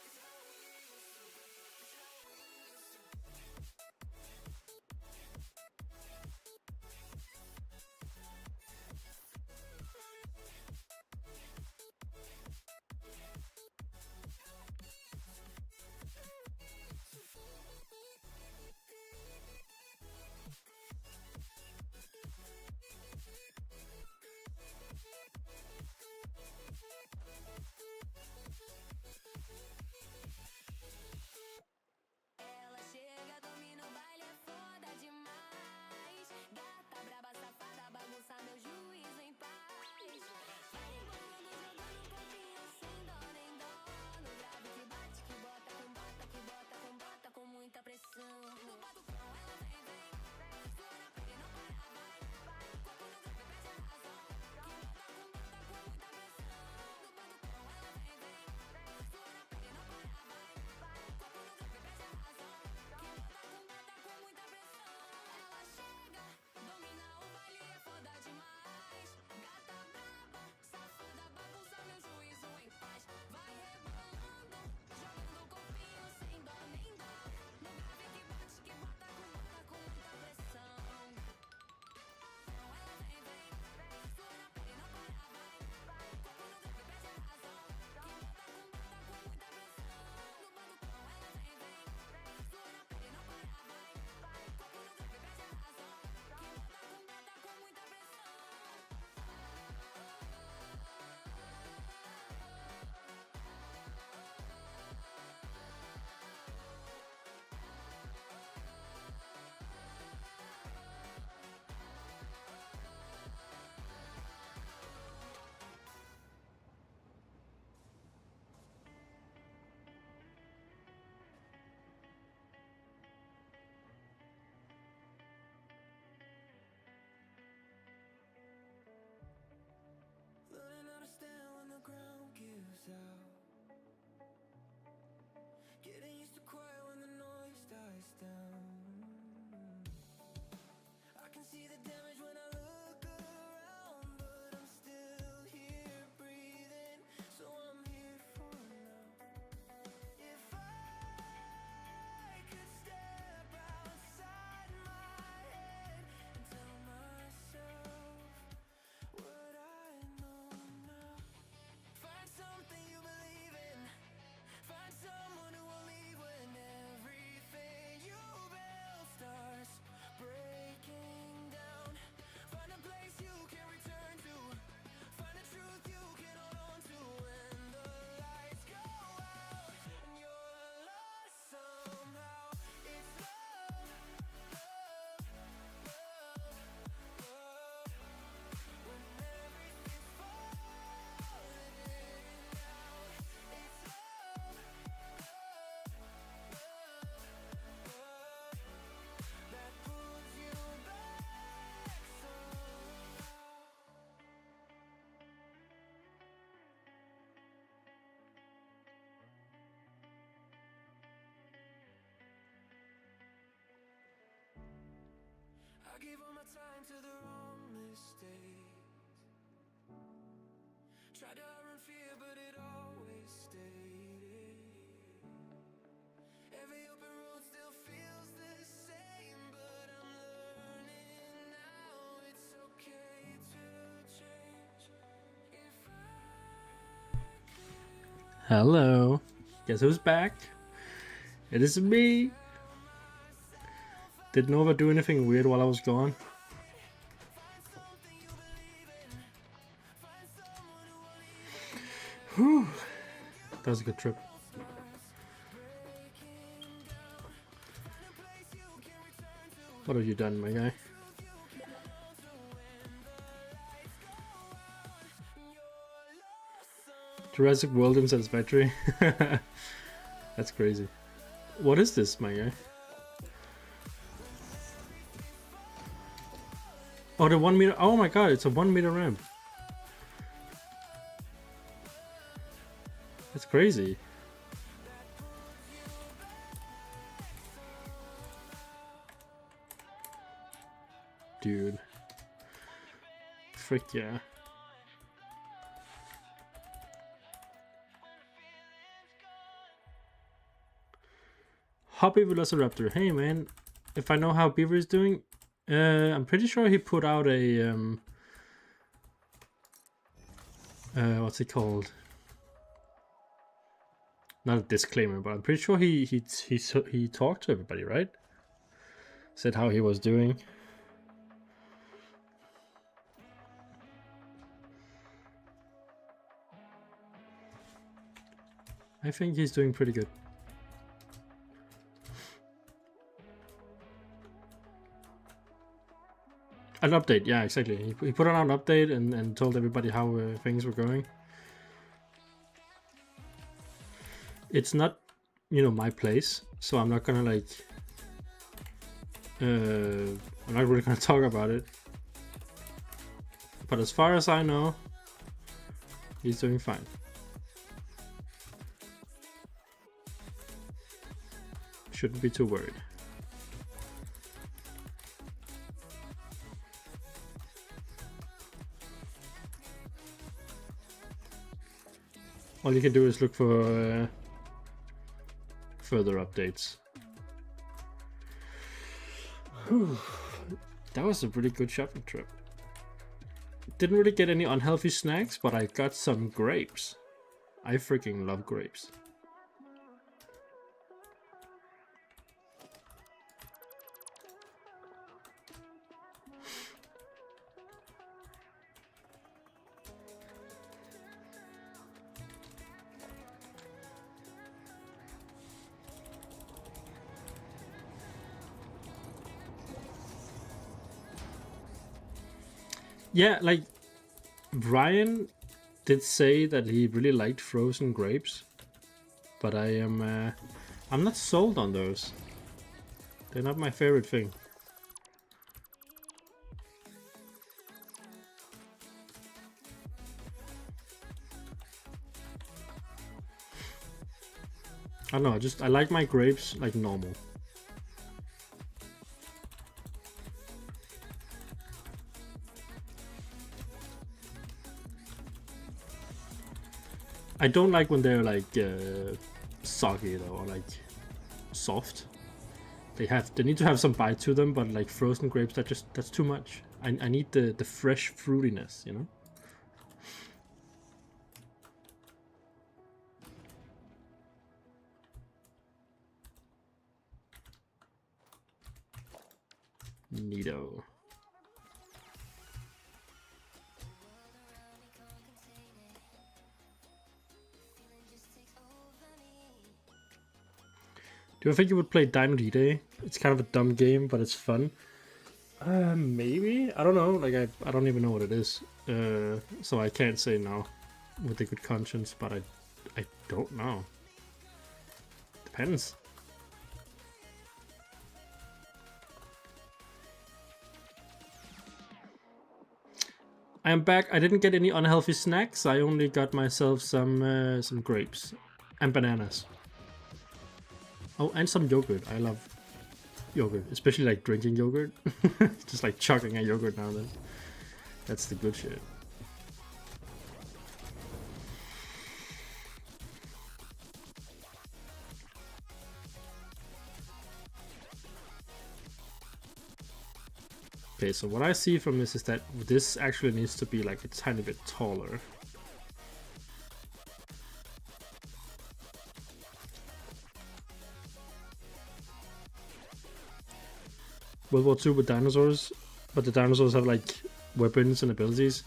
It's how we used to be, it's how we used to be. Ela chega, domina o baile, é foda demais. Gata braba, safada, bagunça meu juízo em paz. Vai rebolando, jogando um corpinho sem dó nem dó. No grave que bate, que bota, com bota, que bota, com bota, com muita pressão. No batucão ela vem, vem. Sua na pele não para, vai. Corpo no grave, perde a razão. Que bota, com muita pressão. No batucão ela vem, vem. Sua na pele não para, vai. Corpo no grave, perde a razão. Que bota, com muita pressão. Ela chega, domina o baile, é foda demais. Gata braba, safada, bagunça meu juízo em paz. Vai rebolando, jogando o corpinho sem dó nem dó. No grave que bate, que bota, com muita pressão. Então ela vem, vem. Sua na pele não para, vai. Corpo no grave, perde a razão. Que bota, com muita pressão. No batucão ela vem, vem. Sua na pele não para, vai. Corpo no grave, perde a razão. Que bota, com muita pressão. Learning how to stand when the ground gives out. Getting used to quiet when the noise dies down. I can see the damage when I look around, but I'm still here breathing, so I'm here for now. If I could step outside my head and tell myself what I know now. Find something you believe in. Find someone who will leave when everything you built starts breaking down. gave all my time to the wrong mistakes. Tried to run fear, but it always stayed. Every open road still feels the same, but I'm learning now it's okay to change. If Hello. Guess who's back? It is me. Did Nova do anything weird while I was gone? Whew. That was a good trip. What have you done, my guy? Jurassic World and Satisfactory. That's crazy. What is this, my guy? Oh, the 1 meter. Oh my god, it's a 1 meter ramp. That's crazy. Dude. Frick yeah. Hobby Velociraptor. Hey man, if I know how Beaver is doing, I'm pretty sure he put out a what's it called? Not a disclaimer, but I'm pretty sure he talked to everybody, right? Said how he was doing. I think he's doing pretty good. An update, yeah, exactly. He put out an update and told everybody how things were going. It's not, you know, my place, so I'm not gonna like. I'm not really gonna talk about it. But as far as I know, he's doing fine. Shouldn't be too worried. All you can do is look for further updates. Whew. That was a really good shopping trip. Didn't really get any unhealthy snacks, but I got some grapes. I freaking love grapes. Yeah, like Brian did say that he really liked frozen grapes, but I'm not sold on those. They're not my favorite thing. I don't know, I like my grapes like normal. I don't like when they're like soggy though, or like soft. They need to have some bite to them, but like frozen grapes, that's too much. I need the fresh fruitiness, you know. Neato. Do you think you would play Dino D-Day? It's kind of a dumb game, but it's fun. Maybe? I don't know. Like, I don't even know what it is. So I can't say no with a good conscience, but I don't know. Depends. I am back. I didn't get any unhealthy snacks. I only got myself some grapes and bananas. Oh, and some yogurt. I love yogurt, especially like drinking yogurt. Just like chugging a yogurt now and then. That's the good shit. Okay, so what I see from this is that this actually needs to be like a tiny bit taller. World War II with dinosaurs, but the dinosaurs have like weapons and abilities.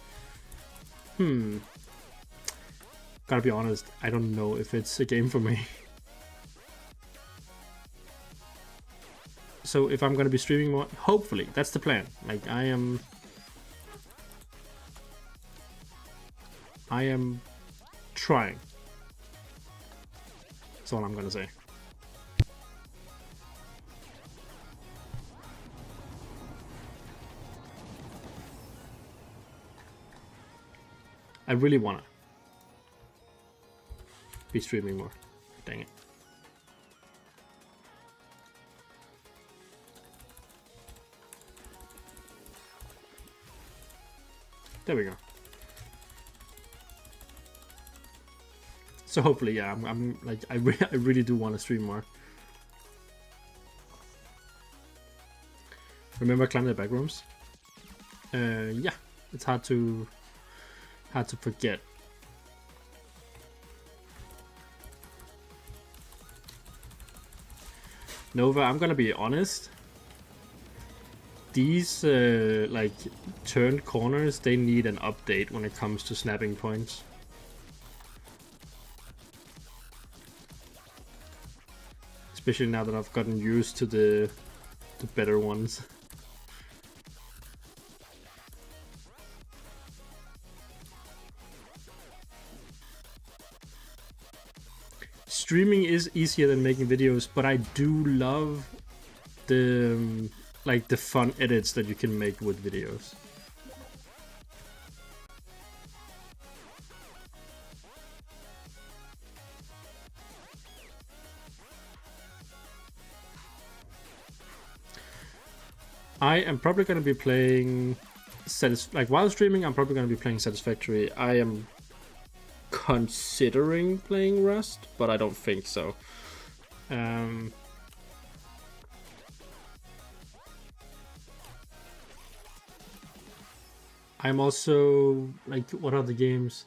Gotta be honest, I don't know if it's a game for me. So if I'm gonna be streaming more, hopefully, that's the plan. Like I am trying. That's all I'm gonna say. I really wanna be streaming more. Dang it. There we go. So hopefully, yeah, I'm like I really do want to stream more. Remember climbing the back rooms? Yeah, it's hard to forget. Nova, I'm gonna be honest. These like turned corners, they need an update when it comes to snapping points. Especially now that I've gotten used to the better ones. Streaming is easier than making videos, but I do love the like the fun edits that you can make with videos. I am probably going to be playing while streaming. I'm probably going to be playing Satisfactory. I am considering playing Rust, but I don't think so. I'm also like, what other games?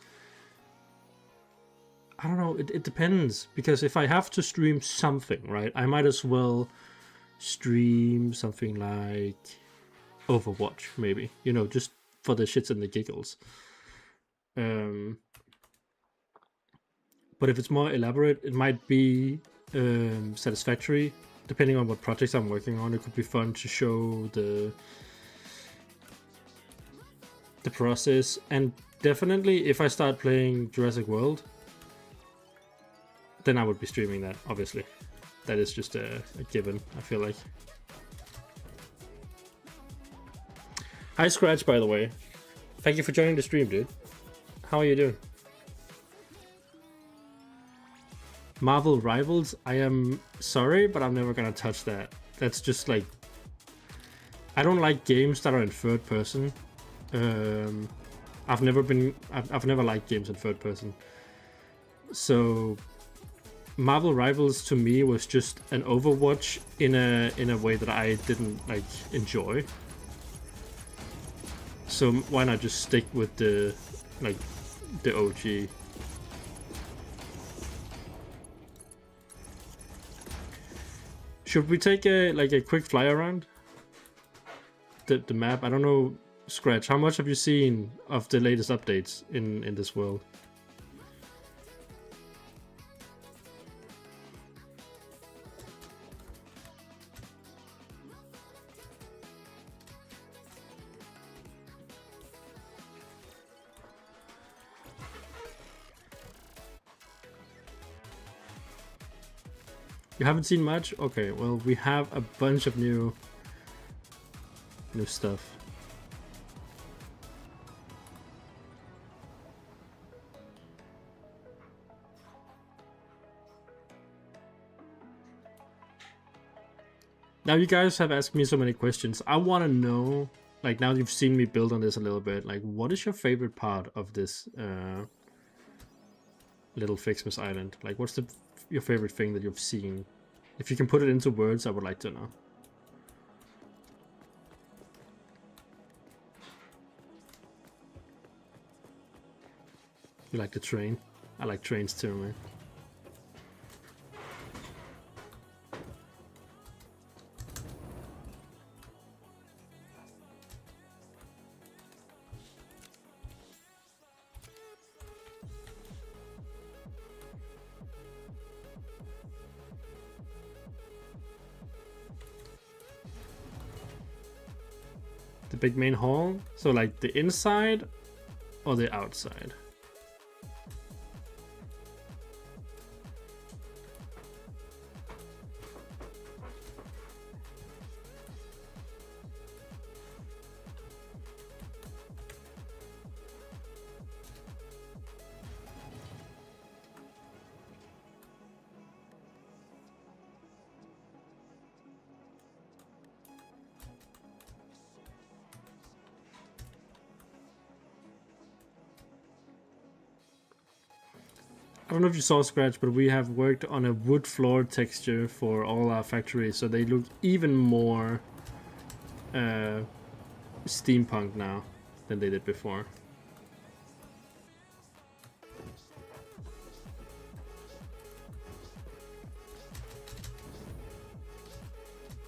I don't know. It depends, because if I have to stream something, right, I might as well stream something like Overwatch, maybe, you know, just for the shits and the giggles. But if it's more elaborate, it might be Satisfactory. Depending on what projects I'm working on, it could be fun to show the process. And definitely, if I start playing Jurassic World, then I would be streaming that, obviously. That is just a given, I feel like. Hi Scratch, by the way. Thank you for joining the stream, dude. How are you doing? Marvel Rivals, I am sorry, but I'm never gonna touch that. That's just like... I don't like games that are in third person. I've never liked games in third person. So Marvel Rivals to me was just an Overwatch in a way that I didn't like enjoy. So why not just stick with the OG? Should we take a quick fly around the map? I don't know, Scratch, how much have you seen of the latest updates in this world? You haven't seen much? Okay, well, we have a bunch of new stuff. Now you guys have asked me so many questions. I want to know, like now you've seen me build on this a little bit, like what is your favorite part of this little Fixmas Island? Like what's your favorite thing that you've seen? If you can put it into words, I would like to know. You like the train? I like trains too, man. The big main hall? So like the inside or the outside? I don't know if you saw Scratch, but we have worked on a wood floor texture for all our factories, so they look even more steampunk now than they did before.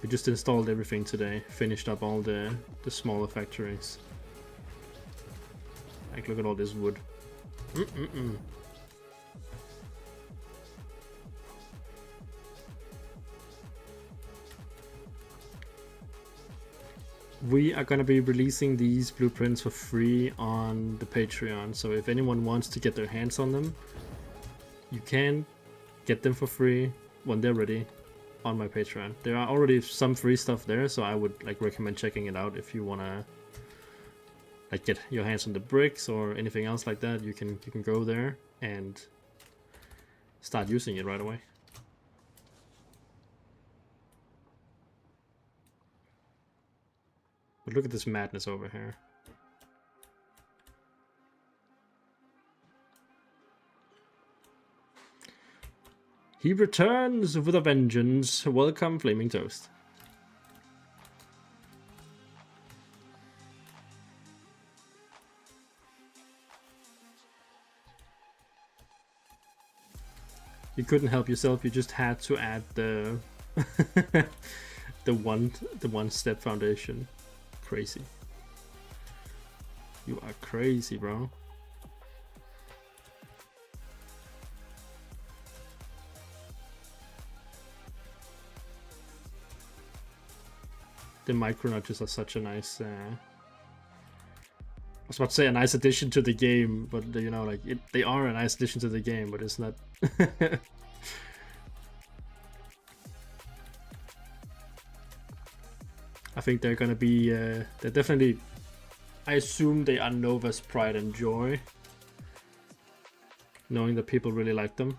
We just installed everything today, finished up all the smaller factories. Like, look at all this wood. We are going to be releasing these blueprints for free on the Patreon, so if anyone wants to get their hands on them, you can get them for free when they're ready on my Patreon. There are already some free stuff there, so I would like recommend checking it out if you want to like get your hands on the bricks or anything else like that. You can go there and start using it right away. But look at this madness over here. He returns with a vengeance. Welcome, Flaming Toast. You couldn't help yourself. You just had to add the the one step foundation. Crazy. You are crazy, bro. The micro notches are such a nice I was about to say a nice addition to the game, but you know, like they are a nice addition to the game, but it's not. I think they're gonna be, they're definitely, I assume they are Nova's pride and joy, knowing that people really like them.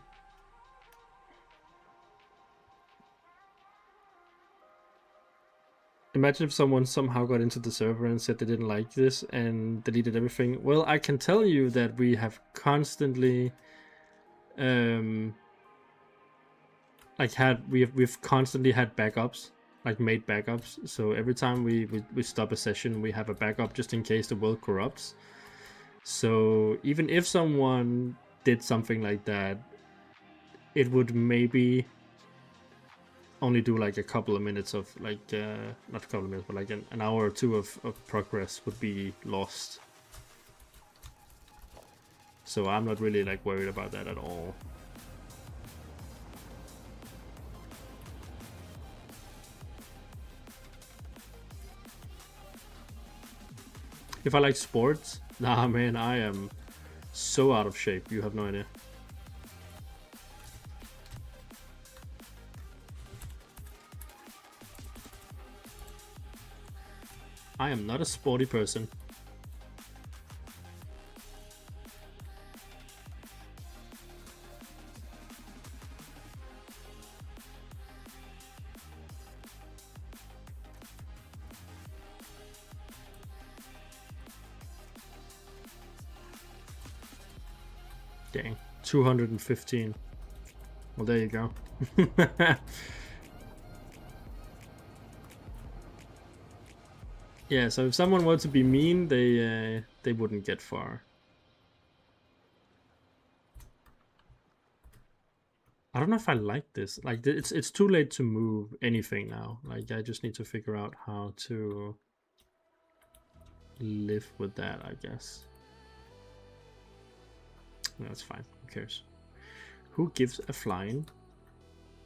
Imagine if someone somehow got into the server and said they didn't like this and deleted everything. Well, I can tell you that we have constantly, we've constantly had backups. Like made backups, so every time we stop a session, we have a backup just in case the world corrupts. So even if someone did something like that, it would maybe only do like a couple of minutes of like not a couple of minutes, but like an hour or two of progress would be lost. So I'm not really like worried about that at all. If I like sports, nah man, I am so out of shape, you have no idea. I am not a sporty person. Dang, 215. Well, there you go. Yeah, so if someone were to be mean, they wouldn't get far. I don't know if I like this. Like, it's too late to move anything now. Like, I just need to figure out how to live with that, I guess. That's fine. Who cares? Who gives a flying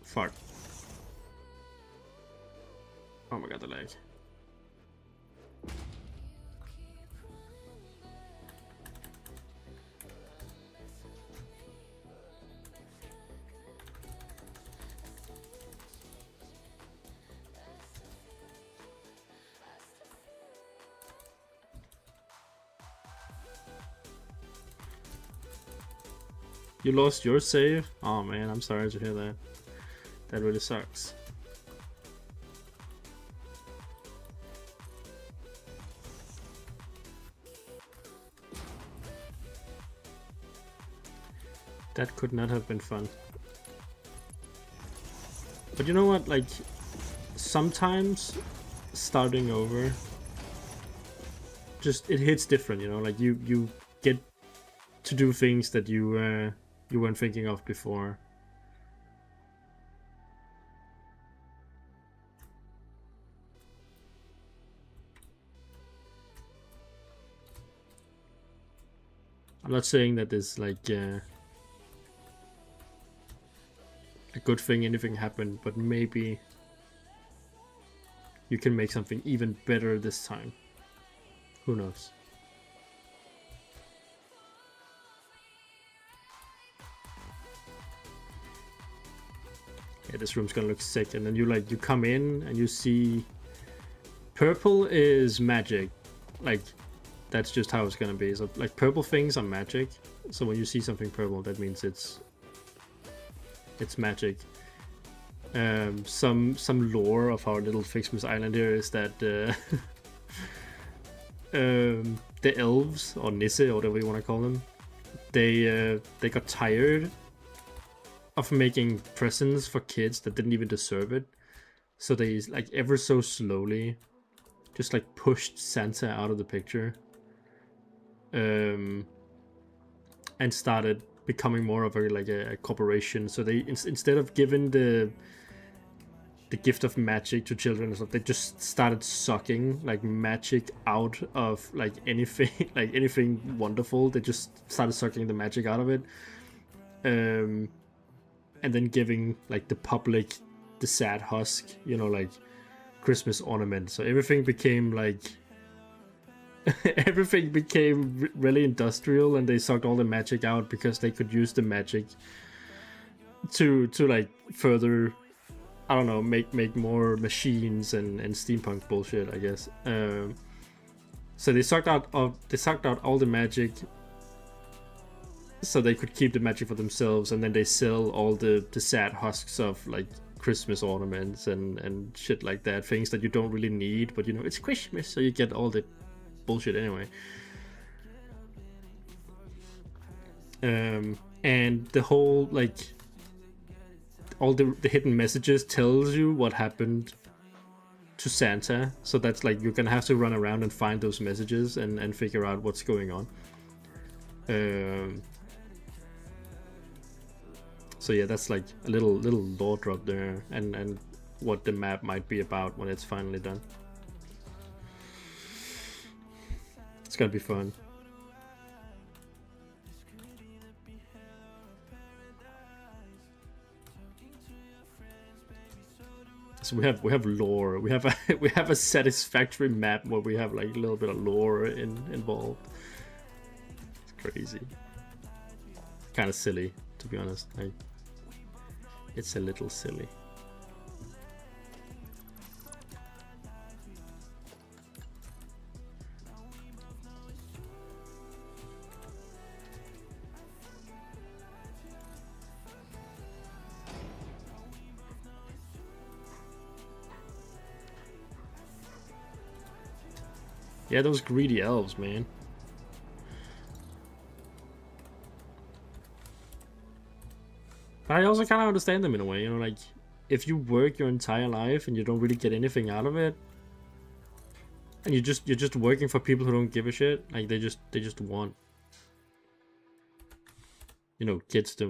fart? Oh my god, the lag. You lost your save? Oh man, I'm sorry to hear that. That really sucks. That could not have been fun. But you know what, like, sometimes starting over, just, it hits different, you know, like you get to do things that you weren't thinking of before. I'm not saying that there's like a good thing anything happened, but maybe you can make something even better this time. Who knows? Yeah, this room's gonna look sick, and then you come in and you see purple is magic. Like, that's just how it's gonna be. So like, purple things are magic. So when you see something purple, that means it's magic. Some lore of our little Fixmas Island here is that the elves, or Nisse, or whatever you want to call them, they got tired of making presents for kids that didn't even deserve it. So they, like, ever so slowly just like pushed Santa out of the picture, and started becoming more of a corporation. So they, instead of giving the gift of magic to children and stuff, they just started sucking like magic out of like anything like anything wonderful. They just started sucking the magic out of it, and then giving like the public the sad husk, you know, like Christmas ornaments. So everything became like everything became really industrial, and they sucked all the magic out because they could use the magic to like further, I don't know, make more machines and steampunk bullshit, I guess. So they sucked out all the magic so they could keep the magic for themselves, and then they sell all the sad husks of like Christmas ornaments and shit like that, things that you don't really need, but you know, it's Christmas, so you get all the bullshit anyway. And the whole, like, all the hidden messages tells you what happened to Santa, so that's like, you're gonna have to run around and find those messages and figure out what's going on. So yeah, that's like a little lore drop there, and what the map might be about when it's finally done. It's gonna be fun. So we have lore. We have a satisfactory map where we have like a little bit of lore involved. It's crazy. Kind of silly, to be honest. Like, it's a little silly. Yeah, those greedy elves, man. But I also kind of understand them in a way, you know, like if you work your entire life and you don't really get anything out of it, and you're just working for people who don't give a shit, like they just want, you know, kids they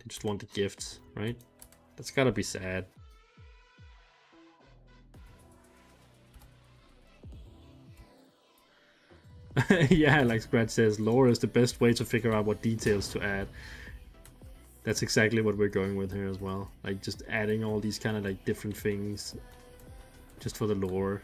just want the gifts, right? That's gotta be sad. Yeah, like Scratch says, lore is the best way to figure out what details to add. That's exactly what we're going with here as well. Like just adding all these kind of like different things just for the lore.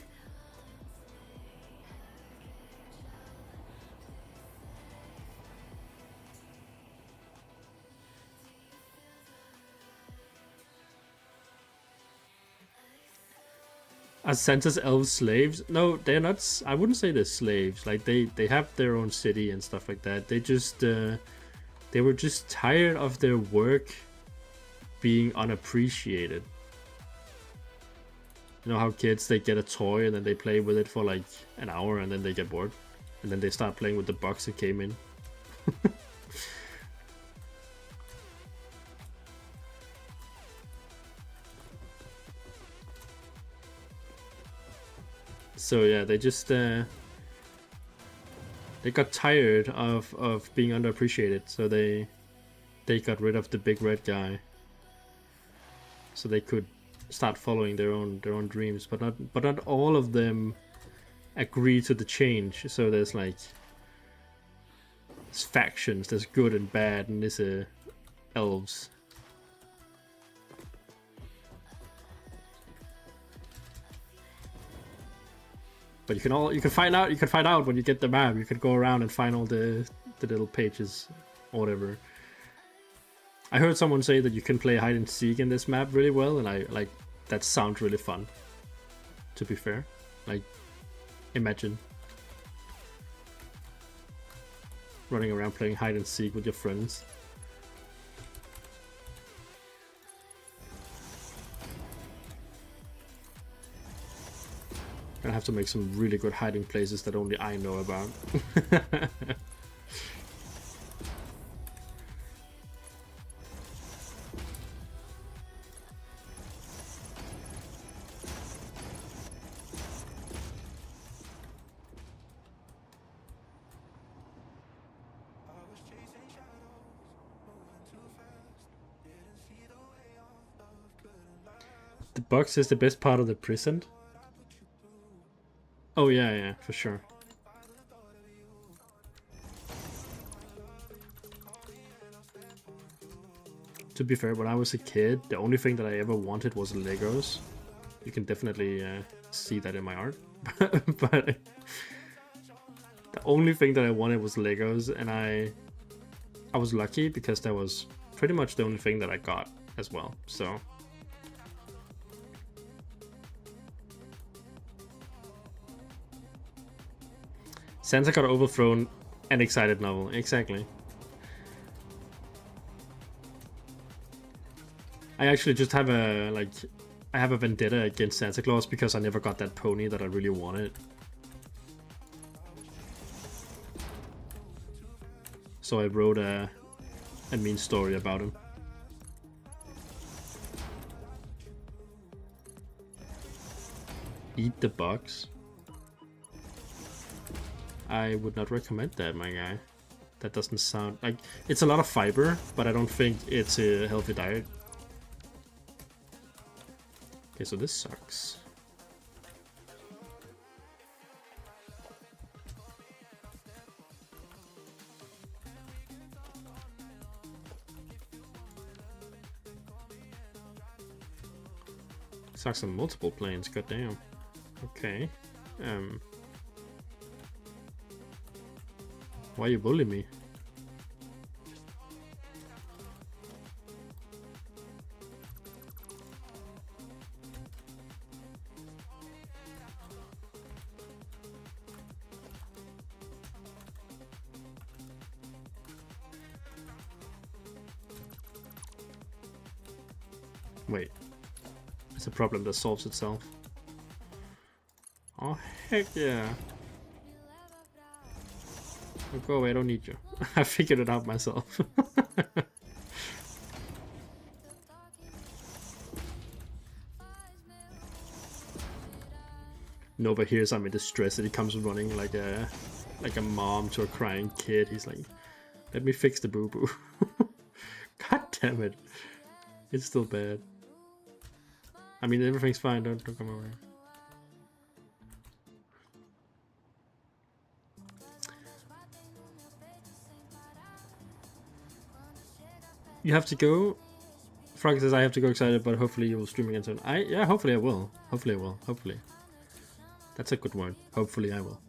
Are Santa's elves slaves? No, they're not. I wouldn't say they're slaves. Like they have their own city and stuff like that. They just they were just tired of their work being unappreciated. You know how kids, they get a toy and then they play with it for like an hour and then they get bored, and then they start playing with the box that came in. So yeah, they just they got tired of being underappreciated, so they got rid of the big red guy, so they could start following their own dreams. But not all of them agree to the change. So there's like factions. There's good and bad, and there's elves. But you can find out when you get the map. You can go around and find all the little pages or whatever. I heard someone say that you can play hide and seek in this map really well, and I like that sounds really fun. To be fair, like imagine running around playing hide and seek with your friends. Gonna have to make some really good hiding places that only I know about. The box is the best part of the present. Oh yeah, for sure. To be fair, when I was a kid, the only thing that I ever wanted was Legos. You can definitely see that in my art. But the only thing that I wanted was Legos, and I was lucky because that was pretty much the only thing that I got as well. So Santa got overthrown, an excited novel. Exactly. I actually just have a I have a vendetta against Santa Claus because I never got that pony that I really wanted. So I wrote a mean story about him. Eat the box. I would not recommend that, my guy. That doesn't sound like... It's a lot of fiber, but I don't think it's a healthy diet. Okay, so this sucks. Sucks on multiple planes, goddamn. Okay. Why you bully me? Wait. It's a problem that solves itself. Oh, heck yeah. Go away, I don't need you. I figured it out myself. Nova hears I'm in distress and he comes running like a mom to a crying kid. He's like, let me fix the boo-boo. God damn it. It's still bad. I mean, everything's fine, don't come over here. You have to go. Frog says I have to go excited, but hopefully you will stream again soon. Yeah, hopefully I will. Hopefully I will. Hopefully. That's a good word. Hopefully I will.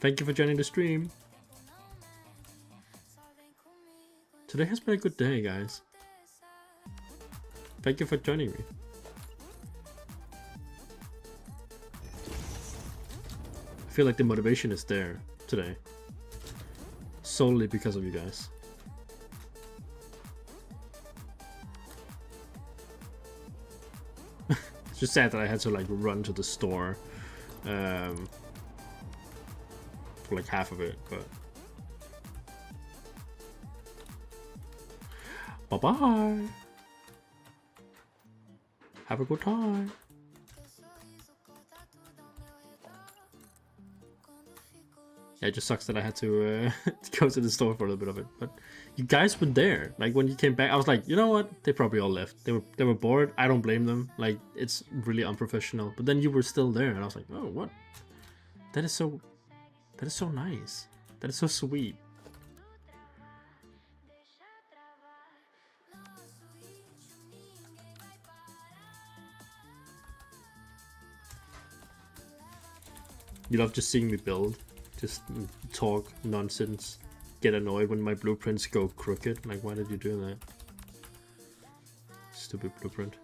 Thank you for joining the stream. Today has been a good day, guys. Thank you for joining me. I feel like the motivation is there today. Solely because of you guys. It's just sad that I had to like run to the store for like half of it, but bye-bye. Have a good time. Yeah, it just sucks that I had to go to the store for a little bit of it. But you guys were there. Like when you came back, I was like, you know what? They probably all left. They were bored. I don't blame them. Like it's really unprofessional. But then you were still there, and I was like, oh, what? That is so nice. That is so sweet. You love just seeing me build. Just talk nonsense, get annoyed when my blueprints go crooked. Like, why did you do that? Stupid blueprint.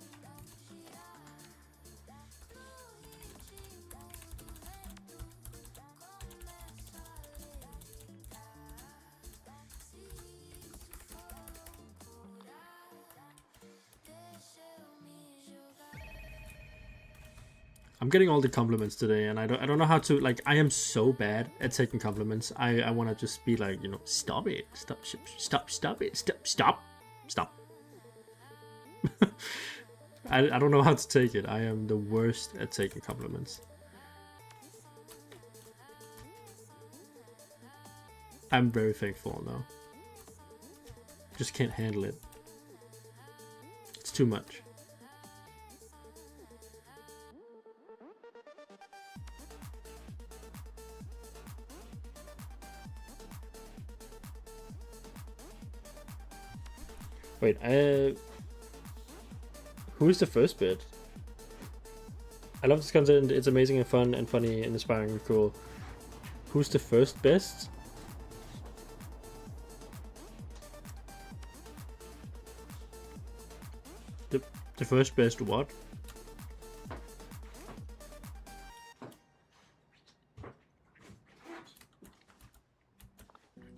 I'm getting all the compliments today, and I don't know how to, like, I am so bad at taking compliments. I want to just be like, you know, stop it, stop it, stop. I don't know how to take it. I am the worst at taking compliments. I'm very thankful now. Just can't handle it. It's too much. Wait, who's the first bit? I love this content. It's amazing and fun and funny and inspiring and cool. Who's the first best? The first best what?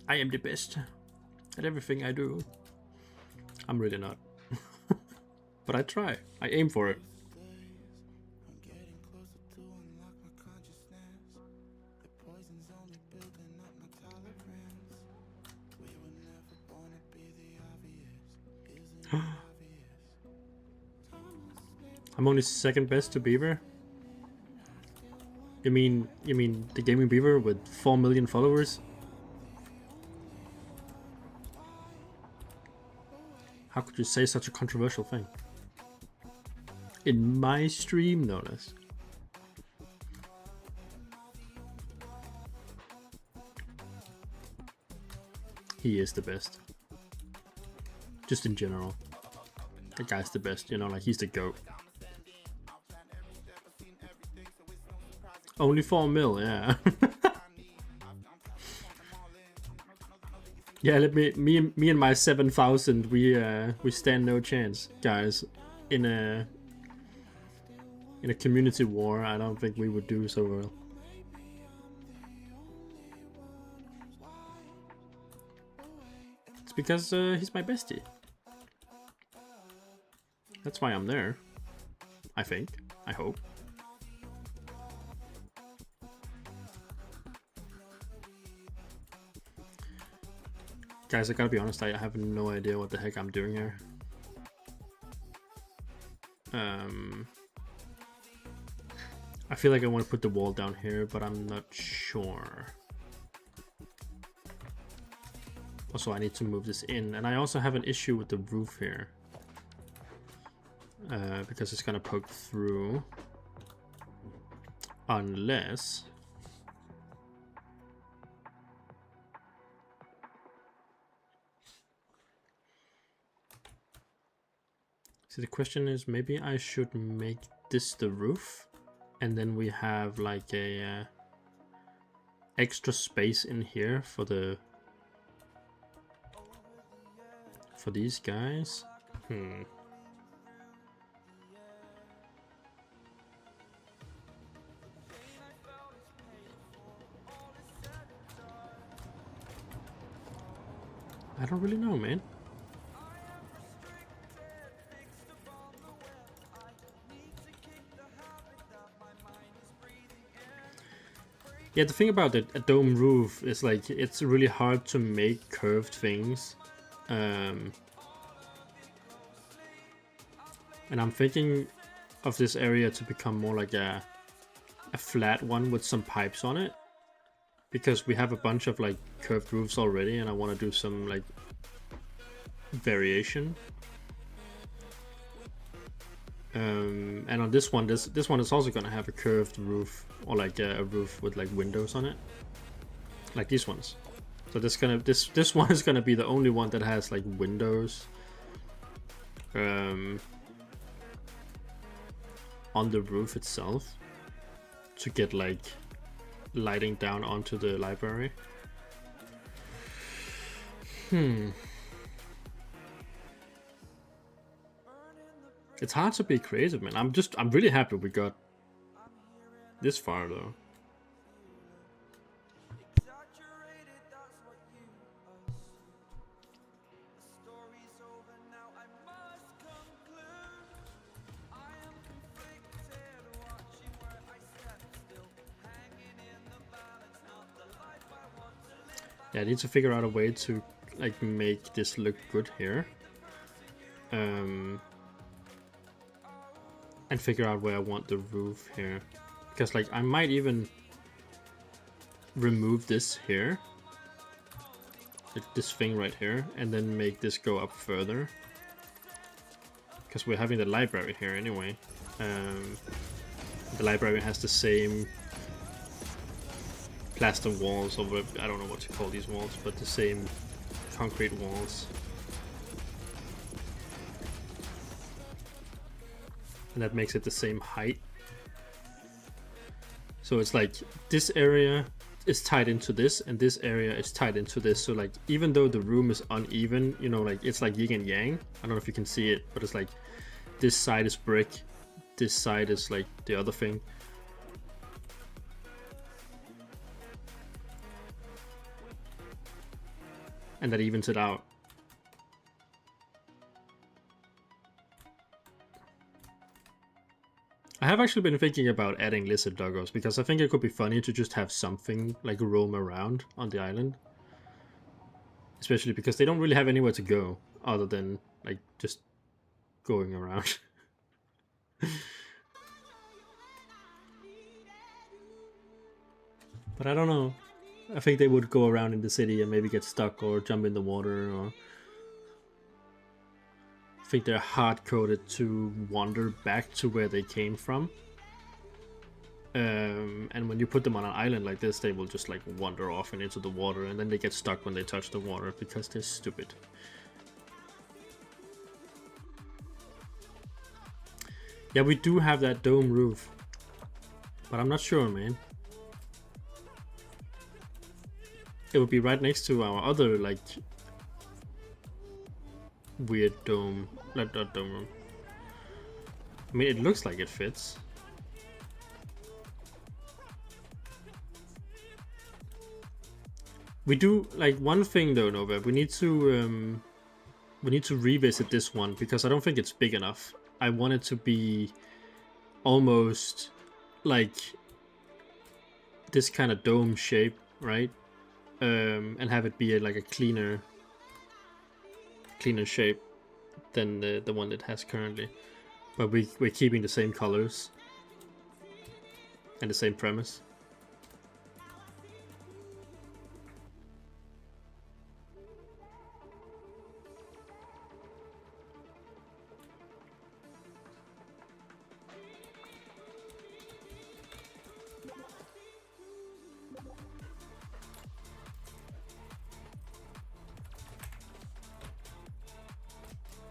I am the best at everything I do. I'm really not. But I try. I aim for it. I'm only second best to Beaver. You mean the Gaming Beaver with 4 million followers? How could you say such a controversial thing? In my stream, no less. He is the best. Just in general. That guy's the best, you know, like he's the GOAT. Only 4 mil, yeah. Yeah, me and my 7,000, we stand no chance, guys. In a community war, I don't think we would do so well. It's because he's my bestie. That's why I'm there. I think. I hope. Guys, I gotta be honest, I have no idea what the heck I'm doing here. I feel like I want to put the wall down here, but I'm not sure. Also, I need to move this in, and I also have an issue with the roof here. Because it's gonna poke through. Unless... So the question is, maybe I should make this the roof, and then we have like a extra space in here for these guys. I don't really know, man. Yeah, the thing about a dome roof is like it's really hard to make curved things. And I'm thinking of this area to become more like a flat one with some pipes on it. Because we have a bunch of like curved roofs already, and I want to do some like variation. And on this one is also gonna have a curved roof, or like a roof with like windows on it, like these ones. So this one is gonna be the only one that has like windows on the roof itself to get like lighting down onto the library. It's hard to be creative, man. I'm really happy we got this far though. Yeah, I need to figure out a way to like make this look good here. And figure out where I want the roof here. Because like I might even remove this here. Like this thing right here, and then make this go up further. Because we're having the library here anyway. The library has the same plaster walls, or I don't know what to call these walls, but the same concrete walls. And that makes it the same height. So it's like this area is tied into this, and this area is tied into this. So like even though the room is uneven, you know, like it's like yin and yang. I don't know if you can see it, but it's like this side is brick, this side is like the other thing. And that evens it out. I have actually been thinking about adding lizard doggos, because I think it could be funny to just have something like roam around on the island. Especially because they don't really have anywhere to go other than like just going around. But I don't know. I think they would go around in the city and maybe get stuck or jump in the water, or I think they're hard-coded to wander back to where they came from. And when you put them on an island like this, they will just like wander off and into the water, and then they get stuck when they touch the water because they're stupid. Yeah, we do have that dome roof, but I'm not sure, man. It would be right next to our other like weird dome, not dome room. I mean, it looks like it fits. We do like one thing though, Nova. We need to revisit this one because I don't think it's big enough. I want it to be almost like this kind of dome shape, right? And have it be like a cleaner cleaner shape than the one it has currently. But we're keeping the same colors and the same premise.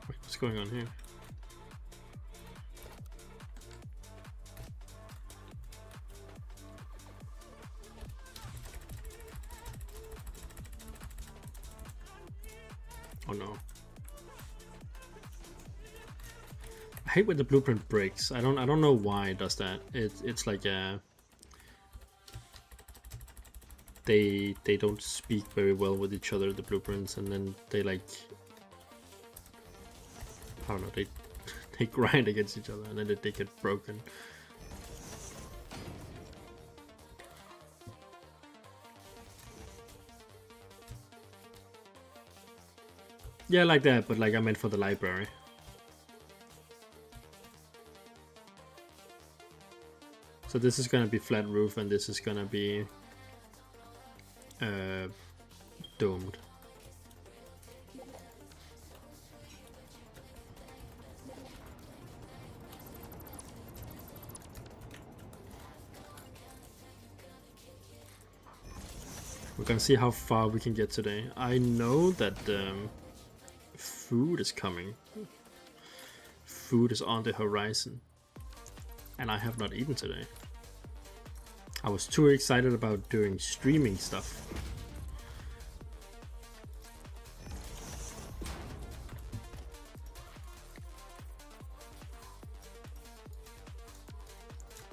Wait, what's going on here? Oh no. I hate when the blueprint breaks. I don't know why it does that. It's like they don't speak very well with each other, the blueprints, and then they like, I don't know, they grind against each other and then they get broken. Yeah, like that, but like I meant for the library. So this is gonna be flat roof and this is gonna be domed. We're gonna see how far we can get today. I know that food is coming. Food is on the horizon. And I have not eaten today. I was too excited about doing streaming stuff.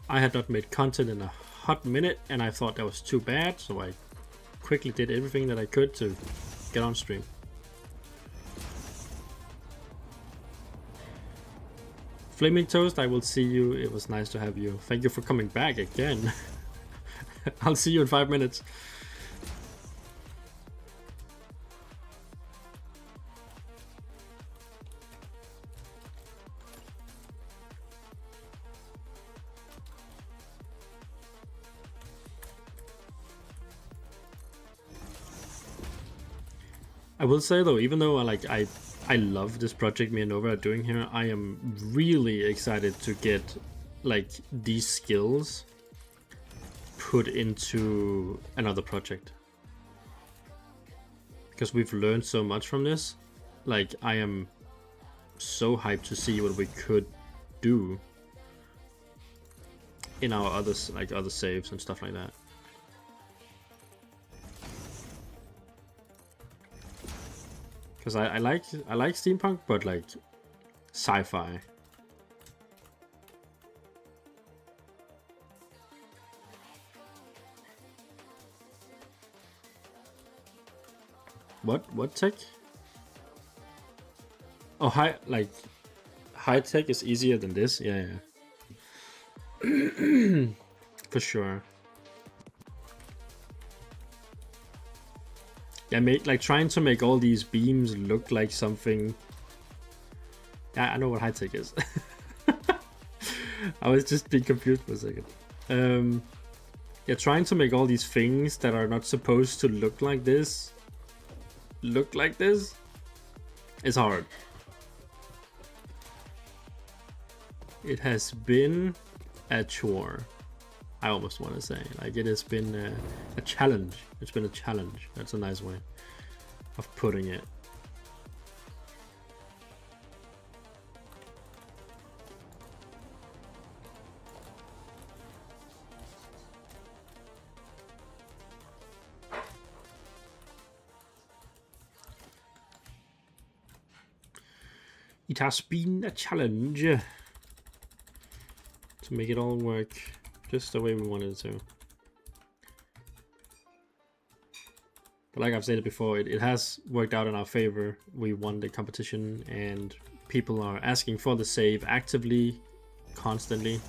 I had not made content in a hot minute and I thought that was too bad, so I quickly did everything that I could to get on stream. Flaming Toast, I will see you. It was nice to have you. Thank you for coming back again. I'll see you in 5 minutes. I will say though, even though I love this project me and Nova are doing here, I am really excited to get like these skills put into another project. Because we've learned so much from this. Like I am so hyped to see what we could do in our other saves and stuff like that. Because I like steampunk, but like sci-fi. What tech? Oh, high tech is easier than this. Yeah. For sure. Yeah, trying to make all these beams look like something. Yeah, I know what high tech is. I was just being confused for a second. Yeah, trying to make all these things that are not supposed to look like this is hard. It has been a chore. I almost want to say, like, it has been a challenge. It's been a challenge. That's a nice way of putting it. It has been a challenge to make it all work just the way we wanted it to. But like I've said it before, it has worked out in our favor. We won the competition and people are asking for the save actively, constantly.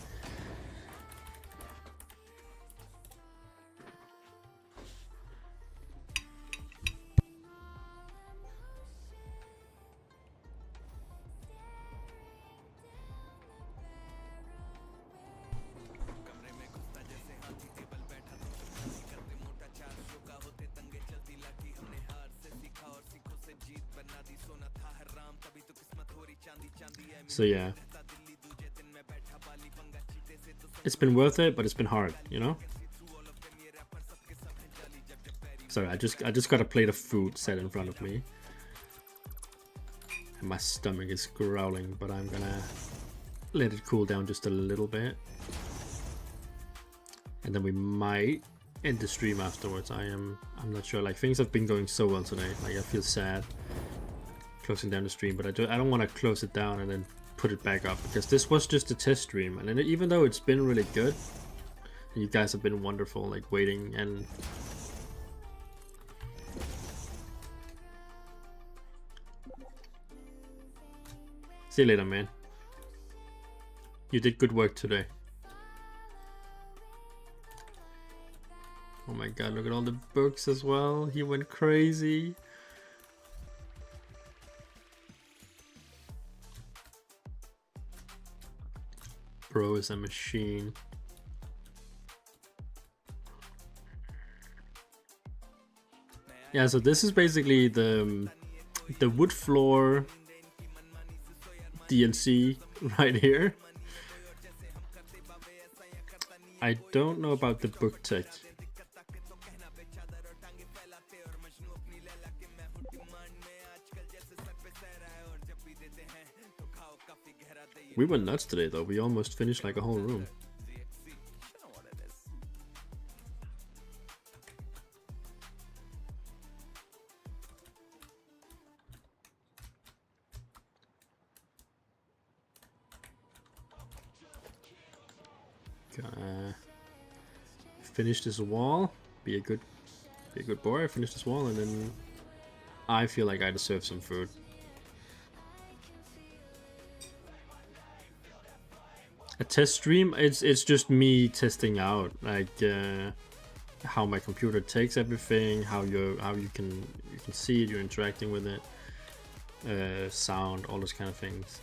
So yeah, it's been worth it, but it's been hard, you know. Sorry, I just got a plate of food set in front of me, and my stomach is growling, but I'm gonna let it cool down just a little bit, and then we might end the stream afterwards. I'm not sure. Like, things have been going so well today. Like, I feel sad closing down the stream, but I don't want to close it down and then put it back up, because this was just a test stream, and then even though it's been really good, and you guys have been wonderful, like waiting and see you later, man. You did good work today. Oh my god, look at all the books as well. He went crazy. Bro is a machine. Yeah, so this is basically the wood floor DLC right here. I don't know about the book tech. We went nuts today though, we almost finished like a whole room. Finish this wall, be a good boy, finish this wall, and then I feel like I deserve some food. A test stream, it's just me testing out like how my computer takes everything, how you can see it, you're interacting with it, sound, all those kind of things,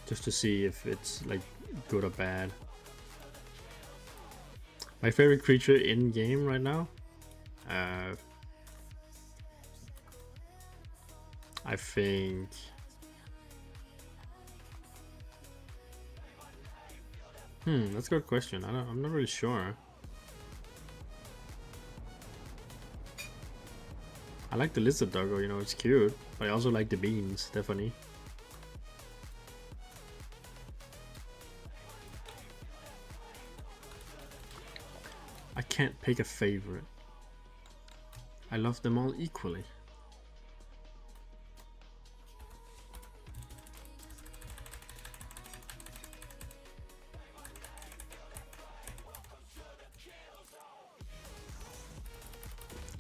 just to see if it's like good or bad. My favorite creature in game right now, I think that's a good question. I'm not really sure. I like the lizard doggo, you know, it's cute, but I also like the beans, definitely. I can't pick a favorite. I love them all equally.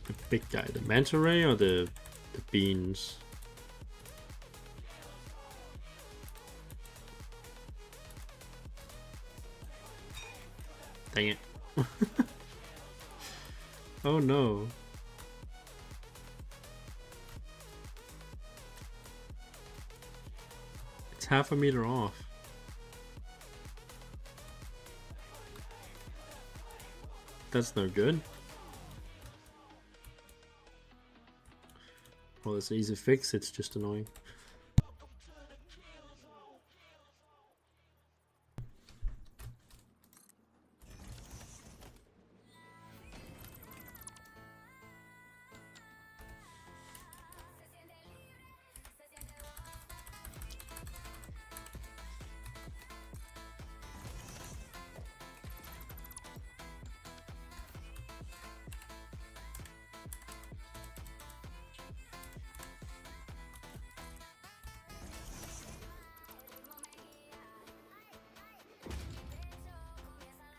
The big guy, the manta ray or the beans? Dang it. Oh no. It's half a meter off. That's no good. Well, it's an easy fix, it's just annoying.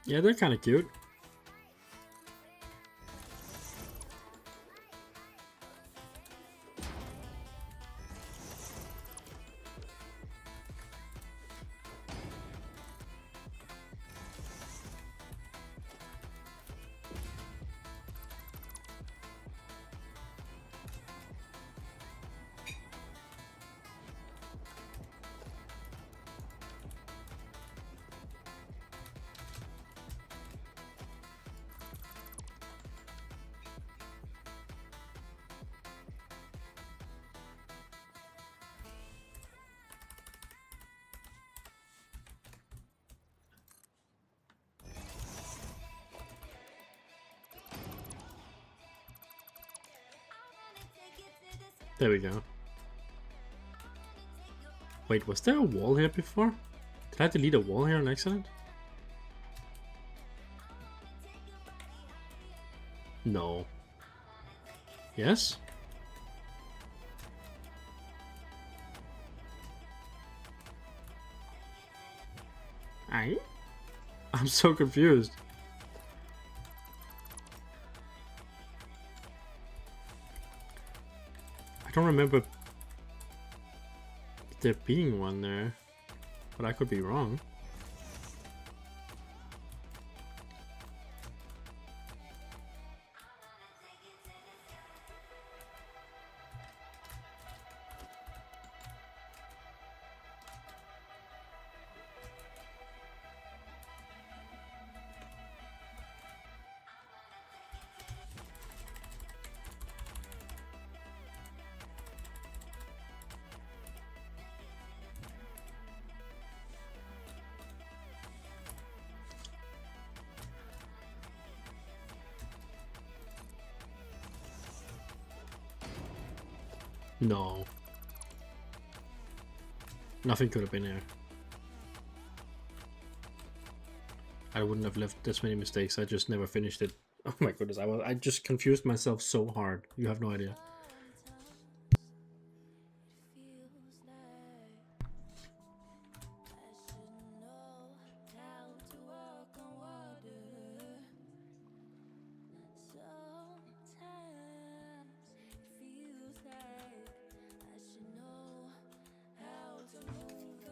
Yeah, they're kind of cute. There we go. Wait, was there a wall here before? Did I delete a wall here on accident? No. Yes? I'm so confused. I don't remember there being one there, but I could be wrong. No. Nothing could have been here. I wouldn't have left this many mistakes. I just never finished it. Oh my goodness, I just confused myself so hard. You have no idea.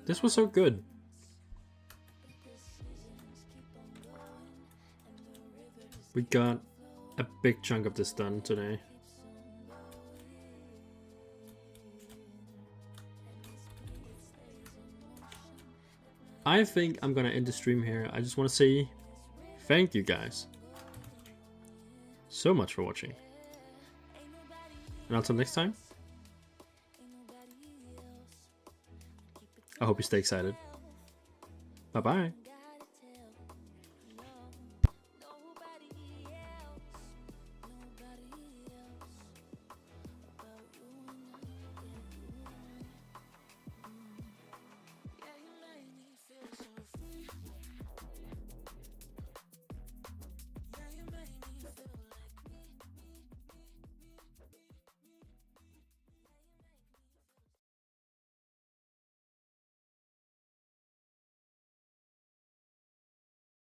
This was so good. We got a big chunk of this done today. I think I'm gonna end the stream here. I just want to say thank you guys so much for watching. And until next time, I hope you stay excited. Bye bye.